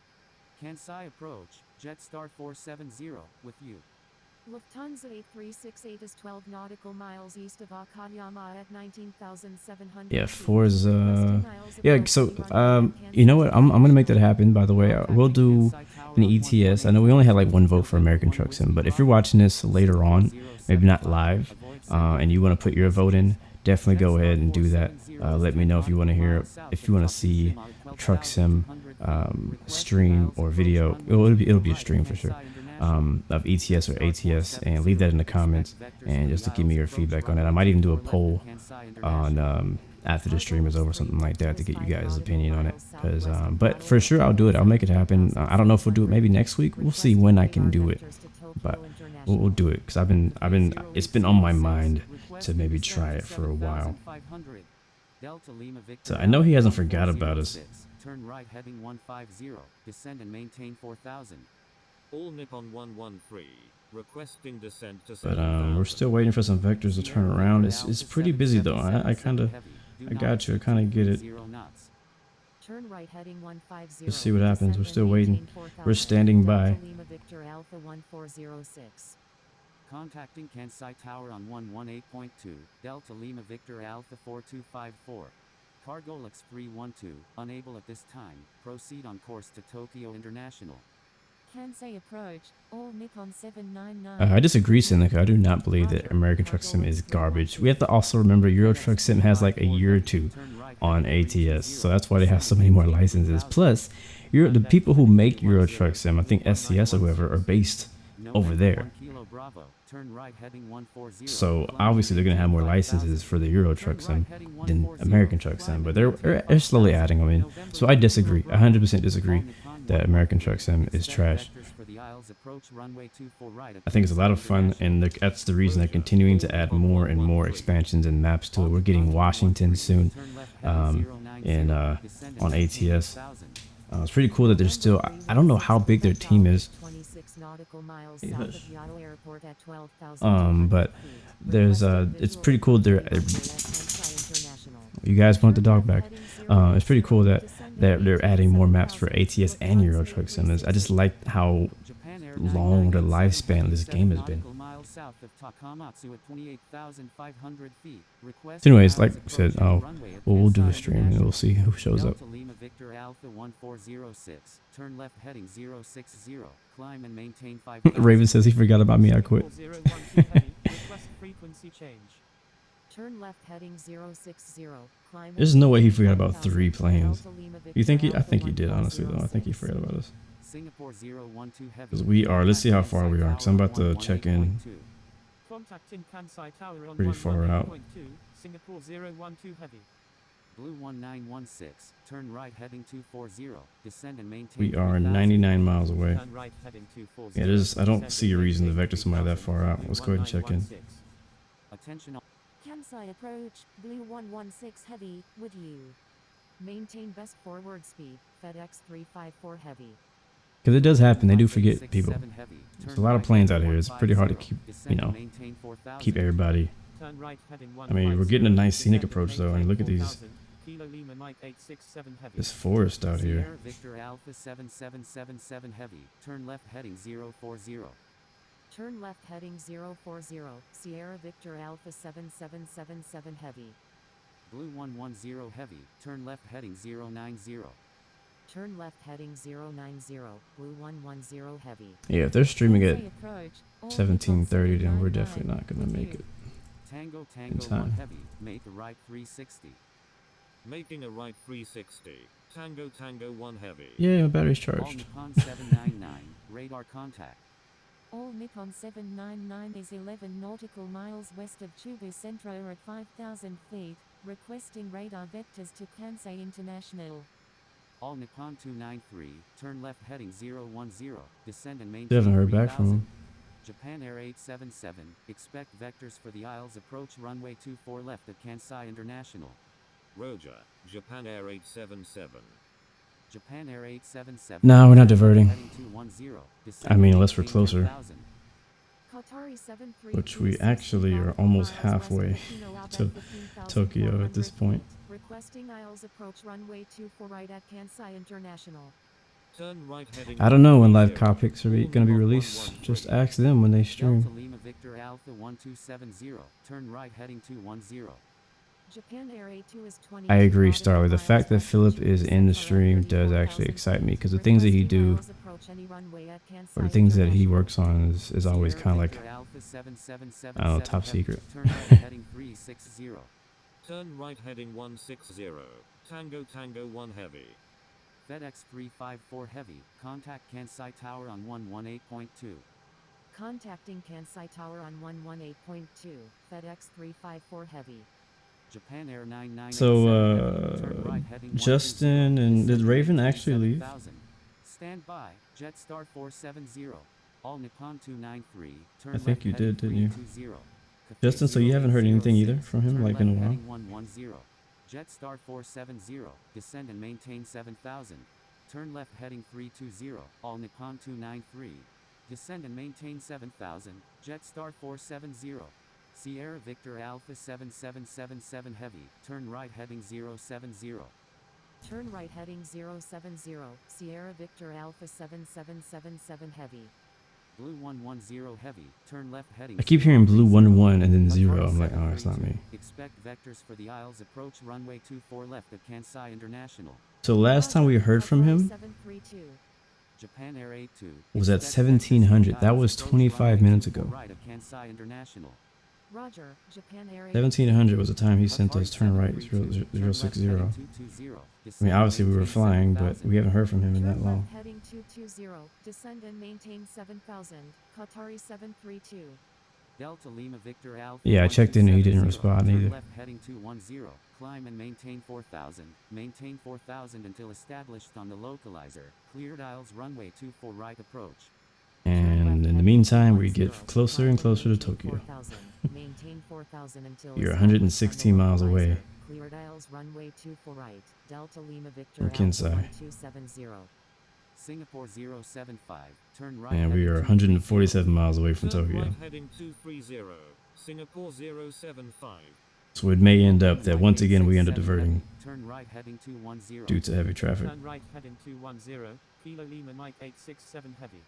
Speaker 4: Kansai approach, Jetstar 470, with you.
Speaker 6: Lufthansa 8368 is 12 nautical miles east of Akayama at 19,700.
Speaker 2: Yeah, Forza. Yeah, so you know what? I'm gonna make that happen. By the way, we'll do an ETS. I know we only had like one vote for American Truck Sim, but if you're watching this later on, maybe not live, and you want to put your vote in, definitely go ahead and do that. Let me know if you want to hear, if you want to see Truck Sim stream or video. It'll be a stream for sure. Of ETS or ATS, and leave that in the comments, and just to give me your feedback on it. I might even do a poll on after the stream is over, something like that, to get you guys' opinion on it. But for sure I'll do it. I'll make it happen. I don't know if we'll do it maybe next week. We'll see when I can do it, but we'll do it, because it's been on my mind to maybe try it for a while. So I know he hasn't forgot about us.
Speaker 4: Turn right heading 150. Descend and maintain 4000.
Speaker 9: All Nippon 113. Requesting descent to.
Speaker 2: But we're still waiting for some vectors to turn around. It's pretty busy though. I got you. I kind of get it.
Speaker 3: Turn right heading 150.
Speaker 2: Let's see what happens. We're still waiting. We're standing by.
Speaker 3: Victor Alpha 1406.
Speaker 4: Contacting Kansai Tower on 118.2. Delta Lima Victor Alpha 4254. Cargo Lux 312. Unable at this time. Proceed on course to Tokyo International.
Speaker 6: Kansai approach, all Nippon 799.
Speaker 2: I disagree, Seneca. I do not believe that American Truck Sim is garbage. We have to also remember Euro Truck Sim has like a year or two on ATS, so that's why they have so many more licenses. Plus, the people who make Euro Truck Sim, I think SCS or whoever, are based over there.
Speaker 4: Bravo, turn right heading 140.
Speaker 2: So obviously they're gonna have more licenses for the Euro Truck Sim than American Truck Sim, but they're slowly adding them in. So I disagree, 100% disagree that American Truck Sim is trash. I think it's a lot of fun, and that's the reason they're continuing to add more and more expansions and maps to it. We're getting Washington soon, and on ATS. It's pretty cool that they're still. I don't know how big their team is. But there's it's pretty cool. You guys want the dog back? It's pretty cool that they're adding more maps for ATS and Euro Truck Sim. I just like how long the lifespan of this game has been. So anyways, like I said, we'll do a stream and we'll see who shows up. Raven says he forgot about me. I quit.
Speaker 3: Turn left heading 060.
Speaker 2: There's no way he forgot about 3 planes. You think he? I think he did, honestly, though. I think he forgot about us. Because we are, let's see how far we are, because I'm about to check in pretty far out.
Speaker 7: Singapore 012 heavy.
Speaker 4: Blue 1916, turn right heading 240, descend and maintain.
Speaker 2: We are 99 miles away.
Speaker 7: Turn right heading 240.
Speaker 2: Yeah, I don't see a reason to vector somebody that far out. Let's go ahead and check in.
Speaker 4: Attention.
Speaker 6: Kansai approach, Blue 116 heavy, with you.
Speaker 3: Maintain best forward speed, FedEx 354 heavy.
Speaker 2: Because it does happen, they do forget people. There's a lot of planes out here. It's pretty hard to keep, keep everybody. I mean, we're getting a nice scenic approach though. I mean, look at these. This forest out here.
Speaker 4: Victor Alpha 7777 heavy, turn left heading 040.
Speaker 3: Turn left heading 040, Sierra Victor Alpha 7777 heavy.
Speaker 4: Blue 110 heavy, turn left heading 090.
Speaker 3: Turn left heading 090, Blue 110 heavy.
Speaker 2: Yeah, if they're streaming at 17:30, then we're definitely not gonna make it.
Speaker 4: Tango
Speaker 2: in time.
Speaker 4: 1 heavy, make a right 360.
Speaker 9: Making a right 360. Tango 1 heavy.
Speaker 2: Yeah, my battery's
Speaker 4: All
Speaker 2: charged.
Speaker 4: Nippon 799, radar contact.
Speaker 6: All Nippon 799 is 11 nautical miles west of Chubu Centro at 5,000 feet, requesting radar vectors to Kansai International.
Speaker 4: All Nippon 293, turn left heading 010, descend and maintain.
Speaker 2: They haven't heard back from
Speaker 4: 3000.
Speaker 2: him.
Speaker 4: Japan Air 877, expect vectors for the Isles approach runway 24 left at Kansai International.
Speaker 9: Roger, Japan Air 877.
Speaker 4: Japan Air 877.
Speaker 2: No, we're not diverting.
Speaker 4: heading 210, descend
Speaker 2: I mean,
Speaker 4: and
Speaker 2: unless we're
Speaker 4: maintain
Speaker 2: closer.
Speaker 4: 3000.
Speaker 2: Which we actually are almost halfway to Tokyo at this point.
Speaker 3: Requesting Isles approach runway 24 right at Kansai International.
Speaker 9: Turn right heading.
Speaker 2: I don't know when live copics are going to be released. Just ask them when they stream.
Speaker 4: Delta Lima Victor Alpha 1270, turn right heading 210.
Speaker 3: Japan Air 82 is 20.
Speaker 2: I agree, Starly. The fact that Philip is in the stream does actually excite me, because the things that he do, or the things that he works on, is always kind of like, I don't know, top secret.
Speaker 4: Turn right heading 360.
Speaker 9: Turn right heading 160. Tango 1 heavy.
Speaker 4: FedEx 354 heavy, contact Kansai Tower on 118.2.
Speaker 3: Contacting Kansai Tower on 118.2, FedEx 354 heavy.
Speaker 4: Japan Air 99.
Speaker 2: So, Justin and did Raven actually leave?
Speaker 4: Stand by, Jetstar 470. All Nippon 293. Turn
Speaker 2: I think you
Speaker 4: left
Speaker 2: did,
Speaker 4: heading
Speaker 2: didn't you?
Speaker 4: 320.
Speaker 2: Justin, so you haven't heard anything either from him,
Speaker 4: Turn
Speaker 2: like in a
Speaker 4: left
Speaker 2: while?
Speaker 4: heading 110. Jetstar 470. Descend and maintain 7000. Turn left heading 320. All Nippon 293. Descend and maintain 7000. Jetstar 470. Sierra Victor Alpha 7777 heavy. Turn right heading 070.
Speaker 3: Turn right heading 070, Sierra Victor Alpha 7777 heavy.
Speaker 4: Blue 110 heavy. Turn left heading.
Speaker 2: I keep hearing blue 1-1 and then 0. I'm like, oh, it's not me.
Speaker 4: Expect vectors for the Isles approach runway 24 left at Kansai International.
Speaker 2: So last time we heard from him
Speaker 4: Japan Air 82
Speaker 2: was at 1700. That was 25 minutes ago.
Speaker 4: Right at Kansai International.
Speaker 3: Roger, Japan Air
Speaker 2: 1700 was the time he sent us turn right 060. I mean, obviously we were flying, but we haven't heard from him in that long.
Speaker 3: Heading 220, descend and maintain 7000, Qatari 732.
Speaker 4: Delta Lima Victor Alpha.
Speaker 2: Yeah, I checked in and he didn't
Speaker 4: 1270,
Speaker 2: respond
Speaker 4: turn
Speaker 2: either.
Speaker 4: left heading 210, climb and maintain 4000, maintain 4000 until established on the localizer, cleared aisles runway 24 right approach.
Speaker 2: And in the meantime, we get closer and closer to Tokyo.
Speaker 3: Maintain 4000 until
Speaker 2: You're 116 miles away
Speaker 3: cleared aisles runway 24 right, Delta Lima Victor
Speaker 2: from
Speaker 3: Alpha
Speaker 2: Kansai.
Speaker 3: 1270.
Speaker 4: Singapore 075, turn right.
Speaker 2: And we
Speaker 4: heading
Speaker 2: are
Speaker 4: 230,
Speaker 2: 147 miles away from
Speaker 8: Turn
Speaker 2: Tokyo.
Speaker 8: right heading 230, Singapore 075.
Speaker 2: So it may end up that once again we end up diverting
Speaker 4: turn right heading 210.
Speaker 2: due to heavy traffic.
Speaker 7: Turn right heading 210, Kilo Lima Mike 867 heavy.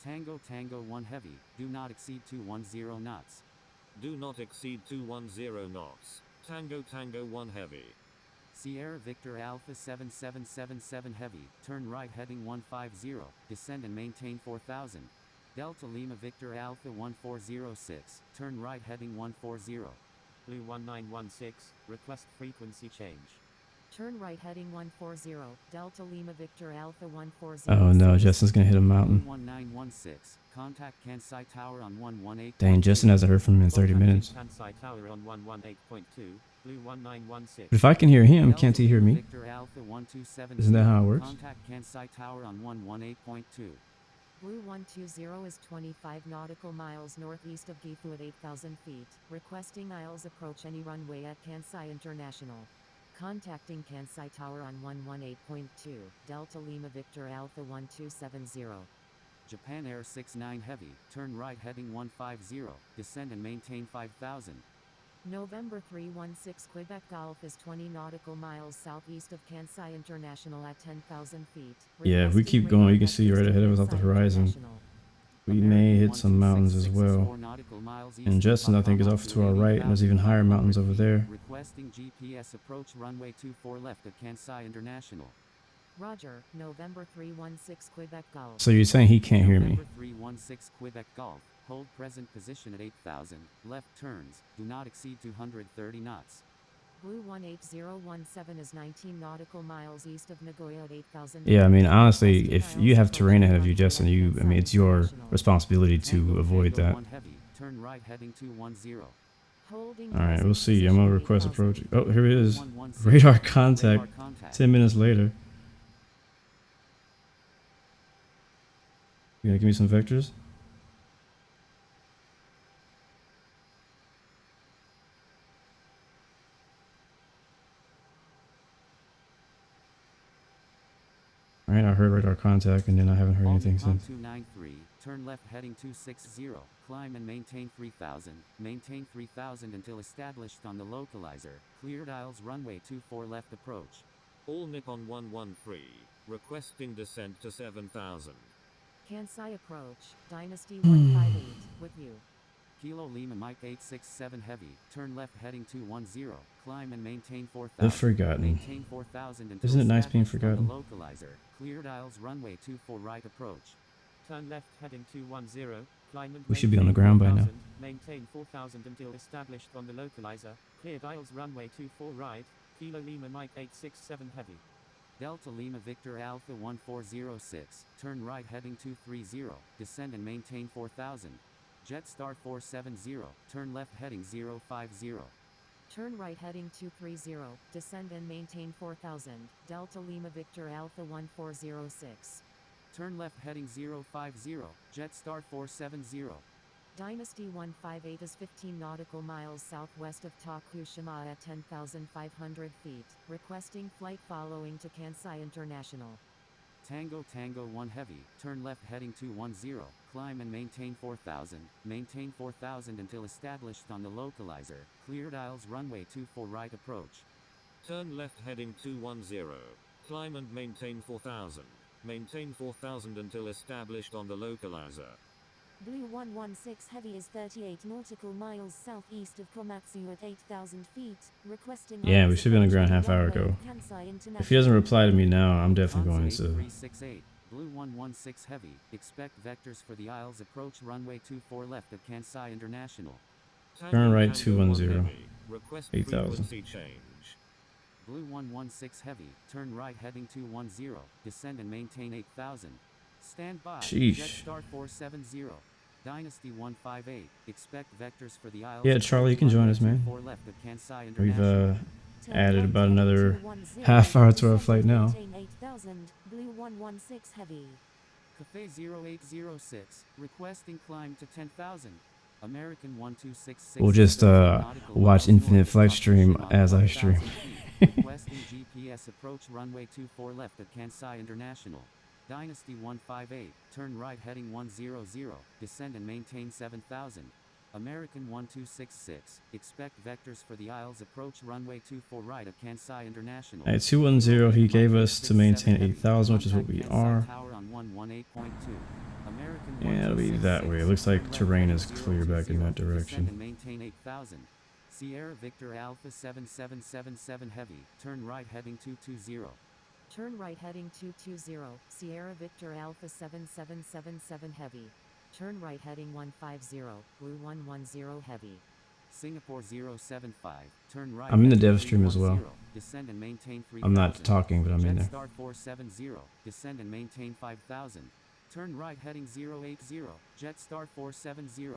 Speaker 4: Tango Tango 1 heavy, do not exceed 210 knots.
Speaker 8: Do not exceed 210 knots. Tango Tango 1 heavy.
Speaker 4: Sierra Victor Alpha 7777 heavy, turn right heading 150, descend and maintain 4000. Delta Lima Victor Alpha 1406, turn right heading 140.
Speaker 7: Blue 1916, request frequency change.
Speaker 3: Turn right heading 140, Delta Lima Victor Alpha 140.
Speaker 2: Oh no, Justin's gonna hit a mountain.
Speaker 4: 1916, contact Kansai Tower on 118.
Speaker 2: Dang, Justin hasn't heard from him in 30 minutes.
Speaker 7: Kansai Tower on 118.2, Blue 1916.
Speaker 2: But if I can hear him, can't he hear me?
Speaker 4: Victor Alpha 1270,
Speaker 2: Isn't that how it works?
Speaker 4: contact Kansai Tower on 118.2.
Speaker 3: Blue 120 is 25 nautical miles northeast of Gifu at 8,000 feet, requesting aisles approach any runway at Kansai International. Contacting Kansai Tower on 118.2, Delta Lima Victor Alpha 1270.
Speaker 4: Japan Air 69 heavy, turn right heading 150, descend and maintain 5000.
Speaker 3: November 316 Quebec Golf is 20 nautical miles southeast of Kansai International at 10,000 feet.
Speaker 2: Yeah, if we keep going, you can see right ahead of us off the horizon. We may hit some mountains as well. And Justin, I think, is off to our right, and there's even higher mountains over there.
Speaker 4: Requesting GPS approach runway 24 left at Kansai International.
Speaker 3: Roger, November 316 Quebec Golf.
Speaker 2: So you're saying he can't hear me?
Speaker 4: November 316 Quebec Golf, hold present position at 8,000, left turns, do not exceed 230 knots.
Speaker 3: Blue 18017 is 19 nautical miles east of Nagoya at 8,000.
Speaker 2: Yeah, I mean, honestly, if you have terrain ahead of you, Justin, I mean, it's your responsibility to avoid that.
Speaker 4: Turn right heading 210.
Speaker 2: Alright, we'll see. I'm gonna request approach. Oh, here it is. Radar contact 10 minutes later. You gonna give me some vectors? Alright, I heard radar contact and then I haven't heard anything since.
Speaker 4: 293, turn left heading 260, climb and maintain 3000, maintain 3000 until established on the localizer, cleared aisles runway 24 left approach.
Speaker 8: All Nippon 113, requesting descent to 7000.
Speaker 3: Kansai approach, Dynasty 158, with you.
Speaker 4: Kilo Lima Mike 867 heavy, turn left heading 210, climb and maintain 4000.
Speaker 2: The Forgotten.
Speaker 4: Maintain 4000 until
Speaker 2: Isn't it nice being
Speaker 4: established on
Speaker 2: forgotten?
Speaker 4: the localizer, cleared aisles runway 24 right approach.
Speaker 7: Turn left heading 210, climb and
Speaker 2: We should be on the ground by now.
Speaker 7: maintain 4000 until established on the localizer, cleared aisles runway 24 right, Kilo Lima Mike 867 heavy.
Speaker 4: Delta Lima Victor Alpha 1406, turn right heading 230, descend and maintain 4000. Jetstar 470, turn left heading 050.
Speaker 3: Turn right heading 230, descend and maintain 4000, Delta Lima Victor Alpha 1406.
Speaker 4: Turn left heading 050, Jetstar 470.
Speaker 3: Dynasty 158 is 15 nautical miles southwest of Tokushima at 10,500 feet, requesting flight following to Kansai International.
Speaker 4: Tango Tango 1 heavy, turn left heading 210, climb and maintain 4000, maintain 4000 until established on the localizer, cleared aisles runway 24 right approach.
Speaker 8: Turn left heading 210, climb and maintain 4000, maintain 4000 until established on the localizer.
Speaker 6: Blue 116 heavy is 38 nautical miles southeast of Komatsu at 8,000 feet, requesting...
Speaker 2: Yeah, we should be on the ground half hour ago. If he doesn't reply to me now, I'm definitely going to...
Speaker 4: 368, Blue 116 heavy, expect vectors for the aisles approach runway 24 left at Kansai International.
Speaker 2: Turn right
Speaker 8: Tango 1
Speaker 2: 210.
Speaker 8: Heavy. Request
Speaker 2: 8,000.
Speaker 8: frequency change.
Speaker 4: Blue 116 Heavy, turn right heading 210, descend and maintain 8000. Stand by,
Speaker 2: Sheesh.
Speaker 4: Jetstar 470. Dynasty 158, expect vectors for the Isles.
Speaker 2: Yeah, Charlie, you can join us, man.
Speaker 4: Left of Kansai
Speaker 2: We've
Speaker 4: International.
Speaker 2: added about another half hour to our flight now.
Speaker 6: 8000, Blue 116 Heavy.
Speaker 4: Coté 0806, requesting climb to 10,000. American 1266.
Speaker 2: We'll just watch Infinite Flight stream as I stream.
Speaker 4: Requesting GPS approach runway 24 left at Kansai International. Dynasty 158, turn right heading 100, descend and maintain 7000. American 1266, expect vectors for the Isles approach runway 24 right at Kansai International.
Speaker 2: At 210, he gave us to maintain 8,000, which is what we are. Yeah, it'll be that way. It looks like terrain is clear back in that direction.
Speaker 4: Maintain 8,000. Sierra Victor Alpha 7777 Heavy, turn right heading 220.
Speaker 3: Turn right heading 220, Sierra Victor Alpha 7777 Heavy. Turn right heading 150, Blue 110 Heavy.
Speaker 4: Singapore 075, turn right.
Speaker 2: I'm in the dev stream as well.
Speaker 4: Descend and maintain 3,000.
Speaker 2: I'm not talking, but I'm in there.
Speaker 4: Jetstar 470, descend and maintain 5,000. Turn right heading 080, Jetstar 470.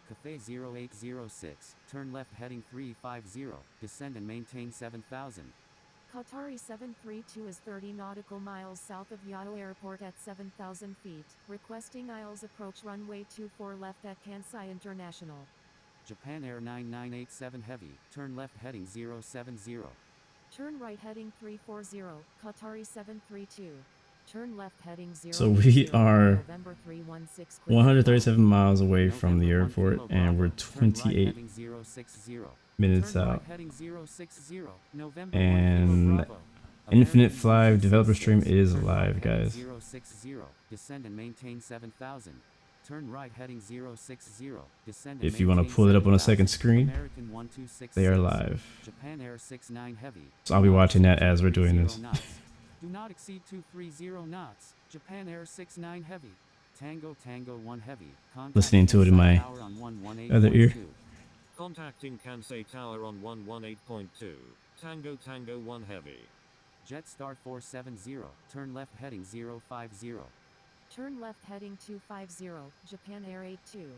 Speaker 4: Coté 0806, turn left heading 350, descend and maintain 7,000.
Speaker 6: Qatari 732 is 30 nautical miles south of Yao Airport at 7,000 feet, requesting Isles approach runway 24 left at Kansai International.
Speaker 4: Japan Air 9987 Heavy, turn left heading 070.
Speaker 6: Turn right heading 340, Qatari 732. Turn left heading 0.
Speaker 2: So we are 137 miles away from the airport, and we're 28 minutes out. And Infinite Fly developer stream is live, guys.
Speaker 4: Descend and maintain 7,000. Turn right heading 060. Descend.
Speaker 2: If you want to pull it up on a second screen, they are live.
Speaker 4: Japan Air 69 Heavy.
Speaker 2: So I'll be watching that as we're doing this.
Speaker 4: Do not exceed 230 knots. Japan Air 69 Heavy. Tango Tango 1 Heavy.
Speaker 2: Listening to it in my other ear.
Speaker 8: Contacting Kansai Tower on 118.2. Tango Tango 1 Heavy.
Speaker 4: Jetstar 470. Turn left heading 050.
Speaker 6: Turn left heading 250, Japan Air 82.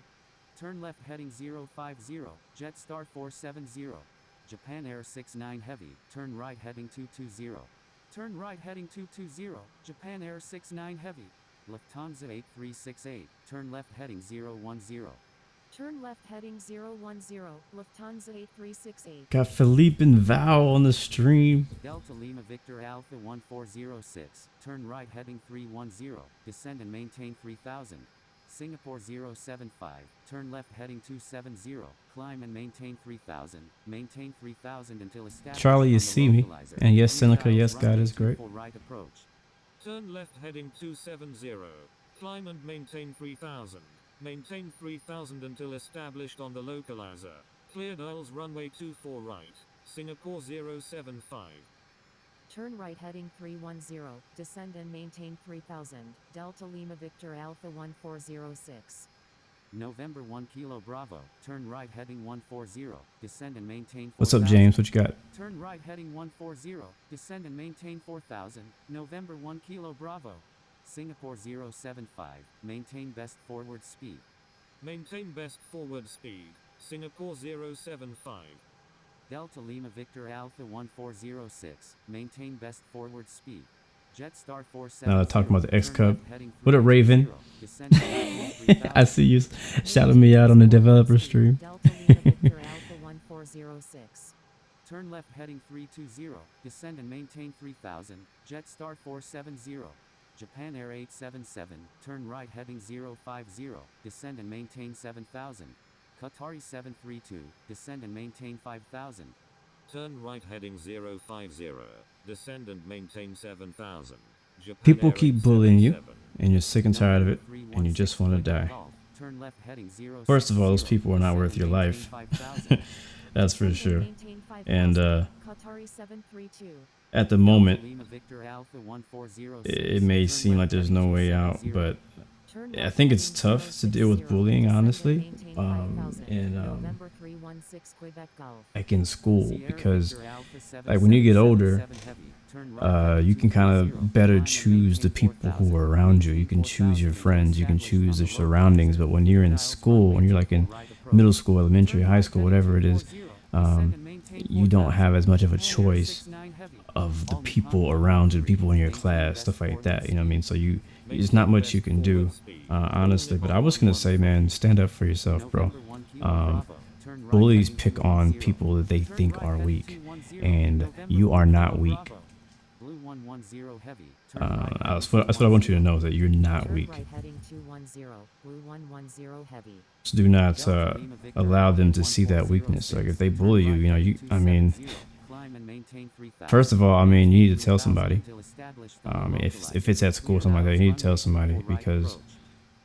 Speaker 4: Turn left heading 050, Jetstar 470. Japan Air 69 Heavy. Turn right heading 220. Turn right heading 220, Japan Air 69 Heavy. Lufthansa 8368, turn left heading 010.
Speaker 6: Turn left heading 010, Lufthansa 8368.
Speaker 2: Got Philippe and Val on the stream.
Speaker 4: Delta Lima Victor Alpha 1406, turn right heading 310, descend and maintain 3000. Singapore 075, turn left heading 270, climb and maintain 3000, maintain 3000 until established.
Speaker 2: Charlie, you see me. And yes, Seneca, yes, God is great.
Speaker 4: Right approach.
Speaker 8: Turn left heading 270, climb and maintain 3000. Maintain 3000 until established on the localizer. Cleared Isles runway 24 right, Singapore 075.
Speaker 3: Turn right heading 310, descend and maintain 3000, Delta Lima Victor Alpha 1406.
Speaker 4: November 1 Kilo Bravo, turn right heading 140, descend and maintain 4000.
Speaker 2: What's up, James? What you got?
Speaker 4: Turn right heading 140, descend and maintain 4000, November 1 Kilo Bravo. Singapore 075, maintain best forward speed.
Speaker 8: Maintain best forward speed, Singapore 075.
Speaker 4: Delta Lima Victor Alpha 1406, maintain best forward speed. Jetstar 470.
Speaker 2: Now they're talking about the X-Cub. What up, Raven? I see you shouting me out on the developer stream.
Speaker 3: Delta Lima Victor Alpha 1406.
Speaker 4: Turn left heading 320, descend and maintain 3000, Jetstar 470. Japan Air 877, turn right heading 050, descend and maintain 7000. Qatari 732, descend and maintain 5000.
Speaker 8: Turn right heading 050, descend and maintain 7000. Japan
Speaker 2: People
Speaker 8: Air
Speaker 2: keep bullying you,
Speaker 8: 877.
Speaker 2: and you're sick and tired of it, and you just want to die.
Speaker 4: Turn left heading 060,
Speaker 2: First of all, those people are not worth your life. That's for sure. And
Speaker 6: Qatari 732.
Speaker 2: at the moment, it may seem like there's no way out, but I think it's tough to deal with bullying, honestly, like in school, because like when you get older, you can kind of better choose the people who are around you. You can choose your friends, you can choose your surroundings. But when you're in school, when you're like in middle school, elementary, high school, whatever it is, you don't have as much of a choice of the people around you, the people in your class, stuff like that. You know what I mean? So there's not much you can do, honestly. But I was gonna say, man, stand up for yourself, bro. Bullies pick on people that they think are weak, and you are not weak. That's what I want you to know, is that you're not weak. So do not allow them to see that weakness. Like if they bully you, you know, I mean, first of all, I mean, you need to tell somebody. If it's at school or something like that, you need to tell somebody, because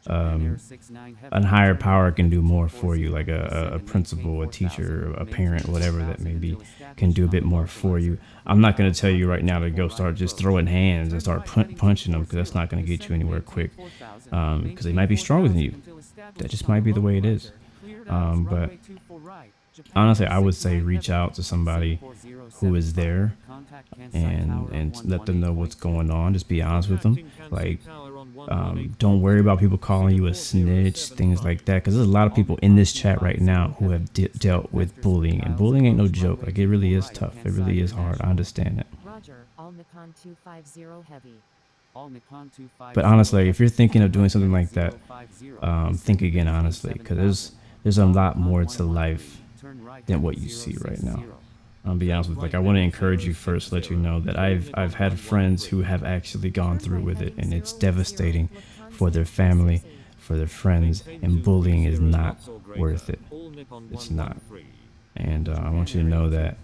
Speaker 2: a higher power can do more for you, like a principal, a teacher, a parent, whatever that may be, can do a bit more for you. I'm not going to tell you right now to go start just throwing hands and start punching them, because that's not going to get you anywhere quick, because they might be stronger than you. That just might be the way it is. But honestly, I would say reach out to somebody who is there and let them know what's going on. Just be honest with them. Like, don't worry about people calling you a snitch, things like that, because there's a lot of people in this chat right now who have dealt with bullying, and bullying ain't no joke. Like, it really is tough. It really is hard. I understand that. But honestly, if you're thinking of doing something like that, think again, honestly, because there's a lot more to life than what you see right now. I'll be honest with you. Like, I want to encourage you first, let you know that I've had friends who have actually gone through with it, and it's devastating for their family, for their friends, and bullying is not worth it. It's not. And I want you to know that.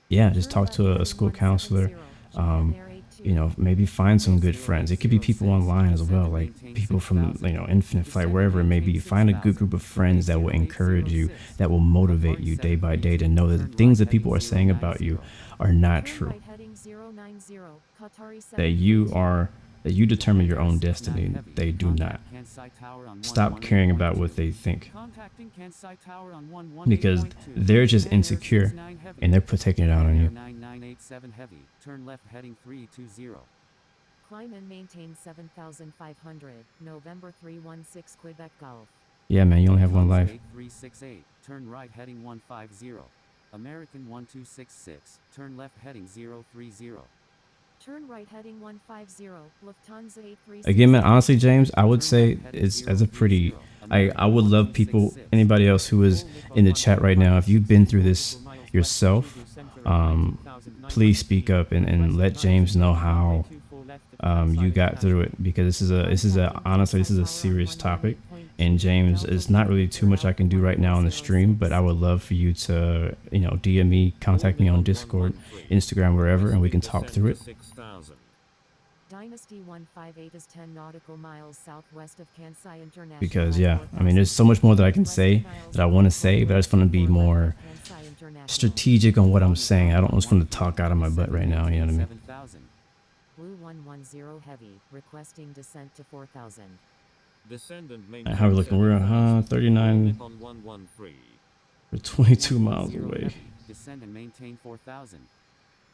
Speaker 2: Yeah, just talk to a school counselor. You know, maybe find some good friends. It could be people online as well, like people from, you know, Infinite Flight, wherever it may be. Find a good group of friends that will encourage you, that will motivate you day by day to know that the things that people are saying about you are not true. That you determine your own destiny. They do not. Stop caring about what they think, because they're just insecure and they're taking it out on you.
Speaker 4: Turn left heading 320.
Speaker 3: Climb and maintain 7,500. November 316 Quebec Golf.
Speaker 2: Yeah, man, you only have one life.
Speaker 4: 8368. Turn right heading 150. American 1266. Turn left heading 030.
Speaker 3: Turn right heading 150. Lufthansa 836.
Speaker 2: Again, man, honestly, James, I would say it's as a pretty. I would love people, anybody else who is in the chat right now, if you've been through this yourself, please speak up and let James know how you got through it, because honestly, this is a serious topic, and James, it's not really too much I can do right now on the stream, but I would love for you to, you know, DM me, contact me on Discord, Instagram, wherever, and we can talk through it.
Speaker 3: Dynasty 158 is 10 nautical miles southwest of Kansai International.
Speaker 2: Because yeah, I mean, there's so much more that I can say, that I want to say, but I just want to be more strategic on what I'm saying. I don't just want to talk out of my butt right now, you know what I mean?
Speaker 3: Blue 110 heavy, requesting descent to 4,000.
Speaker 2: How are we looking? We're 39. We're 22 miles away.
Speaker 4: Descend and maintain 4,000.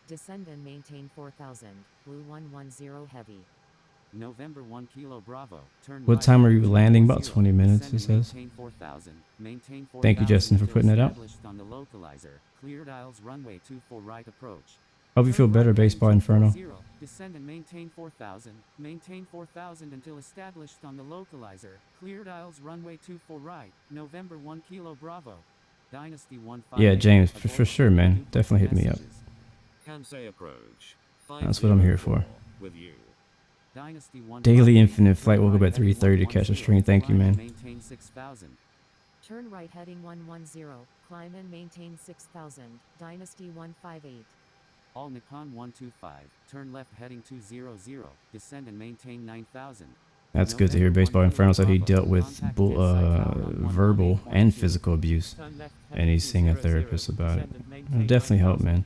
Speaker 3: Descend and maintain 4,000. Blue 110 heavy.
Speaker 4: November 1 Kilo Bravo. Turn
Speaker 2: what
Speaker 4: right
Speaker 2: time are you landing? About 20 minutes, it says. Thank you, Justin, for putting it out.
Speaker 4: On the localizer. Cleared aisles runway 24 right approach.
Speaker 2: Hope you feel better, Baseball Inferno.
Speaker 4: Descend and maintain 4,000. Maintain 4,000 until established on the localizer. Cleared aisles runway 24 right. November 1 Kilo Bravo. Dynasty 15.
Speaker 2: Yeah, James, for sure, man. Definitely hit me up. That's what I'm here for.
Speaker 4: With you. Dynasty 1
Speaker 2: Daily Infinite Flight woke up at 3:30 to catch a stream. Thank you, man.
Speaker 4: Maintain 6,000.
Speaker 3: Turn right heading 110. Climb and maintain 6,000. Dynasty 158.
Speaker 4: All Nikon 125. Turn left heading 200. Descend and maintain 9,000.
Speaker 2: That's good to hear. Baseball Inferno said he dealt with verbal and physical abuse, and he's seeing a therapist about it. It'll definitely help, man.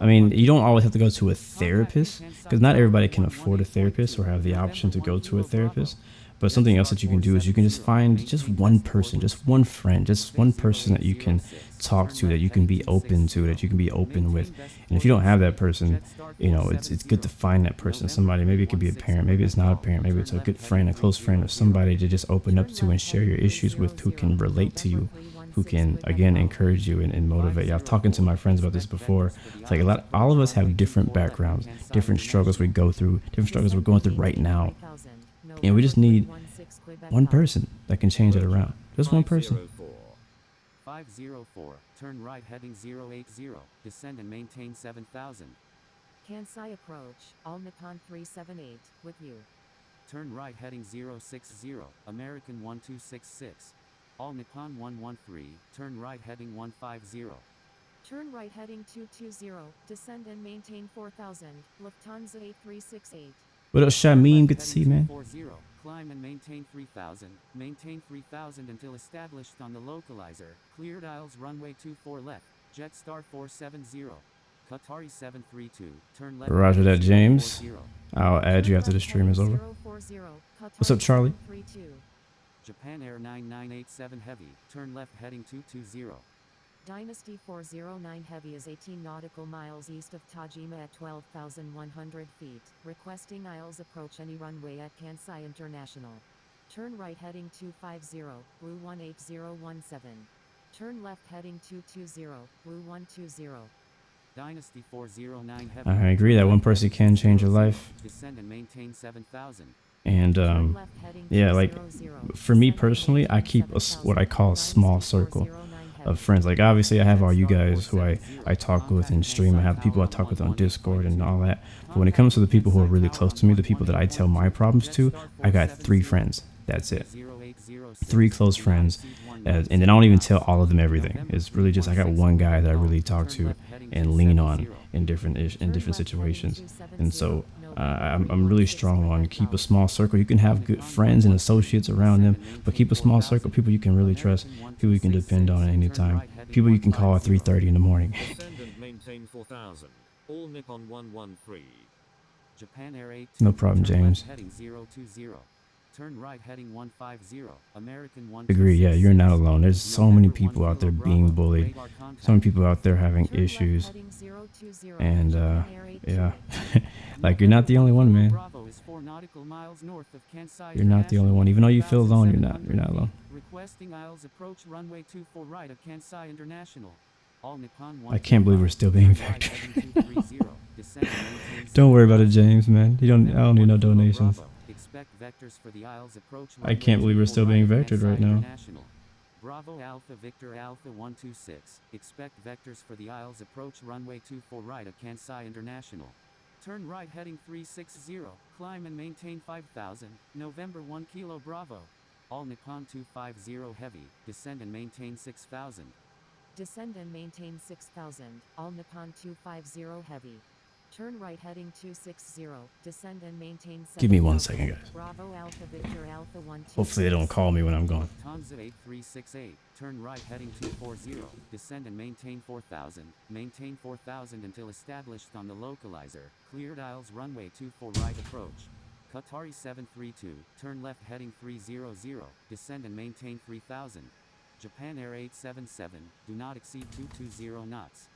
Speaker 2: I mean, you don't always have to go to a therapist because not everybody can afford a therapist or have the option to go to a therapist. But something else that you can do is you can just find just one person, just one friend, just one person that you can talk to, that you can be open to, that you can be open with. And if you don't have that person, you know, it's good to find that person, somebody. Maybe it could be a parent, maybe it's not a parent, maybe it's a good friend, a close friend, or somebody to just open up to and share your issues with, who can relate to you, who can again encourage you and motivate you. I've talking to my friends about this before. It's like all of us have different backgrounds, different struggles we go through, different struggles we're going through right now. And we just need one person that can change it around. Just one person.
Speaker 4: 504, turn right heading 080, descend and maintain 7000.
Speaker 3: Kansai approach, All Nippon 378, with you.
Speaker 4: Turn right heading 060, American 1266. All Nippon 113, turn right heading 150.
Speaker 3: Turn right heading 220, descend and maintain 4000, Lufthansa 8368.
Speaker 2: What up, Shamim? Good to see you, man.
Speaker 4: 40, climb and maintain 3000, maintain 3000 until established on the localizer, cleared aisles runway 24 left, Jetstar 470. Qatari 732, turn left.
Speaker 2: Roger that, James. I'll add you after the stream is over. What's up, Charlie?
Speaker 4: Japan Air 9987 Heavy, turn left heading 220.
Speaker 3: Dynasty 409 Heavy is 18 nautical miles east of Tajima at 12,100 feet, requesting aisles approach any runway at Kansai International. Turn right heading 250, Blue 18017. Turn left heading 220, Blue 120.
Speaker 4: Dynasty 409 Heavy.
Speaker 2: I agree that one person can change your life.
Speaker 4: Descend and maintain 7000.
Speaker 2: And yeah, like for me personally, I keep what I call a small circle of friends. Like obviously I have all you guys who I talk with in stream. I have people I talk with on Discord and all that. But when it comes to the people who are really close to me, the people that I tell my problems to, I got 3 friends. That's it. 3 close friends. And then I don't even tell all of them everything. It's really just I got one guy that I really talk to and lean on in different situations. And so I'm really strong on keep a small circle. You can have good friends and associates around them, but keep a small circle. People you can really trust, people you can depend on at any time, people you can call at 3:30 in the morning.
Speaker 8: Maintain 4000. All Nippon 113.
Speaker 4: Japan Air 8.
Speaker 2: No problem, James.
Speaker 4: Heading 020. Turn right heading 150. American 1.
Speaker 2: Agree, yeah, you're not alone. There's so many people out there being bullied. So many people out there having issues. And yeah. Like you're not the only one, man. You're not the only one. Even though you feel alone, you're not alone.
Speaker 4: Requesting aisles approach runway 24 right of Kansai International. All Nippon 1.
Speaker 2: I can't believe we're still being vectored. Don't worry about it, James, man. I don't need no donations. I can't believe we're still being vectored right now.
Speaker 4: Bravo Alpha Victor Alpha 126. Expect vectors for the aisles approach runway 24 right of Kansai International. Turn right heading 360. Climb and maintain 5000. November 1 Kilo Bravo. All Nippon 250 Heavy. Descend and maintain 6000.
Speaker 3: Descend and maintain 6000. All Nippon 250 Heavy. Turn right heading 260. Descend and maintain 7.
Speaker 2: Give me 1 second, guys.
Speaker 3: Bravo Alpha Victor Alpha 126.
Speaker 2: Hopefully they don't call me when I'm gone.
Speaker 4: Lufthansa 8368. Turn right heading 240. Descend and maintain 4000. Maintain 4000 until established on the localizer. Cleared aisles runway 24 right approach. Qatari 732. Turn left heading 300. Descend and maintain 3000. Japan Air 877. Do not exceed 220 knots.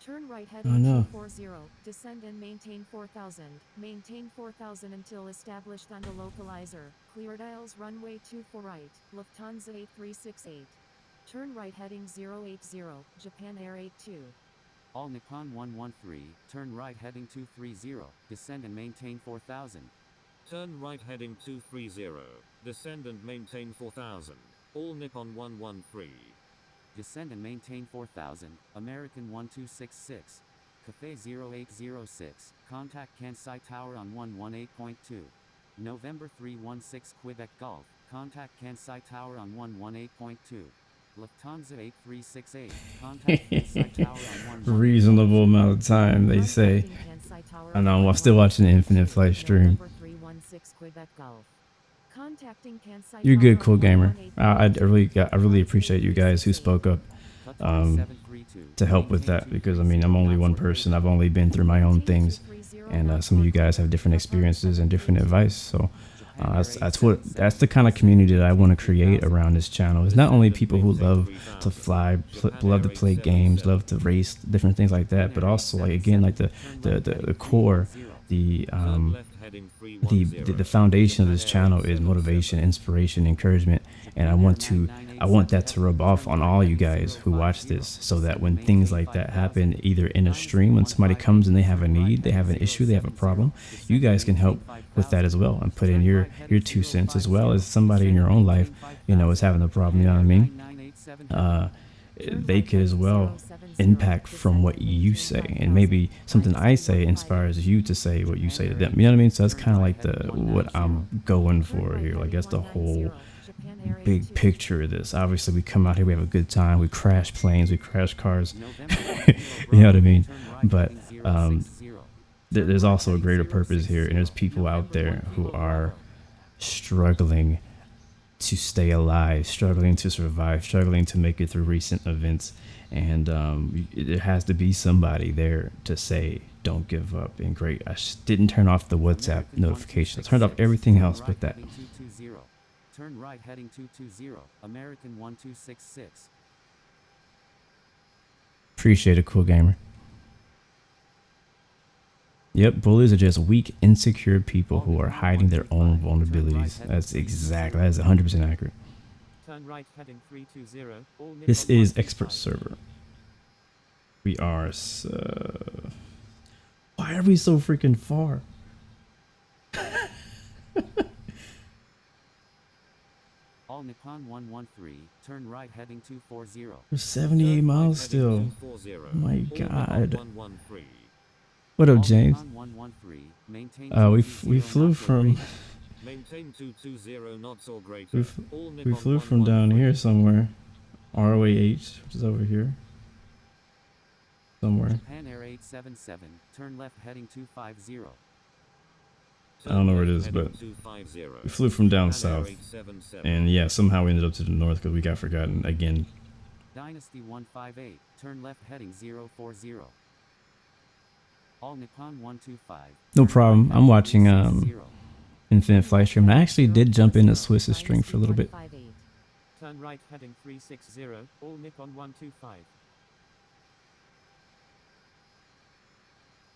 Speaker 3: Turn right heading 240, descend and maintain 4000, maintain 4000 until established on the localizer, cleared aisles runway 24 right, Lufthansa 8368. Turn right heading 080, Japan Air 82.
Speaker 4: All Nippon 113, turn right heading 230, descend and maintain 4000.
Speaker 8: Turn right heading 230, descend and maintain 4000. All Nippon 113.
Speaker 4: Descend and maintain 4000, American 1266. Coté 0806, contact Kansai Tower on 118.2. November 316 Quebec Golf, contact Kansai Tower on 118.2. Lufthansa 8368, contact Kansai Tower on 118.2.
Speaker 2: Reasonable amount of time, they say. I know, I'm still watching the Infinite Flight stream. You're good, Cool Gamer. I really appreciate you guys who spoke up to to help with that, because I mean, I'm only one person. I've only been through my own things, and some of you guys have different experiences and different advice. So that's the kind of community that I want to create around this channel. It's not only people who love to fly, love to play games, love to race, different things like that, but also like again like the core, the foundation of this channel is motivation, inspiration, encouragement, and I want that to rub off on all you guys who watch this, so that when things like that happen, either in a stream, when somebody comes and they have a need, they have an issue, they have a problem, you guys can help with that as well and put in your 2 cents, as well as somebody in your own life, you know, is having a problem. You know what I mean? They could as well impact from what you say, and maybe something I say inspires you to say what you say to them. You know what I mean? So that's kind of like what I'm going for here. Like that's the whole big picture of this. Obviously, we come out here, we have a good time, we crash planes, we crash cars. You know what I mean? But there's also a greater purpose here, and there's people out there who are struggling to stay alive, struggling to survive, struggling to make it through recent events, and there has to be somebody there to say don't give up. And great, I didn't turn off the WhatsApp notifications. I turned off everything else but that.
Speaker 4: Turn right heading 220, American 1266.
Speaker 2: Appreciate it, cool gamer. Yep, bullies are just weak, insecure people who are hiding their own vulnerabilities. That's 100% accurate.
Speaker 7: Turn right heading 320.
Speaker 2: This is Expert Server. We are why are we so freaking far?
Speaker 4: All Nippon 113, turn right heading 240.
Speaker 2: We're 78 miles still. Oh my god. What up, James? We flew from we flew from down here somewhere. ROAH, which is over here. Somewhere.
Speaker 4: Japan Air 877, turn left heading 250.
Speaker 2: I don't know where it is, but we flew from down south. And yeah, somehow we ended up to the north because we got forgotten again.
Speaker 4: Dynasty 158, turn left heading 040. All Nippon 125.
Speaker 2: No problem. I'm watching Infinite Flight Stream. I actually did jump into Swiss's stream for a little bit.
Speaker 7: Turn right heading 360, all Nippon 125.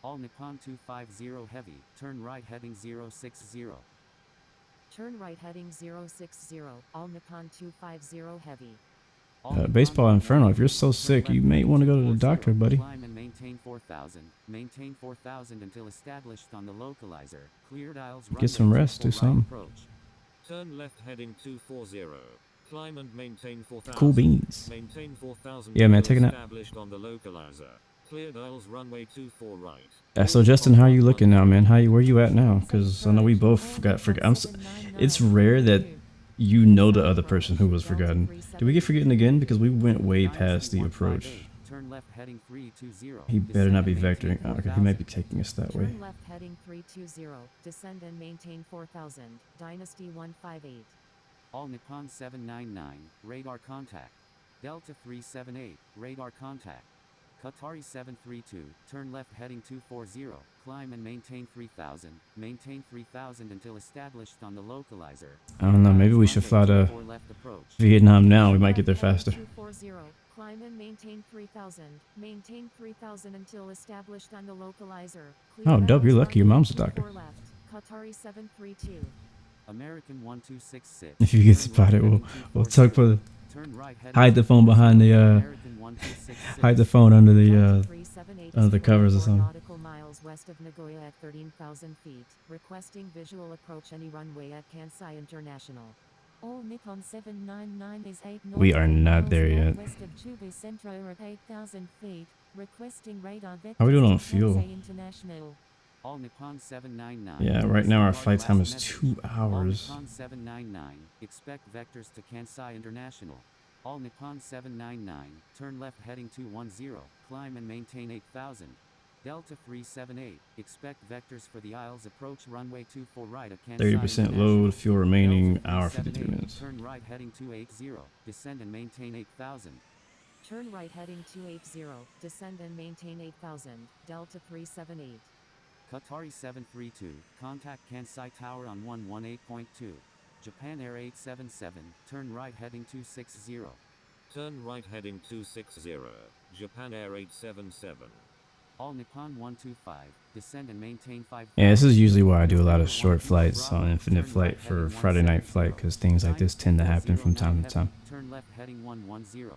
Speaker 4: All Nippon 250 heavy, turn right heading 060.
Speaker 3: Turn right heading 060, all Nippon 250 heavy.
Speaker 2: Baseball Inferno, if you're so sick, you may want to go to the doctor, buddy.
Speaker 4: Climb and maintain 4,000. Maintain 4,000 until established on the localizer. Cleared aisles.
Speaker 2: Get some rest, do something.
Speaker 8: Turn left heading 240. Climb and maintain 4,000.
Speaker 2: Cool beans.
Speaker 8: Maintain 4,000.
Speaker 2: Yeah, man, take a nap.
Speaker 8: Established on the localizer. Cleared aisles runway 24 right.
Speaker 2: So Justin, how are you looking now, man? Where you at now? Because I know we both got forgotten. It's rare that you know the other person who was forgotten. Did we get forgotten again? Because we went way past the approach.
Speaker 4: Turn left heading 320.
Speaker 2: He better not be vectoring. Oh, okay, he might be taking us that way.
Speaker 3: Turn left heading 320. Descend and maintain 4,000. Dynasty 158.
Speaker 4: All Nippon 799. Radar contact. Delta 378. Radar contact. Qatari 732. Turn left heading 240. Climb and maintain 3,000. Maintain 3,000 until established on the localizer.
Speaker 2: I don't know. Maybe we should fly to Vietnam now. We might get there faster.
Speaker 3: 240. Climb and maintain 3,000. Maintain 3,000 until established on the localizer.
Speaker 2: Oh, dope. You're lucky. Your mom's a doctor.
Speaker 3: Qatari 732.
Speaker 4: American 1266.
Speaker 2: If you get spotted, we'll talk for the... Hide the phone behind the hide the phone under the covers or something.
Speaker 3: Nautical miles west of Nagoya at 13,000 feet. Requesting visual approach any runway at Kansai International.
Speaker 6: All Nippon 799 is 8
Speaker 2: We are not there yet.
Speaker 6: West of Chubu Centro at 8,000 feet. Requesting radar
Speaker 2: How are we doing on fuel?
Speaker 6: International.
Speaker 4: All Nippon 799.
Speaker 2: Yeah, right now our flight time is 2 hours.
Speaker 4: All Nippon 799. Expect vectors to Kansai International. All Nippon 799. Turn left heading 210. Climb and maintain 8,000. Delta 378. Expect vectors for the Isles approach runway 24 right at Kansai
Speaker 2: 30% load, fuel remaining, hour 52 minutes.
Speaker 4: Turn right heading 280. Descend and maintain 8,000.
Speaker 3: Turn right heading 280, descend and maintain 8000, Delta 378.
Speaker 4: Qatari 732, contact Kansai Tower on 118.2. Japan Air 877, turn right heading 260.
Speaker 9: Turn right heading 260. Japan Air 877.
Speaker 4: All Nippon 125, descend and maintain 5.
Speaker 2: Yeah, this is usually why I do a lot of short flights on Infinite Flight for Friday night flight, because things like this tend to happen from time to time.
Speaker 4: Turn left heading 110.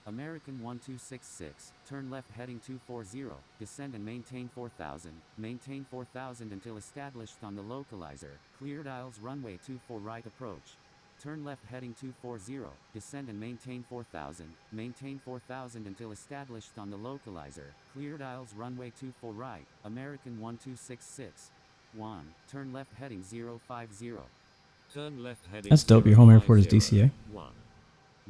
Speaker 4: American 1266, turn left heading 240, descend and maintain 4000, maintain 4000 until established on the localizer, cleared aisles runway 24 right approach. Turn left heading 240, descend and maintain 4000, maintain 4000 until established on the localizer, cleared aisles runway 24 right, American 1266. 1, turn left heading 050.
Speaker 9: Turn left heading.
Speaker 2: That's dope. Your home airport is DCA.
Speaker 9: 1.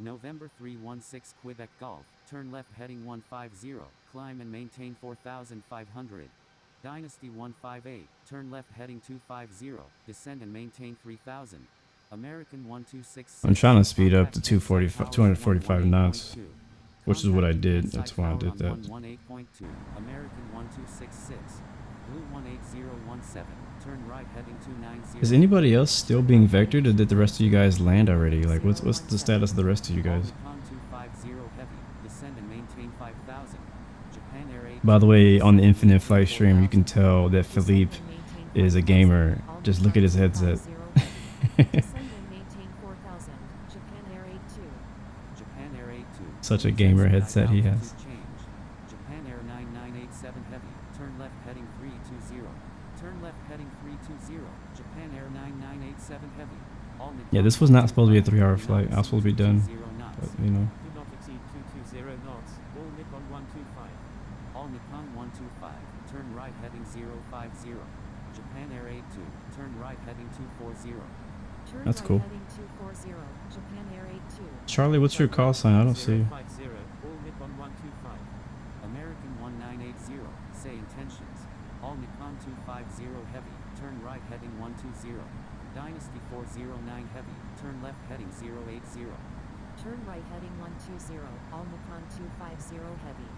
Speaker 4: November 316 Quebec Golf, turn left heading 150, climb and maintain 4500. Dynasty 158, turn left heading 250, descend and maintain 3000. American 126.
Speaker 2: I'm trying to speed up to 245 knots, which is what I did. That's why I did that.
Speaker 4: American 1266, Blue 18017, turn right heading 290.
Speaker 2: Is anybody else still being vectored, or did the rest of you guys land already? Like, what's the status of the rest of you guys? By the way, on the Infinite Flight stream, you can tell that Philippe is a gamer. Just look at his headset. Such a gamer headset he has.
Speaker 4: Japan Air 9987 Heavy, turn left heading 320. Turn left heading 320. Japan Air 9987 Heavy.
Speaker 2: Yeah, this was not supposed to be a 3-hour flight. I was supposed to be done, but you know.
Speaker 7: Do not exceed 220 knots. All Nippon 125.
Speaker 4: All Nippon 125, turn right heading 050. Japan Air 82, turn right heading 240.
Speaker 2: That's cool.
Speaker 3: Heading 240, Japan Air 82.
Speaker 2: Charlie, what's your call sign? I don't see you.
Speaker 7: All Nippon 125.
Speaker 4: American 1980, say intentions. All Nippon 250 Heavy, turn right heading 120. Dynasty 409 Heavy, turn left heading 080.
Speaker 3: Turn right heading 120, All Nippon 250 Heavy.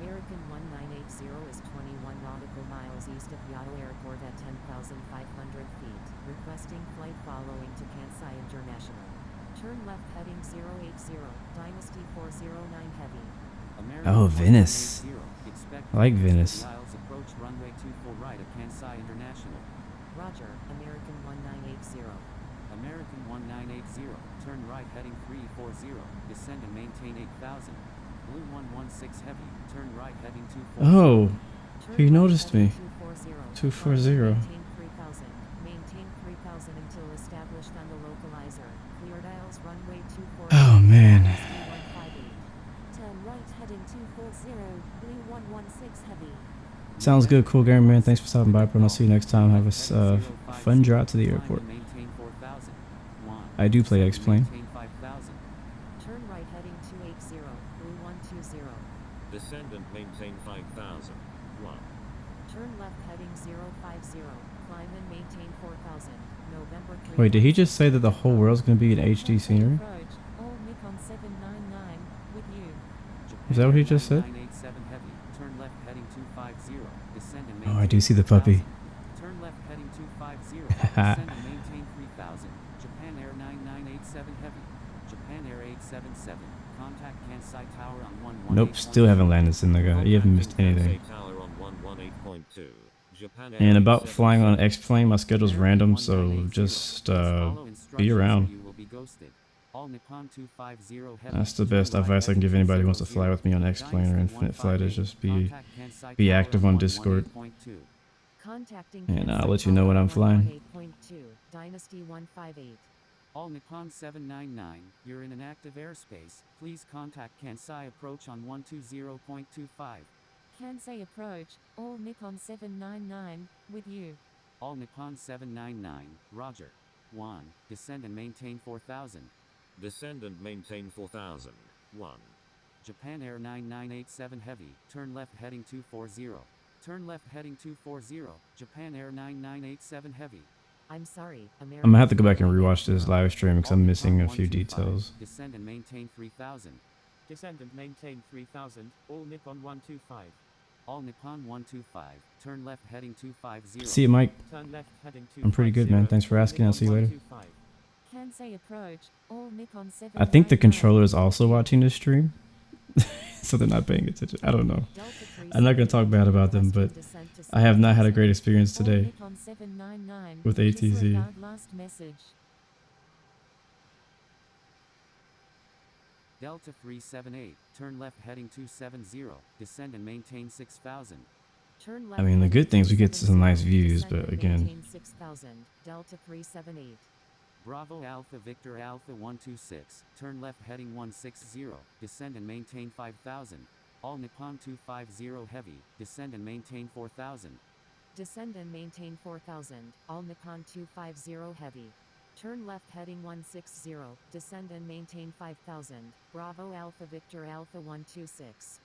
Speaker 3: American 1980 is 21 nautical miles east of Yado Airport at 10,500 feet, requesting flight following to Kansai International. Turn left heading 080, Dynasty 409 Heavy.
Speaker 4: American
Speaker 2: Oh, Venice.
Speaker 4: 180, expect
Speaker 2: I like Venice.
Speaker 4: approach runway 24 right at Kansai International.
Speaker 3: Roger, American 1980.
Speaker 4: American 1980, turn right heading 340, descend and maintain 8000. Blue 116 Heavy, turn right heading 240.
Speaker 2: Oh,
Speaker 3: Turn
Speaker 2: he
Speaker 3: right
Speaker 2: noticed
Speaker 3: heading
Speaker 2: me.
Speaker 3: 240.
Speaker 2: 240.
Speaker 3: Maintain 3000. Maintain 3000 until established on the localizer. Cleared aisles runway 240.
Speaker 2: Oh, man.
Speaker 6: 158. Turn right heading 240. Blue 116 Heavy.
Speaker 2: Sounds good, cool gamer man. Thanks for stopping by, bro. I'll see you next time. Have a fun drive to the airport. I do play X-Plane.
Speaker 3: Turn right heading 280. Blue 120.
Speaker 9: Descend and maintain 5000. 1.
Speaker 3: Turn left heading 050. Climb and maintain 4000. November 3.
Speaker 2: Wait, did he just say that the whole world's gonna be in HD scenery?
Speaker 6: Approach. All Nippon 799. With you.
Speaker 2: Is that what he just said?
Speaker 4: 987 Heavy, turn left heading 250, descend and
Speaker 2: Oh, I do see the puppy.
Speaker 4: Turn left heading 250, descend and maintain 3000. Japan Air 9987 Heavy, Japan Air 877, contact Kansai Tower on 118.
Speaker 2: Nope, still haven't landed, Sinaga. You haven't missed anything.
Speaker 9: Tower on 118.2. Japan Air
Speaker 2: And about
Speaker 9: 877.
Speaker 2: flying on X-Plane, my schedule's random, so just be around.
Speaker 4: You will be ghosted. All Nippon 250 Heavy,
Speaker 2: That's the best advice I can give anybody who wants to fly with me on X-Plane or Infinite Flight, is just be active on Discord.
Speaker 3: Contacting
Speaker 2: And I'll
Speaker 3: Kansai
Speaker 2: let you know when I'm
Speaker 3: Tower
Speaker 2: flying.
Speaker 3: 118.2. Dynasty 158.
Speaker 4: All Nippon 799, you're in an active airspace. Please contact Kansai approach on 120.25.
Speaker 6: Kansai approach. All Nippon 799. With you.
Speaker 4: All Nippon 799, Roger. 1, descend and maintain 4000.
Speaker 9: Descend and maintain 4000. 1.
Speaker 4: Japan Air 9987 Heavy, turn left heading 240. Turn left heading 240, Japan Air 9987 Heavy.
Speaker 3: I'm sorry, American.
Speaker 2: I'm gonna have to go back and rewatch this live stream because I'm missing a few details.
Speaker 4: Descend and maintain 3000.
Speaker 7: Descend and maintain 3000, all Nippon 125.
Speaker 4: All Nippon 125, turn left heading 250.
Speaker 2: See you, Mike.
Speaker 7: Turn left heading 250.
Speaker 2: I'm pretty good, man. Thanks for
Speaker 7: all
Speaker 2: asking. I'll
Speaker 7: Nippon
Speaker 2: see you later.
Speaker 7: 125.
Speaker 6: Kansai approach, all Nippon 7.
Speaker 2: I think the controller is also watching this stream, so they're not paying attention. I don't know. I'm not going to talk bad about them, but I have not had a great experience today with ATZ.
Speaker 6: Last message.
Speaker 4: Delta 378, turn left heading 270, descend and maintain 6000.
Speaker 3: Turn
Speaker 2: I mean, the good things, we get to some nice views, but again,
Speaker 3: 6000, Delta 378.
Speaker 4: Bravo Alpha Victor Alpha 126, turn left heading 160, descend and maintain 5000. All Nippon 250 heavy, descend and maintain 4000.
Speaker 3: Descend and maintain 4000, all Nippon 250 heavy. Turn left heading 160, descend and maintain 5000, Bravo Alpha Victor Alpha 126.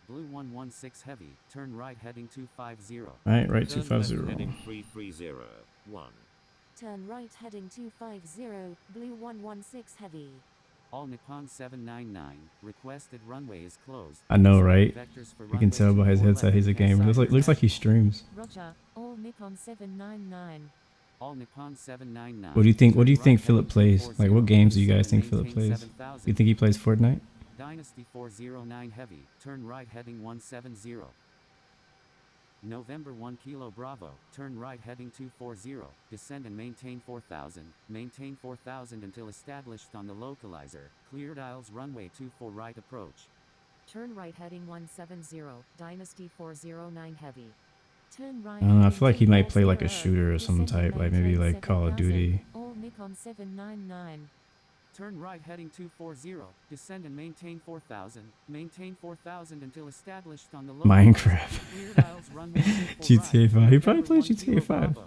Speaker 4: Blue 116 heavy, turn right heading 250.
Speaker 2: right,
Speaker 9: Turn left
Speaker 2: 250.
Speaker 9: heading 330. 1.
Speaker 6: Turn right heading 250, blue 116 heavy.
Speaker 4: All Nippon 799, requested runway is closed.
Speaker 2: I know, right?
Speaker 4: Vectors for
Speaker 2: You can tell by his headset he's a gamer. Looks like he streams.
Speaker 6: Roger, all Nippon 799.
Speaker 4: All Nippon 799.
Speaker 2: What do you think? What do you think Philip plays? Like, what games do you guys think Philip plays? You think he plays Fortnite?
Speaker 4: Dynasty 409 heavy, turn right heading 170. November 1 Kilo Bravo, turn right heading 240, descend and maintain 4000, maintain 4000 until established on the localizer, cleared aisles runway 24 right approach.
Speaker 3: Turn right heading 170, Dynasty 409 heavy.
Speaker 6: Turn right.
Speaker 2: I don't know, I feel like he might play like a shooter or some type, like maybe like Call of Duty.
Speaker 6: All Nippon 799.
Speaker 4: Turn right heading 240, descend and maintain 4000, maintain 4000 until established on the
Speaker 2: Minecraft. GTA 5. He probably plays GTA 5.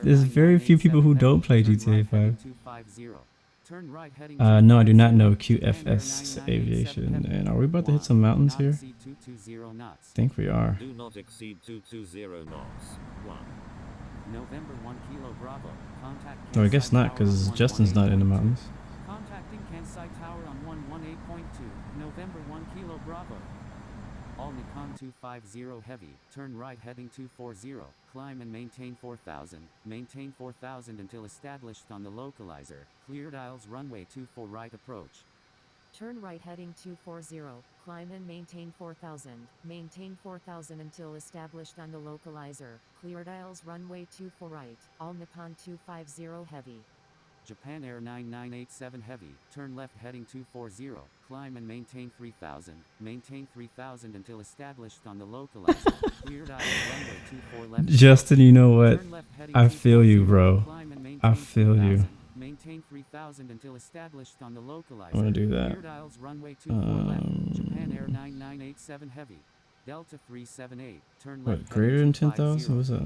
Speaker 2: There's very few people who don't play GTA 5. No, I do not know QFS Aviation. And are we about to hit some mountains here? I think we are.
Speaker 9: Do not exceed 220 knots. 1.
Speaker 4: November 1 Kilo Bravo. Contact
Speaker 2: Oh, I guess not, because Justin's not in the mountains.
Speaker 4: Contacting Kansai Tower on 118.2. November 1 Kilo Bravo. All Nippon 250 heavy, turn right heading 240, climb and maintain 4000, maintain 4000 until established on the localizer, cleared aisles runway 24 right approach.
Speaker 3: Turn right heading 240, climb and maintain 4000, maintain 4000 until established on the localizer, cleared aisles runway 24 right, all Nippon 250 heavy.
Speaker 4: Japan Air 9987 heavy, turn left heading 240, climb and maintain 3000, maintain 3000 until established on the localizer, cleared aisles runway 24 left.
Speaker 2: Justin, you know what? I feel you, bro. I feel you.
Speaker 4: Maintain 3000 until established on the localizer.
Speaker 2: I want to do that.
Speaker 4: Cleared aisles runway 24 left. Japan Air 9987 heavy. Delta 378. Turn left.
Speaker 2: What, greater than 10,000? What's that?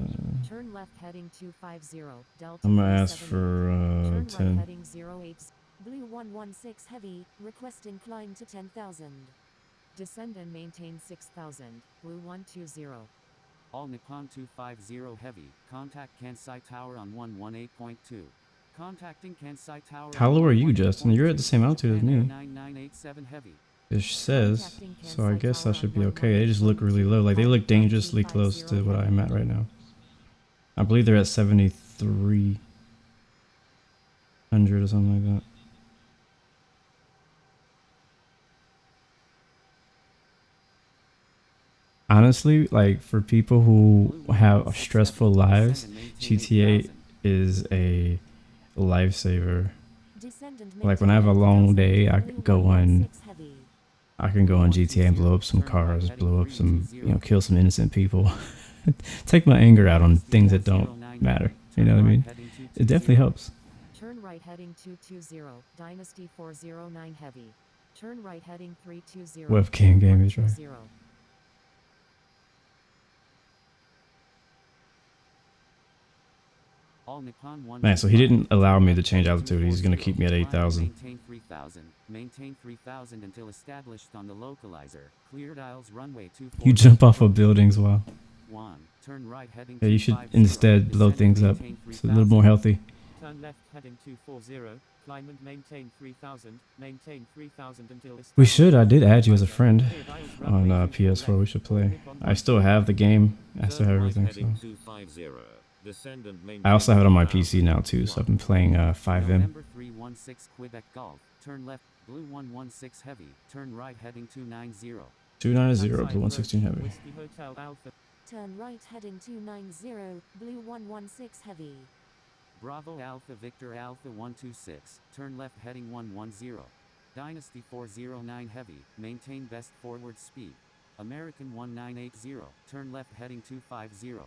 Speaker 3: Turn left heading 250. Delta.
Speaker 2: I'm gonna ask for
Speaker 3: Turn
Speaker 2: 10.
Speaker 3: right heading 08.
Speaker 6: Blue 116 heavy, requesting climb to 10,000.
Speaker 3: Descend and maintain 6000. Blue 120.
Speaker 4: All Nippon 250 heavy. Contact Kansai Tower on 118.2. Contacting Kansai Tower.
Speaker 2: How low are you, Justin? You're at the same altitude as me.
Speaker 4: 9987 heavy.
Speaker 2: It says, so I guess I should be okay. They just look really low. Like, they look dangerously close to what I'm at right now. I believe they're at 7,300 or something like that. Honestly, like, for people who have stressful lives, GTA is a lifesaver. Like, when I have a long day, I can go on GTA and blow up some cars, blow up some, kill some innocent people. Take my anger out on things that don't matter. You know what I mean? It definitely helps.
Speaker 3: Turn right heading 220. Dynasty 409 heavy. Turn right heading 320.
Speaker 2: Webcam game is right. Man, so he didn't allow me to change altitude. He's gonna keep me at 8,000.
Speaker 4: Maintain 3000 until established on the localizer. Cleared aisles runway 24.
Speaker 2: You jump off of buildings, wow.
Speaker 4: Turn right heading.
Speaker 2: Yeah, you should instead blow things up. It's a little more healthy.
Speaker 7: Turn left heading 240. Climb and maintain 3000. Maintain 3000 until
Speaker 2: We should. I did add you as a friend
Speaker 7: Cleared aisles
Speaker 2: on
Speaker 7: runway 24
Speaker 2: PS4. We
Speaker 7: left.
Speaker 2: should
Speaker 7: All
Speaker 2: play.
Speaker 7: Nippon
Speaker 2: I still have the game. I still have
Speaker 9: Turn right
Speaker 2: everything.
Speaker 9: heading
Speaker 2: So
Speaker 9: 250. Descend and maintain
Speaker 2: I also have it on my
Speaker 9: 3000.
Speaker 2: PC now too. So I've been playing 5M.
Speaker 4: November 316 Quebec Golf. Turn left. Blue 116 Heavy. Turn right heading 290.
Speaker 2: 290
Speaker 7: Kansai
Speaker 2: Blue 116
Speaker 7: approach,
Speaker 2: Heavy.
Speaker 7: Whiskey Hotel Alpha.
Speaker 5: Turn right heading 290, Blue 116 Heavy.
Speaker 4: Bravo Alpha Victor Alpha 126. Turn left heading 110. Dynasty 409 Heavy. Maintain best forward speed. American 1980. Turn left heading 250.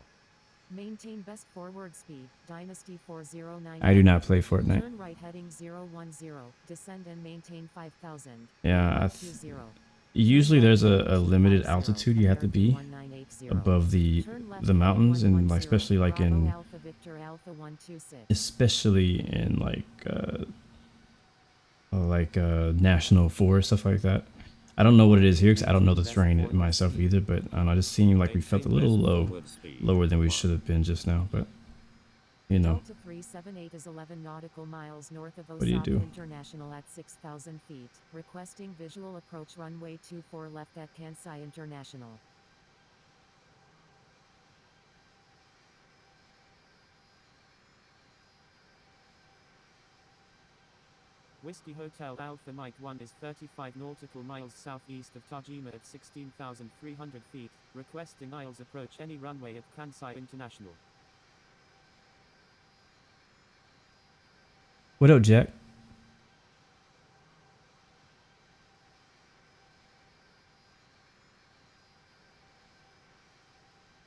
Speaker 3: Maintain best forward speed. Dynasty 409.
Speaker 2: I do not play Fortnite.
Speaker 3: Turn right heading 010. Descend and maintain 5000.
Speaker 2: Yeah,
Speaker 3: 20.
Speaker 2: usually there's a limited altitude you have to be above the mountains, and like especially like in national forest, stuff like that. I don't know what it is here because I don't know the terrain myself either, but I don't know, it just seemed like we felt a little lower than we should have been just now, but you know.
Speaker 3: Delta 378 is 11 nautical miles north of
Speaker 2: What do you
Speaker 3: Osaka
Speaker 2: do?
Speaker 3: International at 6,000 feet. Requesting visual approach runway 24 left at Kansai International.
Speaker 7: Whiskey Hotel Alpha Mike 1 is 35 nautical miles southeast of Tajima at 16,300 feet. Requesting aisles approach any runway at Kansai International.
Speaker 2: What up, Jack?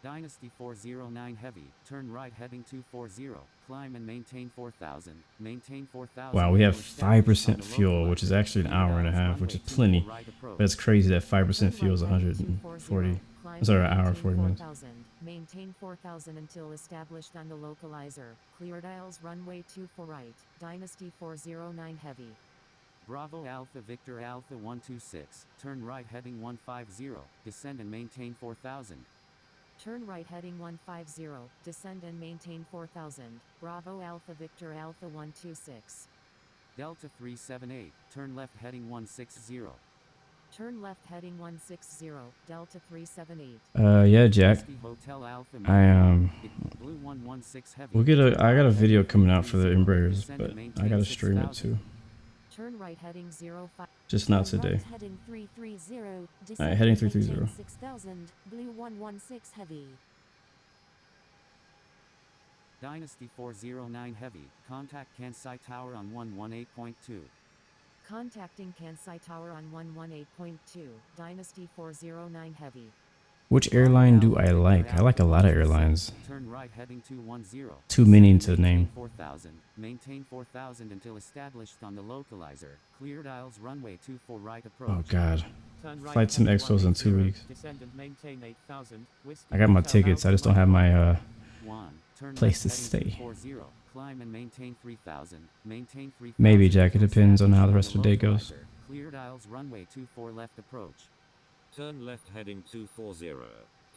Speaker 4: Dynasty 409 Heavy. Turn right heading 240. Climb and maintain 4000. Maintain 4000.
Speaker 2: Wow, we have 5% fuel, which is actually an hour and a half, which is plenty. But it's crazy that 5% fuel is 140. Sorry, an hour, 40 minutes.
Speaker 3: Maintain 4000 until established on the localizer. Cleared aisles runway 24 right. Dynasty 409 Heavy.
Speaker 4: Bravo Alpha Victor Alpha 126. Turn right heading 150. Descend and maintain 4000.
Speaker 3: Turn right heading 150. Descend and maintain 4000. Bravo Alpha Victor Alpha 126.
Speaker 4: Delta 378. Turn left heading 160.
Speaker 3: Turn left heading 160. Delta 378.
Speaker 2: Yeah, Jack.
Speaker 4: Whiskey Hotel Alpha Blue 116 Heavy.
Speaker 2: We'll get I got a video coming out for the Embraers, but I gotta stream it too.
Speaker 3: Turn right heading 05.
Speaker 2: Just not today.
Speaker 5: Right heading 330.
Speaker 2: Alright, heading 330.
Speaker 5: 6000, Blue 116 Heavy.
Speaker 4: Dynasty 409 Heavy. Contact Kansai Tower on 118.2.
Speaker 3: Contacting Kansai Tower on 118.2. Dynasty 409 Heavy.
Speaker 2: Which airline do I like? I like a lot of airlines.
Speaker 4: Turn right heading 210.
Speaker 2: Too many to name.
Speaker 4: 4000. Maintain 4000 until established on the localizer. Cleared aisles runway 24 right approach.
Speaker 2: Oh god.
Speaker 7: Turn right
Speaker 2: Flight Sim
Speaker 7: heading
Speaker 2: Expos in 2
Speaker 7: 180.
Speaker 2: weeks.
Speaker 7: Descend and maintain 8000. Whiskey
Speaker 2: I got my
Speaker 7: Hotel
Speaker 2: tickets, I
Speaker 7: Alpha
Speaker 2: just don't have my
Speaker 4: 1. Turn
Speaker 2: place
Speaker 4: left
Speaker 2: to
Speaker 4: heading
Speaker 2: stay.
Speaker 4: 240. Climb and maintain 3000. Maintain 3000.
Speaker 2: Maybe, Jack, it depends on how the rest of the day
Speaker 4: localizer.
Speaker 2: goes.
Speaker 4: Cleared aisles runway 24 left approach.
Speaker 9: Turn left heading 240.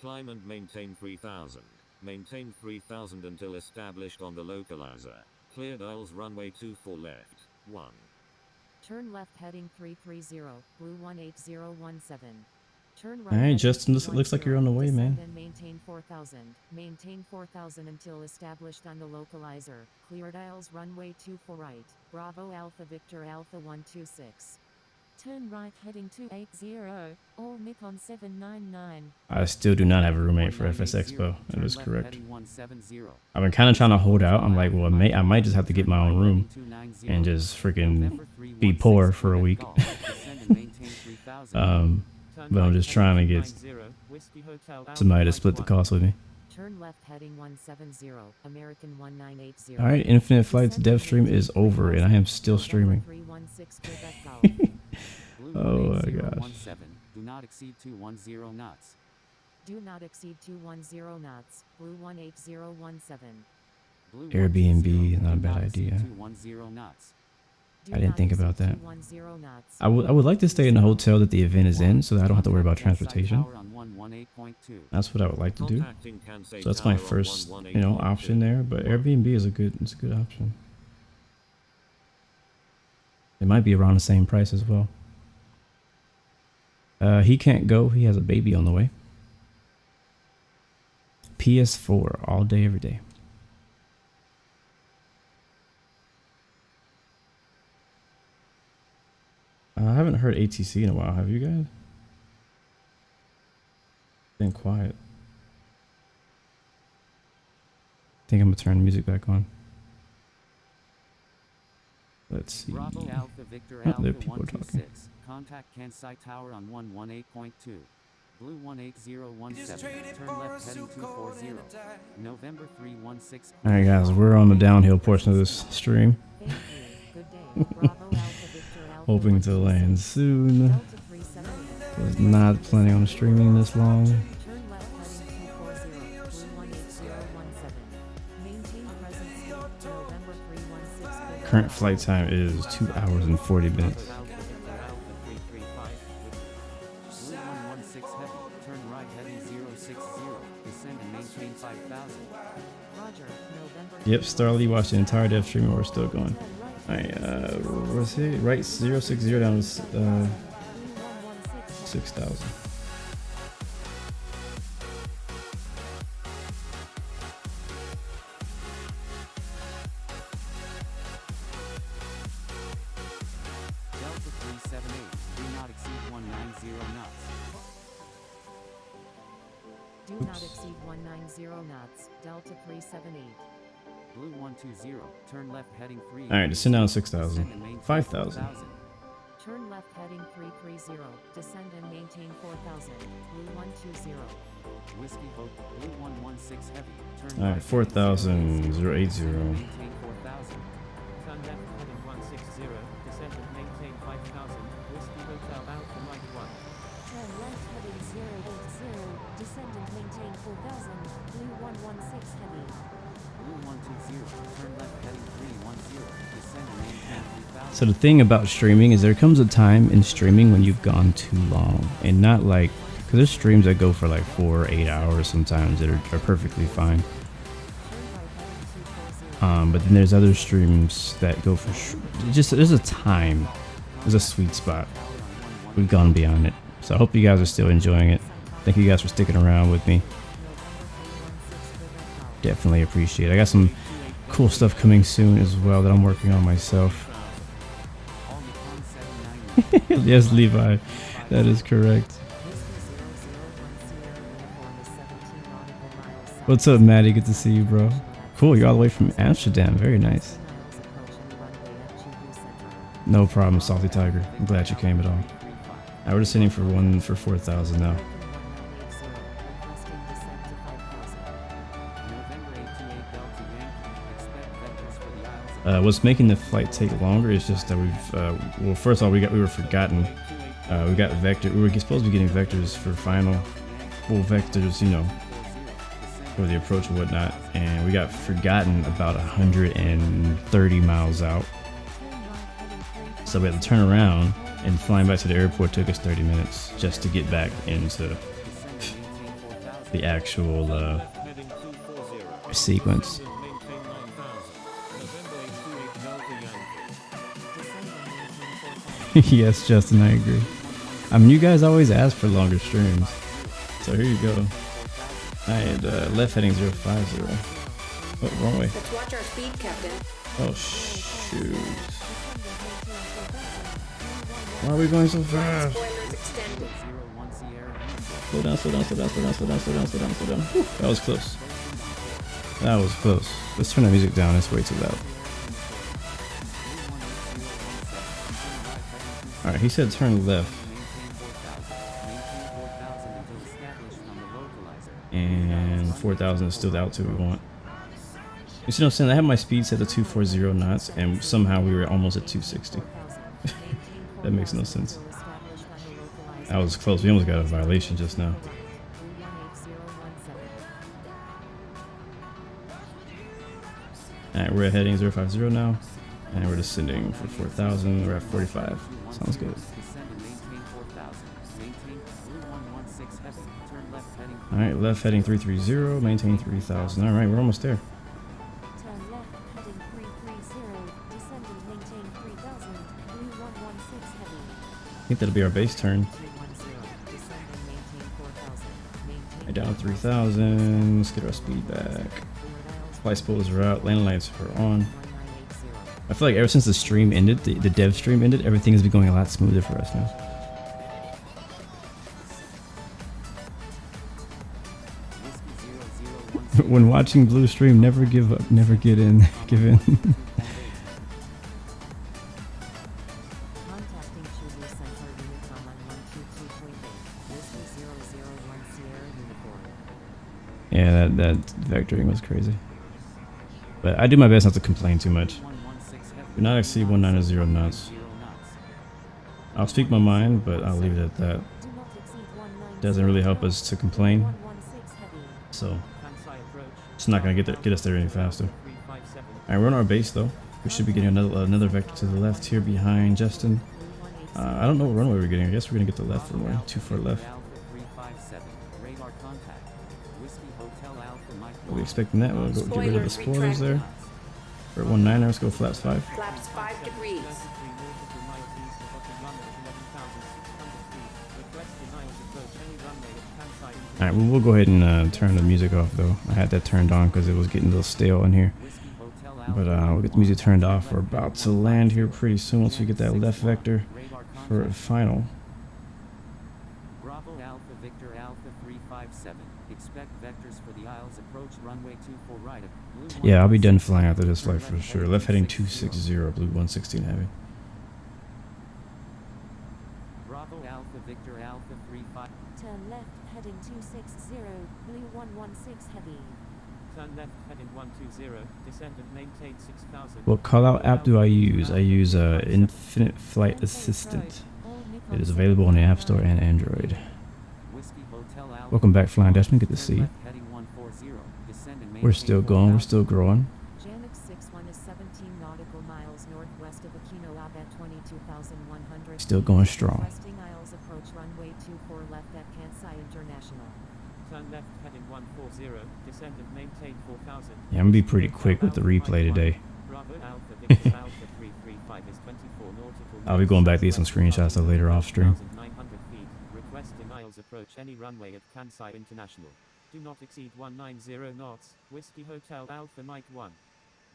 Speaker 9: Climb and maintain 3000. Maintain 3000 until established on the localizer. Cleared aisles runway 24 left. 1.
Speaker 3: Turn left heading 330. Blue 18017. Turn right.
Speaker 2: Alright,
Speaker 3: heading
Speaker 2: Justin, looks like you're on the way, man.
Speaker 3: descend and maintain 4000. Maintain 4000 until established on the localizer. Cleared aisles runway 24 right. Bravo Alpha Victor Alpha 126.
Speaker 6: Turn right heading 280. All Nippon 799.
Speaker 2: I still do not have a roommate for FS Expo. That
Speaker 4: Turn
Speaker 2: is
Speaker 4: left
Speaker 2: correct.
Speaker 4: heading 170.
Speaker 2: I've been kind of trying to hold out. I'm like, well, I might just have to get my own room and just freaking be poor for a week. But I'm just trying to get somebody to split the cost with me.
Speaker 3: Turn left heading 170. American 1980.
Speaker 2: All right, Infinite Flight's dev stream is over, and I am still streaming.
Speaker 3: 316 Quebec Golf.
Speaker 2: Oh my gosh.
Speaker 4: Do not exceed 210 knots.
Speaker 3: Do not exceed 210 knots. Blue 18017.
Speaker 4: Blue
Speaker 2: Airbnb,
Speaker 4: 160,
Speaker 2: not a
Speaker 4: do
Speaker 2: bad
Speaker 4: not exceed
Speaker 2: idea.
Speaker 4: 210 knots.
Speaker 3: Do
Speaker 2: I didn't
Speaker 3: not
Speaker 2: think
Speaker 3: exceed
Speaker 2: about that.
Speaker 3: 210 knots.
Speaker 2: I would like to stay in the hotel that the event is in, so that I don't have to worry about transportation.
Speaker 4: Tower on 118.2.
Speaker 2: That's what I would like to do.
Speaker 9: Contacting Kansai
Speaker 2: So that's my
Speaker 9: Tower on
Speaker 2: first,
Speaker 9: 118.2.
Speaker 2: option there. But Airbnb is a good option. It might be around the same price as well. He can't go. He has a baby on the way. PS4 all day, every day. I haven't heard ATC in a while. Have you guys? Been quiet. I think I'm gonna turn the music back on. Let's see.
Speaker 4: Bravo Alpha Victor
Speaker 2: Oh,
Speaker 4: Alpha
Speaker 2: there are people
Speaker 4: 126. Contact Kansai Tower on 118.2. Blue 18017. Turn left heading 240. November 316.
Speaker 2: Alright guys, we're on the downhill portion of this stream.
Speaker 3: Thank you. Good day. Bravo Alpha Victor Alpha
Speaker 2: Hoping to
Speaker 3: 126.
Speaker 2: land soon.
Speaker 3: Delta 378.
Speaker 2: Was not planning on streaming this long.
Speaker 3: Turn left heading 240. Blue 18017. Maintain present speed. November 316.
Speaker 2: Current flight time is 2 hours and 40 minutes.
Speaker 4: Alpha Victor Alpha 335. Blue 116 heavy. Turn right heading 060. Descend and maintain 5000.
Speaker 3: Roger. November.
Speaker 2: Yep, Starly watched the entire dev stream and we're still going. Alright, what's it? Right 060 down to 6,000.
Speaker 4: Delta 378. Do not exceed 190 knots.
Speaker 3: Do not exceed 190 knots. Delta 378.
Speaker 4: Blue 120. Turn left heading 3.
Speaker 2: Alright, descend down 6,000. 5,000.
Speaker 3: Turn left heading 330. Descend and maintain 4000. Blue 120.
Speaker 4: Whiskey Hope. Blue 116 heavy. Turn
Speaker 2: Alright,
Speaker 4: right
Speaker 2: 4,080.
Speaker 4: maintain 4000.
Speaker 7: Turn left heading 160, descend and maintain 5000, Whiskey Hotel Alpha Mike 1.
Speaker 6: Turn left heading 080, descend and maintain 4000, Blue 116 heavy.
Speaker 4: Blue 120. Turn left heading 310. Descend and maintain 3000.
Speaker 2: So the thing about streaming is there comes a time in streaming when you've gone too long. And not like, because there's streams that go for like 4 or 8 hours sometimes that are perfectly fine. But then there's other streams that go for just there's a time, there's a sweet spot. We've gone beyond it. So I hope you guys are still enjoying it. Thank you guys for sticking around with me. Definitely appreciate it. I got some cool stuff coming soon as well that I'm working on myself. Yes, Levi, that is correct. What's up, Maddie? Good to see you, bro. Cool, you're all the way from Amsterdam. Very nice. No problem, Salty Tiger. I'm glad you came at all. We're just hitting for 4,000 now. What's making the flight take longer is just that we've well, first of all, we were forgotten. We got vector. We were supposed to be getting vectors for final, well, vectors, you know, for the approach and whatnot, and we got forgotten about 130 miles out. So we had to turn around, and flying back to the airport took us 30 minutes just to get back into the actual sequence. Yes, Justin, I agree. I mean, you guys always ask for longer streams, so here you go. Alright, left heading 050. Oh, wrong way.
Speaker 10: Let's watch our speed, Captain.
Speaker 2: Oh, shoot. Why are we going so fast?
Speaker 10: Spoilers extended.
Speaker 2: Slow down, slow down, slow down, slow down, slow down, slow down, slow down, slow down. Whew, that was close. That was close. Let's turn the music down. It's way too loud. Alright, he said turn left. And 4,000 is still the altitude we want. You see what I'm saying? I have my speed set to 240 knots, and somehow we were almost at 260. That makes no sense. That was close. We almost got a violation just now. Alright, we're at heading 050 now, and we're descending for 4,000. We're at 45. Sounds good. Alright, left heading 330, maintain 3,000. Alright, we're almost there.
Speaker 6: Turn left heading 330, descend and maintain 3000, Blue
Speaker 2: think that'll be our base turn.
Speaker 3: 210, descend and maintain 4000. Maintain
Speaker 2: Right down 3000. Let's get our speed back. Flight spoilers are out. Landing lights are on.
Speaker 3: 1980.
Speaker 2: I feel like ever since the stream ended, the dev stream ended, everything has been going a lot smoother for us now. When watching Blue stream, never give up, never give in.
Speaker 3: Contacting Curise Center Unicom on 122.8. Whiskey 001 Sierra Uniform.
Speaker 2: Yeah, that vectoring was crazy. But I do my best not to complain too much. Do not exceed 190 knots. I'll speak my mind, but I'll leave it at that.
Speaker 3: Do not exceed 190.
Speaker 2: Doesn't really help us to complain,
Speaker 3: 116 heavy.
Speaker 2: so
Speaker 7: Kansai approach.
Speaker 2: it's not gonna get us there any faster.
Speaker 7: 357.
Speaker 2: Alright, we're on our base though. We should be getting another vector to the left here behind Justin. I don't know what runway we're getting. I guess we're gonna get the left runway. 24 left.
Speaker 4: Alpha 357. Radar contact. Whiskey Hotel Alpha Mike
Speaker 2: Are we expecting that? We'll go get rid of the spoilers there. We're at 19, let's go flaps 5.
Speaker 10: Flaps 5 degrees.
Speaker 7: 33 nautical miles east of Okayama at 11,600 feet. Requesting miles approach any runway at Kansai International.
Speaker 2: Alright, well, we'll go ahead and turn the music off though. I had that turned on because it was getting a little stale in here.
Speaker 4: Whiskey Hotel
Speaker 2: But
Speaker 4: Alpha.
Speaker 2: we'll get the music turned off. We're about to land here pretty soon once we get that left vector
Speaker 4: Radar
Speaker 2: for
Speaker 4: contact.
Speaker 2: final.
Speaker 4: Bravo Alpha Victor Alpha 357. Expect vectors for the Isles approach runway 24 right of Blue
Speaker 2: Yeah, I'll be done
Speaker 4: 116.
Speaker 2: flying after this flight for sure. Left heading 260, Blue 116 heavy.
Speaker 4: Bravo Alpha Victor Alpha 35.
Speaker 6: Turn left, heading 260, Blue 116 heavy.
Speaker 7: Turn left, heading 120. Descend and maintain 6,000.
Speaker 2: What call out app do I use? I use Infinite Flight Assistant. It is available on the App Store and Android.
Speaker 4: Whiskey Hotel Alpha.
Speaker 2: Welcome back, Flying Dutchman. Good to see you.
Speaker 4: Left heading 140. Descend and
Speaker 2: We're
Speaker 4: maintain
Speaker 2: still going. We're
Speaker 4: 4,000.
Speaker 2: still growing.
Speaker 3: Janux 61 is 17 nautical miles northwest of Aquino Ave at 22,100.
Speaker 2: Still going strong.
Speaker 3: Requesting Isles approach runway 24 left at Kansai International.
Speaker 7: Turn left, heading 140. Descend and maintain 4,000.
Speaker 2: Yeah, I'm gonna be pretty quick with the replay today.
Speaker 7: Bravo Alpha Victor Alpha 335 is 24 nautical
Speaker 2: I'll be going back to get some screenshots though later off stream.
Speaker 7: 900 feet. Requesting Isles approach any runway at Kansai International. Do not exceed 190 knots. Whiskey Hotel Alpha Mike 1.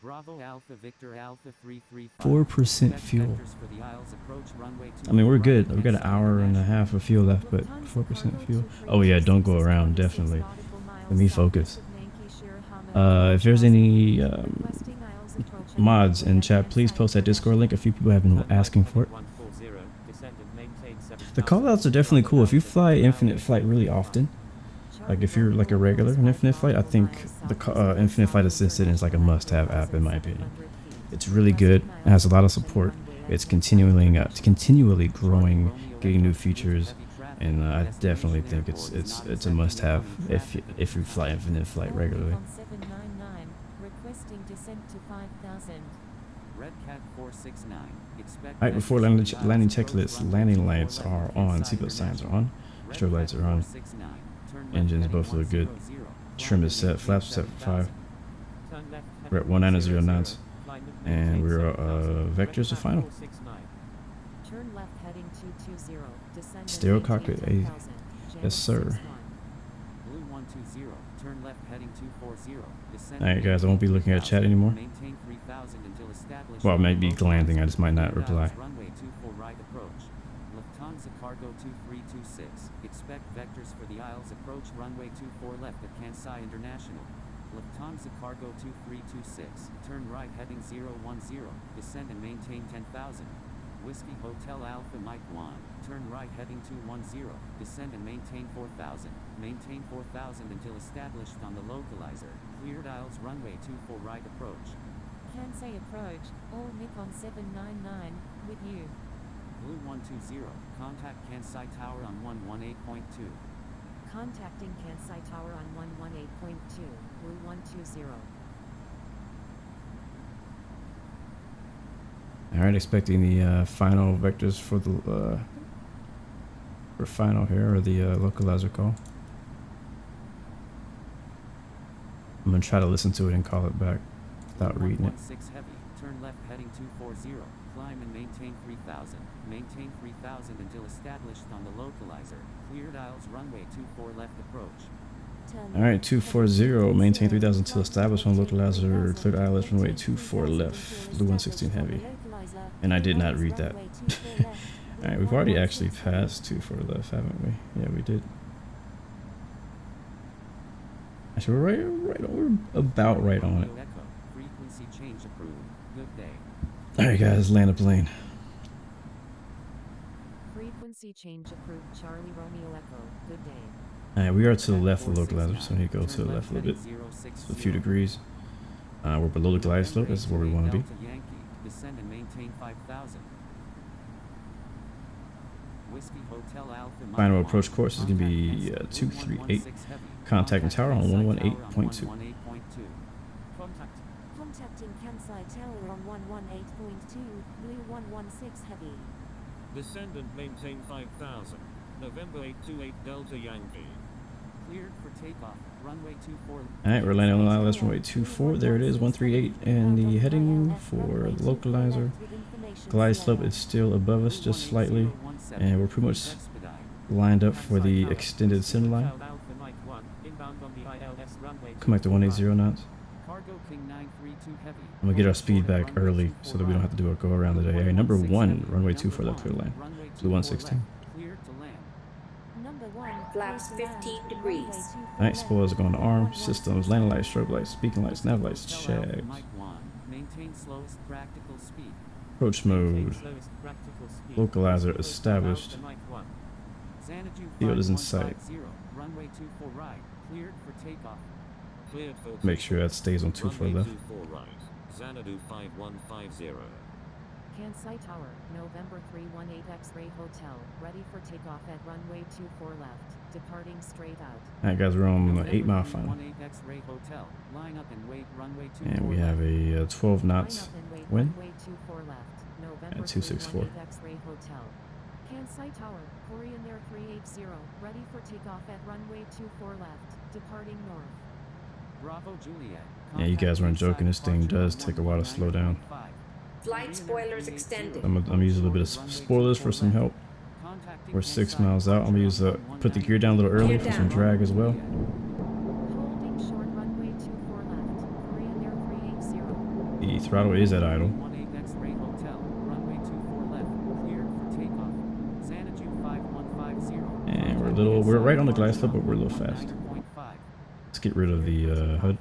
Speaker 4: Bravo Alpha Victor Alpha 335.
Speaker 2: 4%
Speaker 4: Expect
Speaker 2: fuel.
Speaker 4: vectors for the Isles approach runway
Speaker 2: I mean, we're
Speaker 4: 24
Speaker 2: good.
Speaker 4: right
Speaker 2: We've got an
Speaker 4: Kansai
Speaker 2: hour and a
Speaker 4: International.
Speaker 2: half of fuel left, but 4% fuel. Oh yeah, don't go around, definitely. Let me focus. If there's any mods in chat, please post that Discord link. A few people have been asking for it.
Speaker 7: 140. Descend and maintain 7,000.
Speaker 2: The callouts are definitely cool. If you fly Infinite Flight really often, like if you're like a regular in Infinite Flight, I think the Infinite Flight Assistant is like a must-have app in my opinion. It's really good. It has a lot of support. It's continually growing, getting new features, and I definitely think it's a must-have if you fly Infinite Flight regularly.
Speaker 6: On 799, requesting descent to 5,000.
Speaker 4: Red Cat 469. Expect
Speaker 2: Alright, before
Speaker 4: vectors
Speaker 2: landing,
Speaker 4: for the
Speaker 2: landing
Speaker 4: Isles approach
Speaker 2: checklists,
Speaker 4: runway
Speaker 2: landing
Speaker 4: 24
Speaker 2: lights
Speaker 4: left
Speaker 2: are
Speaker 4: at
Speaker 2: on,
Speaker 4: Kansai
Speaker 2: seatbelt signs are
Speaker 4: International.
Speaker 2: on,
Speaker 4: Red
Speaker 2: strobe lights
Speaker 4: Cat
Speaker 2: are on,
Speaker 4: 469. Turn left
Speaker 2: engines
Speaker 4: heading
Speaker 2: both look good,
Speaker 4: 100.
Speaker 2: trim is set, flaps set for 5,
Speaker 7: Turn left,
Speaker 2: we're at
Speaker 7: heading
Speaker 2: 190 knots,
Speaker 7: 100. Climb
Speaker 2: and
Speaker 7: maintain
Speaker 2: we're
Speaker 7: 7,000.
Speaker 2: vectors to
Speaker 7: Red
Speaker 2: final.
Speaker 7: Cat 469.
Speaker 3: Turn left heading 220. Descend and
Speaker 2: Stereo
Speaker 3: maintain
Speaker 2: cockpit,
Speaker 3: 10,000.
Speaker 2: yes, sir.
Speaker 4: Blue 120. Turn left heading 240. Descend
Speaker 2: Alright
Speaker 4: and
Speaker 2: guys, I won't be
Speaker 4: maintain
Speaker 2: looking at
Speaker 4: 4,000.
Speaker 2: chat anymore.
Speaker 4: Maintain 3,000 until established.
Speaker 2: Well, I
Speaker 4: on
Speaker 2: might
Speaker 4: the
Speaker 2: be
Speaker 4: local
Speaker 2: glancing, I
Speaker 4: line.
Speaker 2: just might not
Speaker 4: Clear
Speaker 2: reply.
Speaker 4: dials runway 24 right approach. Lufthansa Cargo 2326. Expect vectors for the Isles approach runway 24 left at Kansai International. Lufthansa Cargo 2326. Turn right heading 010. Descend and maintain 10,000. Whiskey Hotel Alpha Mike 1. Turn right heading 210. Descend and maintain 4,000. Maintain 4,000 until established on the localizer. Cleared Isles runway 24 right approach.
Speaker 6: Kansai approach, all Nippon 799, with you.
Speaker 4: Blue 120. Contact Kansai Tower on 118.2.
Speaker 3: Contacting Kansai Tower on 118.2. Blue 120.
Speaker 2: Alright, expecting the final vectors for the for final here, or the localizer call. I'm gonna try to listen to it and call it back without reading it.
Speaker 4: 116 heavy. turn left heading 240, climb and maintain 3000. Maintain 3000 until established on the localizer. Cleared aisles runway 24 left approach.
Speaker 2: Alright, 240, maintain 3000 until established on localizer, cleared ILS runway 24 left, blue 116 heavy. And I did not read that. Alright, we've already actually passed 24 left, haven't we? Yeah, we did. Actually, we're about right on it.
Speaker 4: Frequency change approved. Good day.
Speaker 2: Alright guys, land a plane.
Speaker 3: Frequency change approved. Charlie Romeo Echo. Good day.
Speaker 2: Alright, we are to the left of the localizer, so we need to go to the left a little bit. It's a few degrees. We're below the glide slope, this is where we want to be.
Speaker 4: Descend and maintain 5000. Whiskey Hotel Alpha.
Speaker 2: Final approach course is going to be 238. Contacting tower on 118.2.
Speaker 6: Contacting Kansai Tower on 118.2, blue 116 heavy.
Speaker 8: Descend and maintain 5000. November 828 Delta Yankee.
Speaker 4: Cleared for takeoff. Runway 24.
Speaker 2: Alright, we're landing on the ILS runway 24. There it is, 138. And the heading for the localizer. Glide slope is still above us just slightly. And we're pretty much lined up for the extended center line. Come back to 180 knots. I'm gonna get our speed back early so that we don't have to do a go around today. Alright, number 1, runway 24 left clear line. Blue 116.
Speaker 10: Flaps 15 degrees.
Speaker 2: Alright, spoilers are going to arm. Systems, landing lights, strobe lights, beacon lights, nav lights, check. Approach mode. Localizer established. Field is in sight. Make sure that stays on 24 left.
Speaker 8: Xanadu 5150.
Speaker 3: Kansai Tower, November 318 X-Ray Hotel, ready for takeoff at runway 24 left, departing straight out.
Speaker 2: Alright guys, we're on the 8 mile final. And we have a 12 knots wind at 264.
Speaker 3: Kansai Tower, Korean Air 380, ready for takeoff at runway 24 left, departing north.
Speaker 4: Bravo Juliet.
Speaker 2: Yeah, you guys weren't joking, this thing does take a while to slow down.
Speaker 10: Flight spoilers extended.
Speaker 2: I'm gonna use a little bit of spoilers for some help. We're 6 miles out. I'm gonna use put the gear down a little early for some drag as well.
Speaker 3: Holding short runway 24 left, Korean Air 380.
Speaker 2: The throttle is at idle. And we're right on the glide slope, but we're a little fast. Let's get rid of the HUD.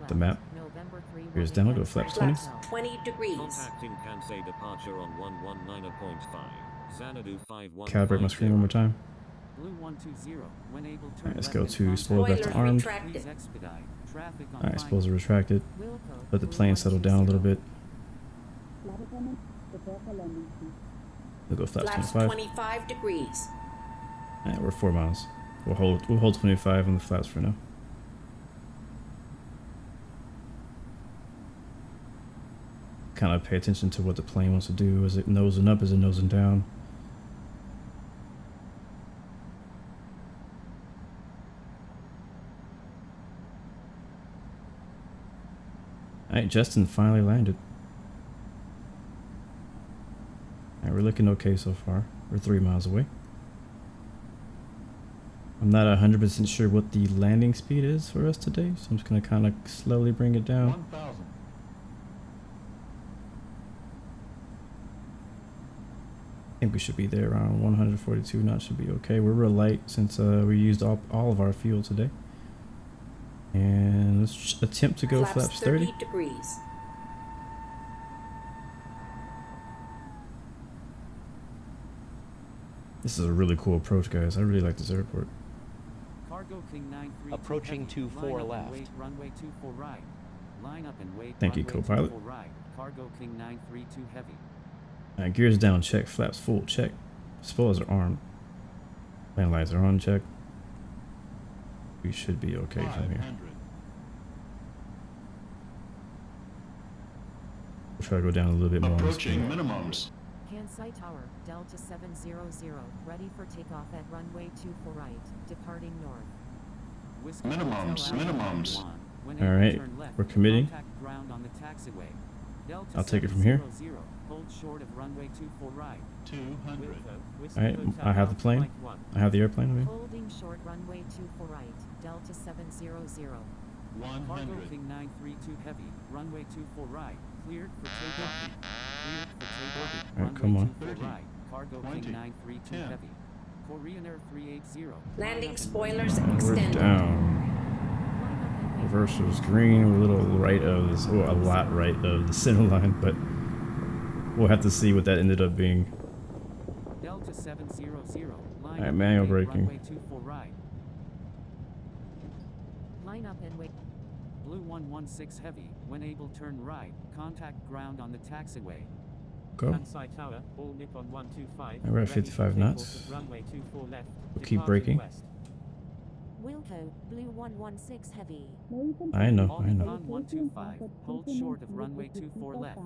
Speaker 2: The map. Here's down, we'll go flaps 20.
Speaker 10: 20 degrees.
Speaker 8: Contacting Kansai departure on 119.5. Xanadu 51.
Speaker 2: Calibrate my screen one more time. Alright, let's go to spoiler back to armed. Alright, spoilers are retracted. Let the plane settle down a little bit. We'll go flaps 25.
Speaker 10: 25 degrees.
Speaker 2: Alright, we're 4 miles. We'll hold 25 on the flaps for now. Kind of pay attention to what the plane wants to do. Is it nosing up? Is it nosing down? Alright, Justin finally landed. Alright, we're looking okay so far. We're 3 miles away. I'm not 100% sure what the landing speed is for us today, so I'm just going to kind of slowly bring it down.
Speaker 11: 1,000.
Speaker 2: I think we should be there around 142 knots, should be okay. We're real light since we used all of our fuel today. And let's attempt to go flaps 30
Speaker 10: degrees.
Speaker 2: This is a really cool approach, guys. I really like this airport.
Speaker 4: Cargo King 932
Speaker 12: approaching 24 left.
Speaker 4: Runway 24 right. Line up and wait.
Speaker 2: Thank you, co-pilot.
Speaker 4: Right. Cargo King 932 heavy.
Speaker 2: Alright, gears down, check. Flaps full, check. Spoilers are armed. Landing lights are on, check. We should be okay from here. We'll try to go down a little bit more.
Speaker 11: Approaching minimums.
Speaker 3: Kansai Tower, Delta 700, ready for takeoff at runway 24 right, departing north.
Speaker 11: Minimums.
Speaker 2: Alright, we're committing.
Speaker 4: Delta
Speaker 2: I'll take it from here.
Speaker 4: 700, hold short of runway 24 right.
Speaker 7: 200.
Speaker 2: Alright, I have the plane. I have the airplane. I mean.
Speaker 3: Holding short runway 24 right, Delta 700.
Speaker 7: 100.
Speaker 4: Cargo King 932 heavy, runway 24 right, cleared for takeoff. Cleared for takeoff.
Speaker 2: Alright, come on.
Speaker 4: 24 right, Cargo
Speaker 7: 20,
Speaker 4: King 932
Speaker 7: 10.
Speaker 4: heavy. Korean Air 380.
Speaker 10: Landing spoilers
Speaker 2: We're
Speaker 10: extended.
Speaker 2: down. Reverse was green. We're a little right of this, or a lot right of the center line, but we'll have to see what that ended up being.
Speaker 4: Delta 700. Line
Speaker 2: Alright,
Speaker 4: up
Speaker 2: manual
Speaker 4: and wait,
Speaker 2: braking.
Speaker 4: runway 24 right.
Speaker 3: Line up and wait.
Speaker 4: Blue 116 heavy, when able turn right, contact ground on the taxiway.
Speaker 2: Go.
Speaker 7: Kansai Tower, all Nippon 125.
Speaker 2: We're at
Speaker 7: ready
Speaker 2: 55
Speaker 7: for
Speaker 2: knots.
Speaker 7: takeoff at runway 24 left.
Speaker 2: We'll keep
Speaker 7: departing
Speaker 2: braking.
Speaker 7: west.
Speaker 5: Wilco, Blue 116 Heavy.
Speaker 2: I know.
Speaker 4: Nippon 125, hold short of runway 24 left.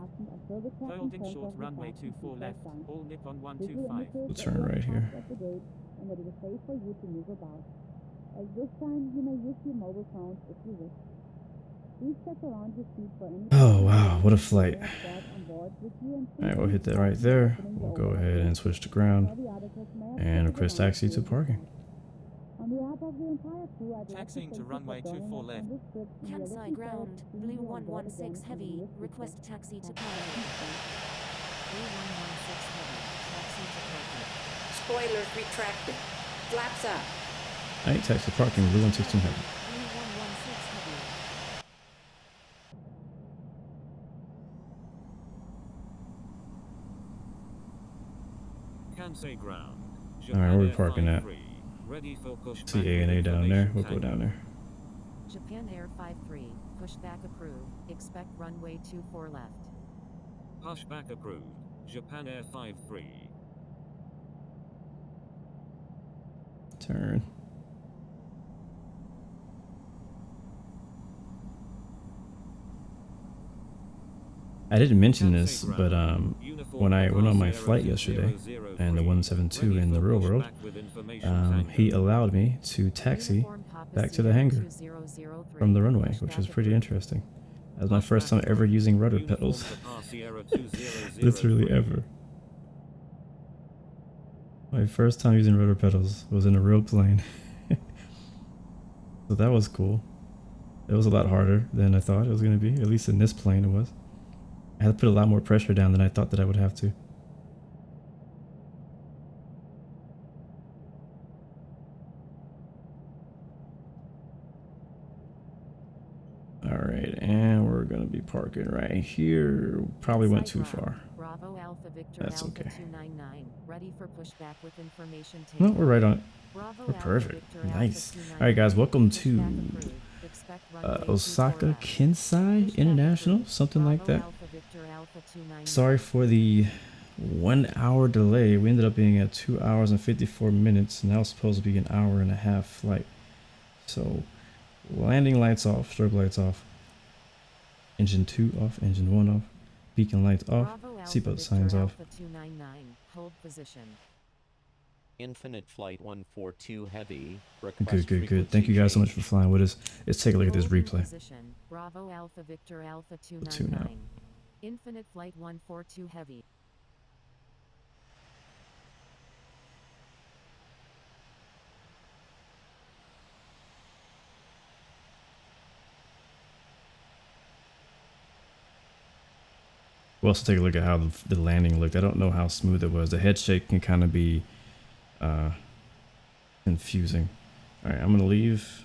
Speaker 7: Holding short runway 24 left, all Nippon 125.
Speaker 2: We'll turn right here.
Speaker 11: And that it is safe for you to move about. At this time, you may use your mobile phones if you wish. Please check around your seat for any.
Speaker 2: Oh wow, what a flight. Alright, we'll hit that right there. We'll go ahead and switch to ground and request taxi to parking.
Speaker 11: On behalf of the entire crew, I'd like
Speaker 7: Taxiing
Speaker 11: to
Speaker 7: to runway 24 left.
Speaker 5: Kansai Ground, Blue 116 Heavy, request taxi to parking.
Speaker 3: Blue 116 heavy, taxi to parking.
Speaker 10: Spoilers retracted. Flaps up.
Speaker 2: Alright, taxi to parking, blue 116 heavy.
Speaker 3: Blue 116 heavy.
Speaker 8: Kansai ground.
Speaker 2: Alright, where are we
Speaker 8: Japan
Speaker 2: parking at?
Speaker 8: 53, ready for pushback
Speaker 2: See A and A
Speaker 8: with
Speaker 2: down there.
Speaker 8: information
Speaker 2: We'll go
Speaker 8: tank.
Speaker 2: down there.
Speaker 3: Japan Air 53, pushback approved, expect runway 24 left.
Speaker 8: Pushback approved. Japan Air 53.
Speaker 2: Turn. I didn't mention this, but when I went on my flight yesterday, and the 172 in the real world, he allowed me to taxi back to the hangar from the runway, which was pretty interesting. That was my first time ever using rudder pedals. Literally ever. My first time using rudder pedals was in a real plane. So that was cool. It was a lot harder than I thought it was going to be, at least in this plane it was. I had to put a lot more pressure down than I thought that I would have to. Alright, and we're gonna be parking right here. Probably went too far.
Speaker 3: Bravo Alpha Victor
Speaker 2: That's
Speaker 3: Alpha
Speaker 2: okay.
Speaker 3: 299, ready for pushback with information
Speaker 2: No,
Speaker 3: taken.
Speaker 2: we're right on it.
Speaker 3: Bravo
Speaker 2: We're
Speaker 3: Alpha
Speaker 2: perfect.
Speaker 3: Victor Alpha
Speaker 2: Nice.
Speaker 3: 299,
Speaker 2: Alright guys, welcome
Speaker 3: pushback
Speaker 2: to
Speaker 3: approved, expect runway 24
Speaker 2: Osaka
Speaker 3: left.
Speaker 2: Kansai
Speaker 3: Pushback
Speaker 2: International,
Speaker 3: approved,
Speaker 2: something like
Speaker 3: Bravo
Speaker 2: that.
Speaker 3: Alpha Victor Alpha 299.
Speaker 2: Sorry for the 1 hour delay. We ended up being at 2 hours and 54 minutes, and that was supposed to be an hour and a half flight. So, landing lights off, strobe lights off, engine 2 off, engine 1 off, beacon lights off,
Speaker 3: Bravo Alpha
Speaker 2: seatbelt
Speaker 3: Victor
Speaker 2: signs off.
Speaker 3: Alpha 299, hold position.
Speaker 12: Infinite Flight 142 Heavy.
Speaker 2: Good. Thank you guys so much for flying with us. Let's take a look at this
Speaker 3: Hold in
Speaker 2: replay.
Speaker 3: Position. Bravo Alpha Victor Alpha
Speaker 2: Two now.
Speaker 3: 299. Infinite Flight 142 Heavy.
Speaker 2: We'll also take a look at how the landing looked. I don't know how smooth it was. The head shake can kind of be confusing. All right, I'm gonna leave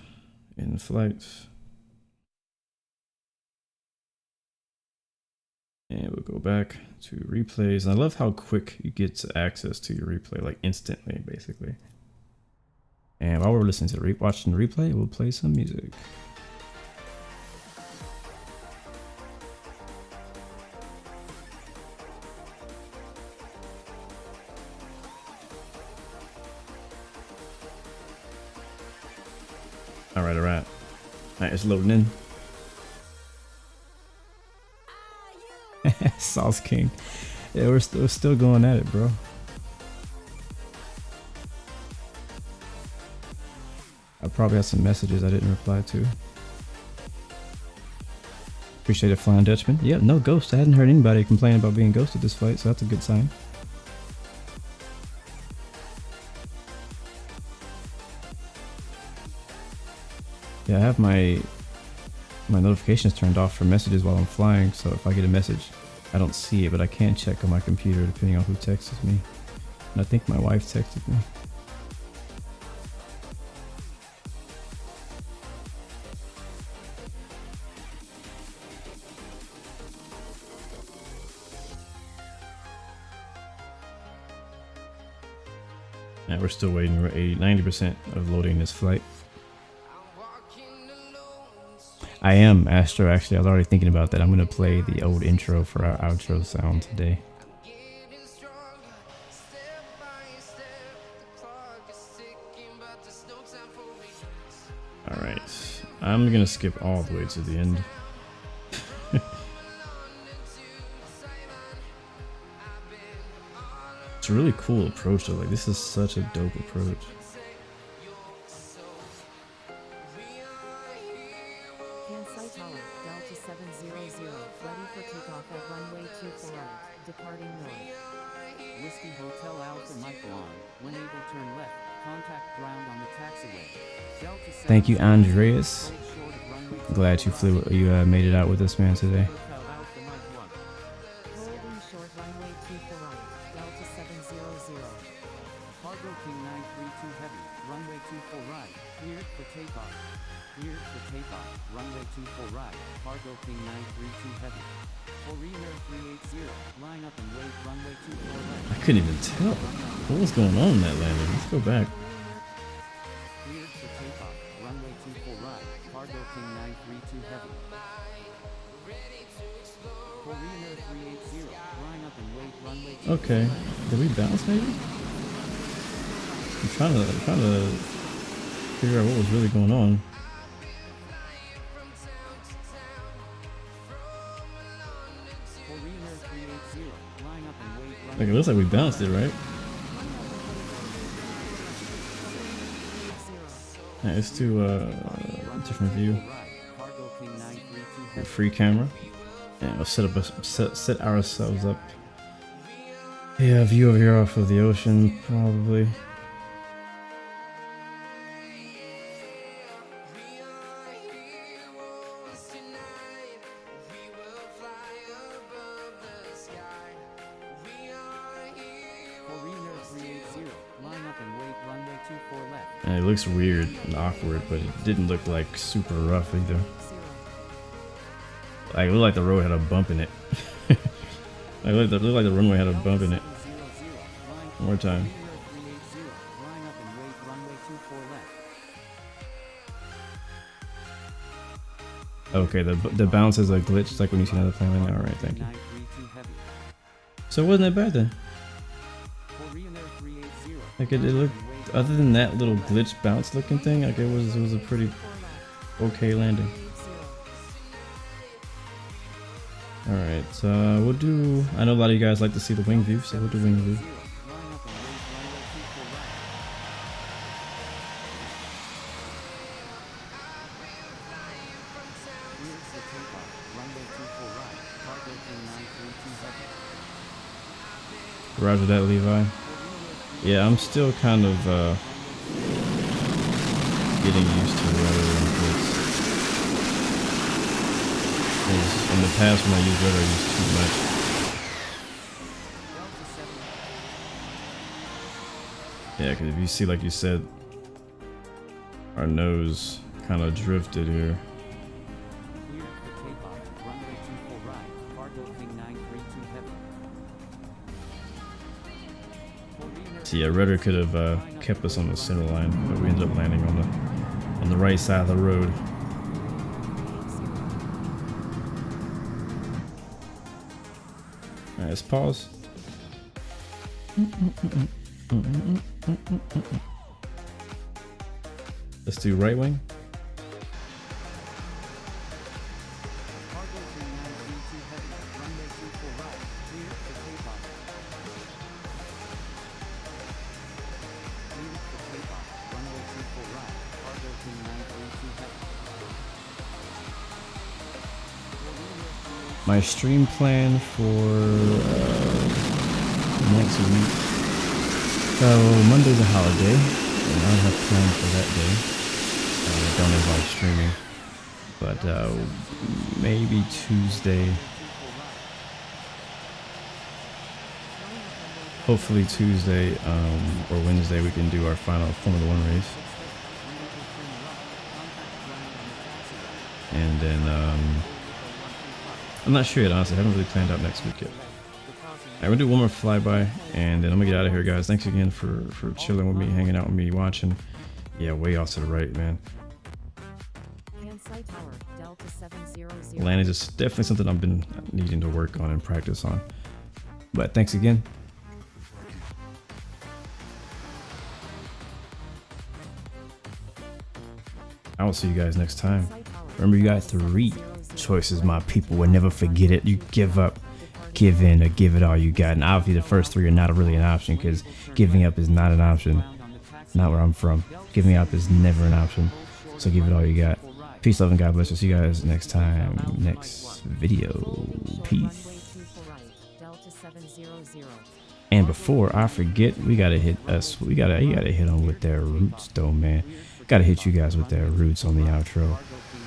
Speaker 2: in flight. And we'll go back to replays. And I love how quick you get access to your replay, like instantly, basically. And while we're listening to watching the replay, we'll play some music. All right. It's loading in. Sauce King. Yeah, we're still going at it, bro. I probably have some messages I didn't reply to. Appreciate it, Flying Dutchman. Yeah, no ghost. I hadn't heard anybody complain about being ghosted this flight, so that's a good sign. Yeah, I have my notifications turned off for messages while I'm flying, so if I get a message, I don't see it, but I can check on my computer depending on who texts me. And I think my wife texted me. Yeah, we're still waiting. We're 90% of loading this flight. I am, Astro, actually. I was already thinking about that. I'm going to play the old intro for our outro sound today. Alright. I'm going to skip all the way to the end. It's a really cool approach though. Like, this is such a dope approach.
Speaker 3: Delta 700, ready for takeoff at runway 24 right, departing north.
Speaker 4: Whiskey Hotel Alpha Mike 1, when able turn left, contact ground on the taxiway. Delta
Speaker 2: Thank you, Andreas. Glad you flew. You made it out with us, man, today.
Speaker 3: Holding short runway 24 right, Delta 700.
Speaker 4: Cargo King 932 heavy, runway 24 right, cleared for takeoff. Cleared for takeoff, runway 24 right, Cargo King 932 heavy. Foreigner 380, line up and wait, runway 24 right.
Speaker 2: I couldn't even tell what was going on in that landing. Let's go back.
Speaker 4: Cleared for takeoff, runway 24 right, Cargo King 932 heavy. Foreigner 380, line up and wait, runway 24
Speaker 2: Okay, did we bounce maybe? I'm trying to figure out what was really going on. Like, it looks like we bounced it, right? Yeah, let's do a different view. Free camera. Yeah, we'll set ourselves up. Yeah, view over here off of the ocean, probably. And it looks weird and awkward, but it didn't look like super rough either. Like, it looked like the road had a bump in it. It looked like the runway had a bump in it. One more time. Okay, the bounce is a glitch. It's like when you see another plane landing. Alright, thank you. So it wasn't that bad then. Like, it looked, other than that little glitch bounce looking thing, like it was a pretty okay landing. Alright, so we'll do, I know a lot of you guys like to see the wing view, so we'll do wing view. Roger that, Levi. Yeah, I'm still kind of getting used to rudder and glitch. In the past, when I used rudder, I used too much. Yeah, because if you see, like you said, our nose kind of drifted here. So yeah, rudder could have kept us on the center line, but we ended up landing on the right side of the road. Alright, let's pause. Let's do right wing. my stream plan for next week. So Monday's a holiday, and I don't have plans for that day. I don't involve streaming, but maybe Tuesday. Hopefully Tuesday or Wednesday we can do our final Formula 1 race. And then I'm not sure yet, honestly. I haven't really planned out next week yet. I'm gonna do one more flyby and then I'm gonna get out of here, guys. Thanks again for chilling with me, hanging out with me, watching. Yeah, way off to the right, man. Landing is definitely something I've been needing to work on and practice on. But thanks again. I will see you guys next time. Remember, you got 3 choices, my people. Will never forget it. You give up, give in, or give it all you got. And obviously the first 3 are not really an option, because giving up is not an option. Not where I'm from. Giving up is never an option. So give it all you got. Peace, love, and God bless. I'll see you guys next time, next video. Peace. And before I forget, we gotta hit us. You gotta hit them with their roots, though, man. Gotta hit you guys with their roots on the outro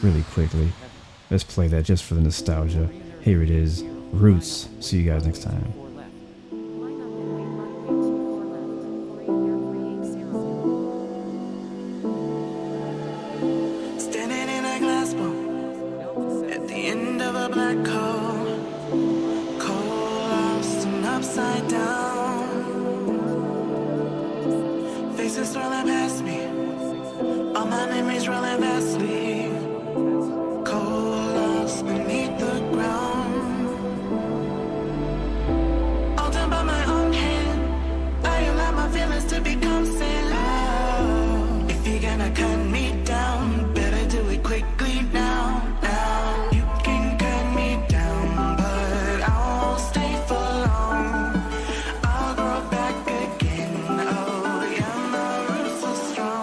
Speaker 2: really quickly. Let's play that just for the nostalgia. Here it is, Roots. See you guys next time.
Speaker 1: Standing in a glass bowl at the end of a black hole, cold, lost and upside down. Faces swirling past me. All my memories rolling vastly, cold, lost beneath the ground. All done by my own hand, I allow my feelings to become sand. Oh, if you're gonna cut me down, better do it quickly now. Now you can cut me down, but I won't stay for long. I'll grow back again. Oh yeah, my roots are strong.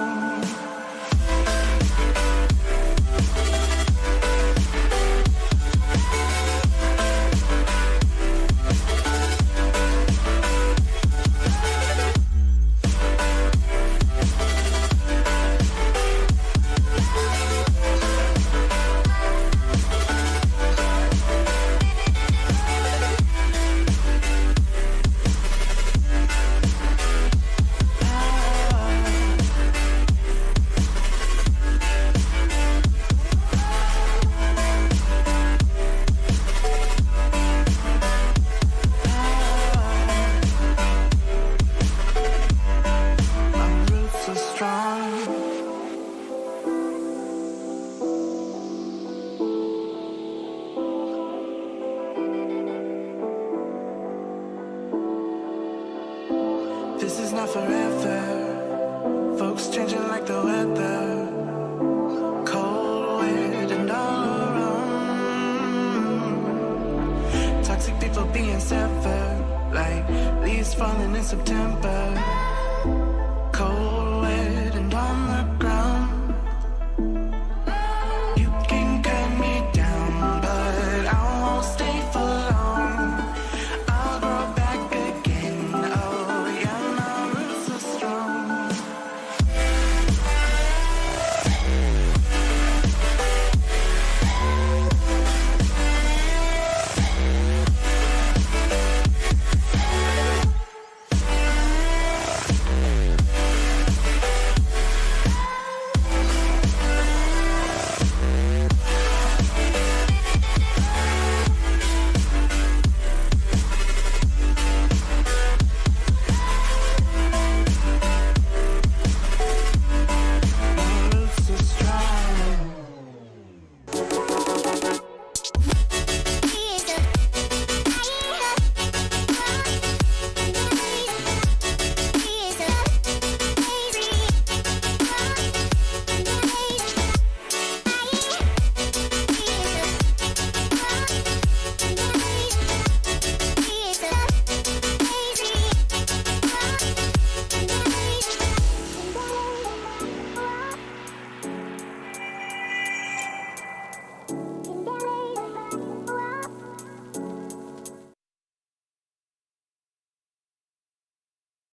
Speaker 1: This is not forever. Folks changing like the weather. Cold, wet, and all around. Toxic people being severed, like leaves falling in September.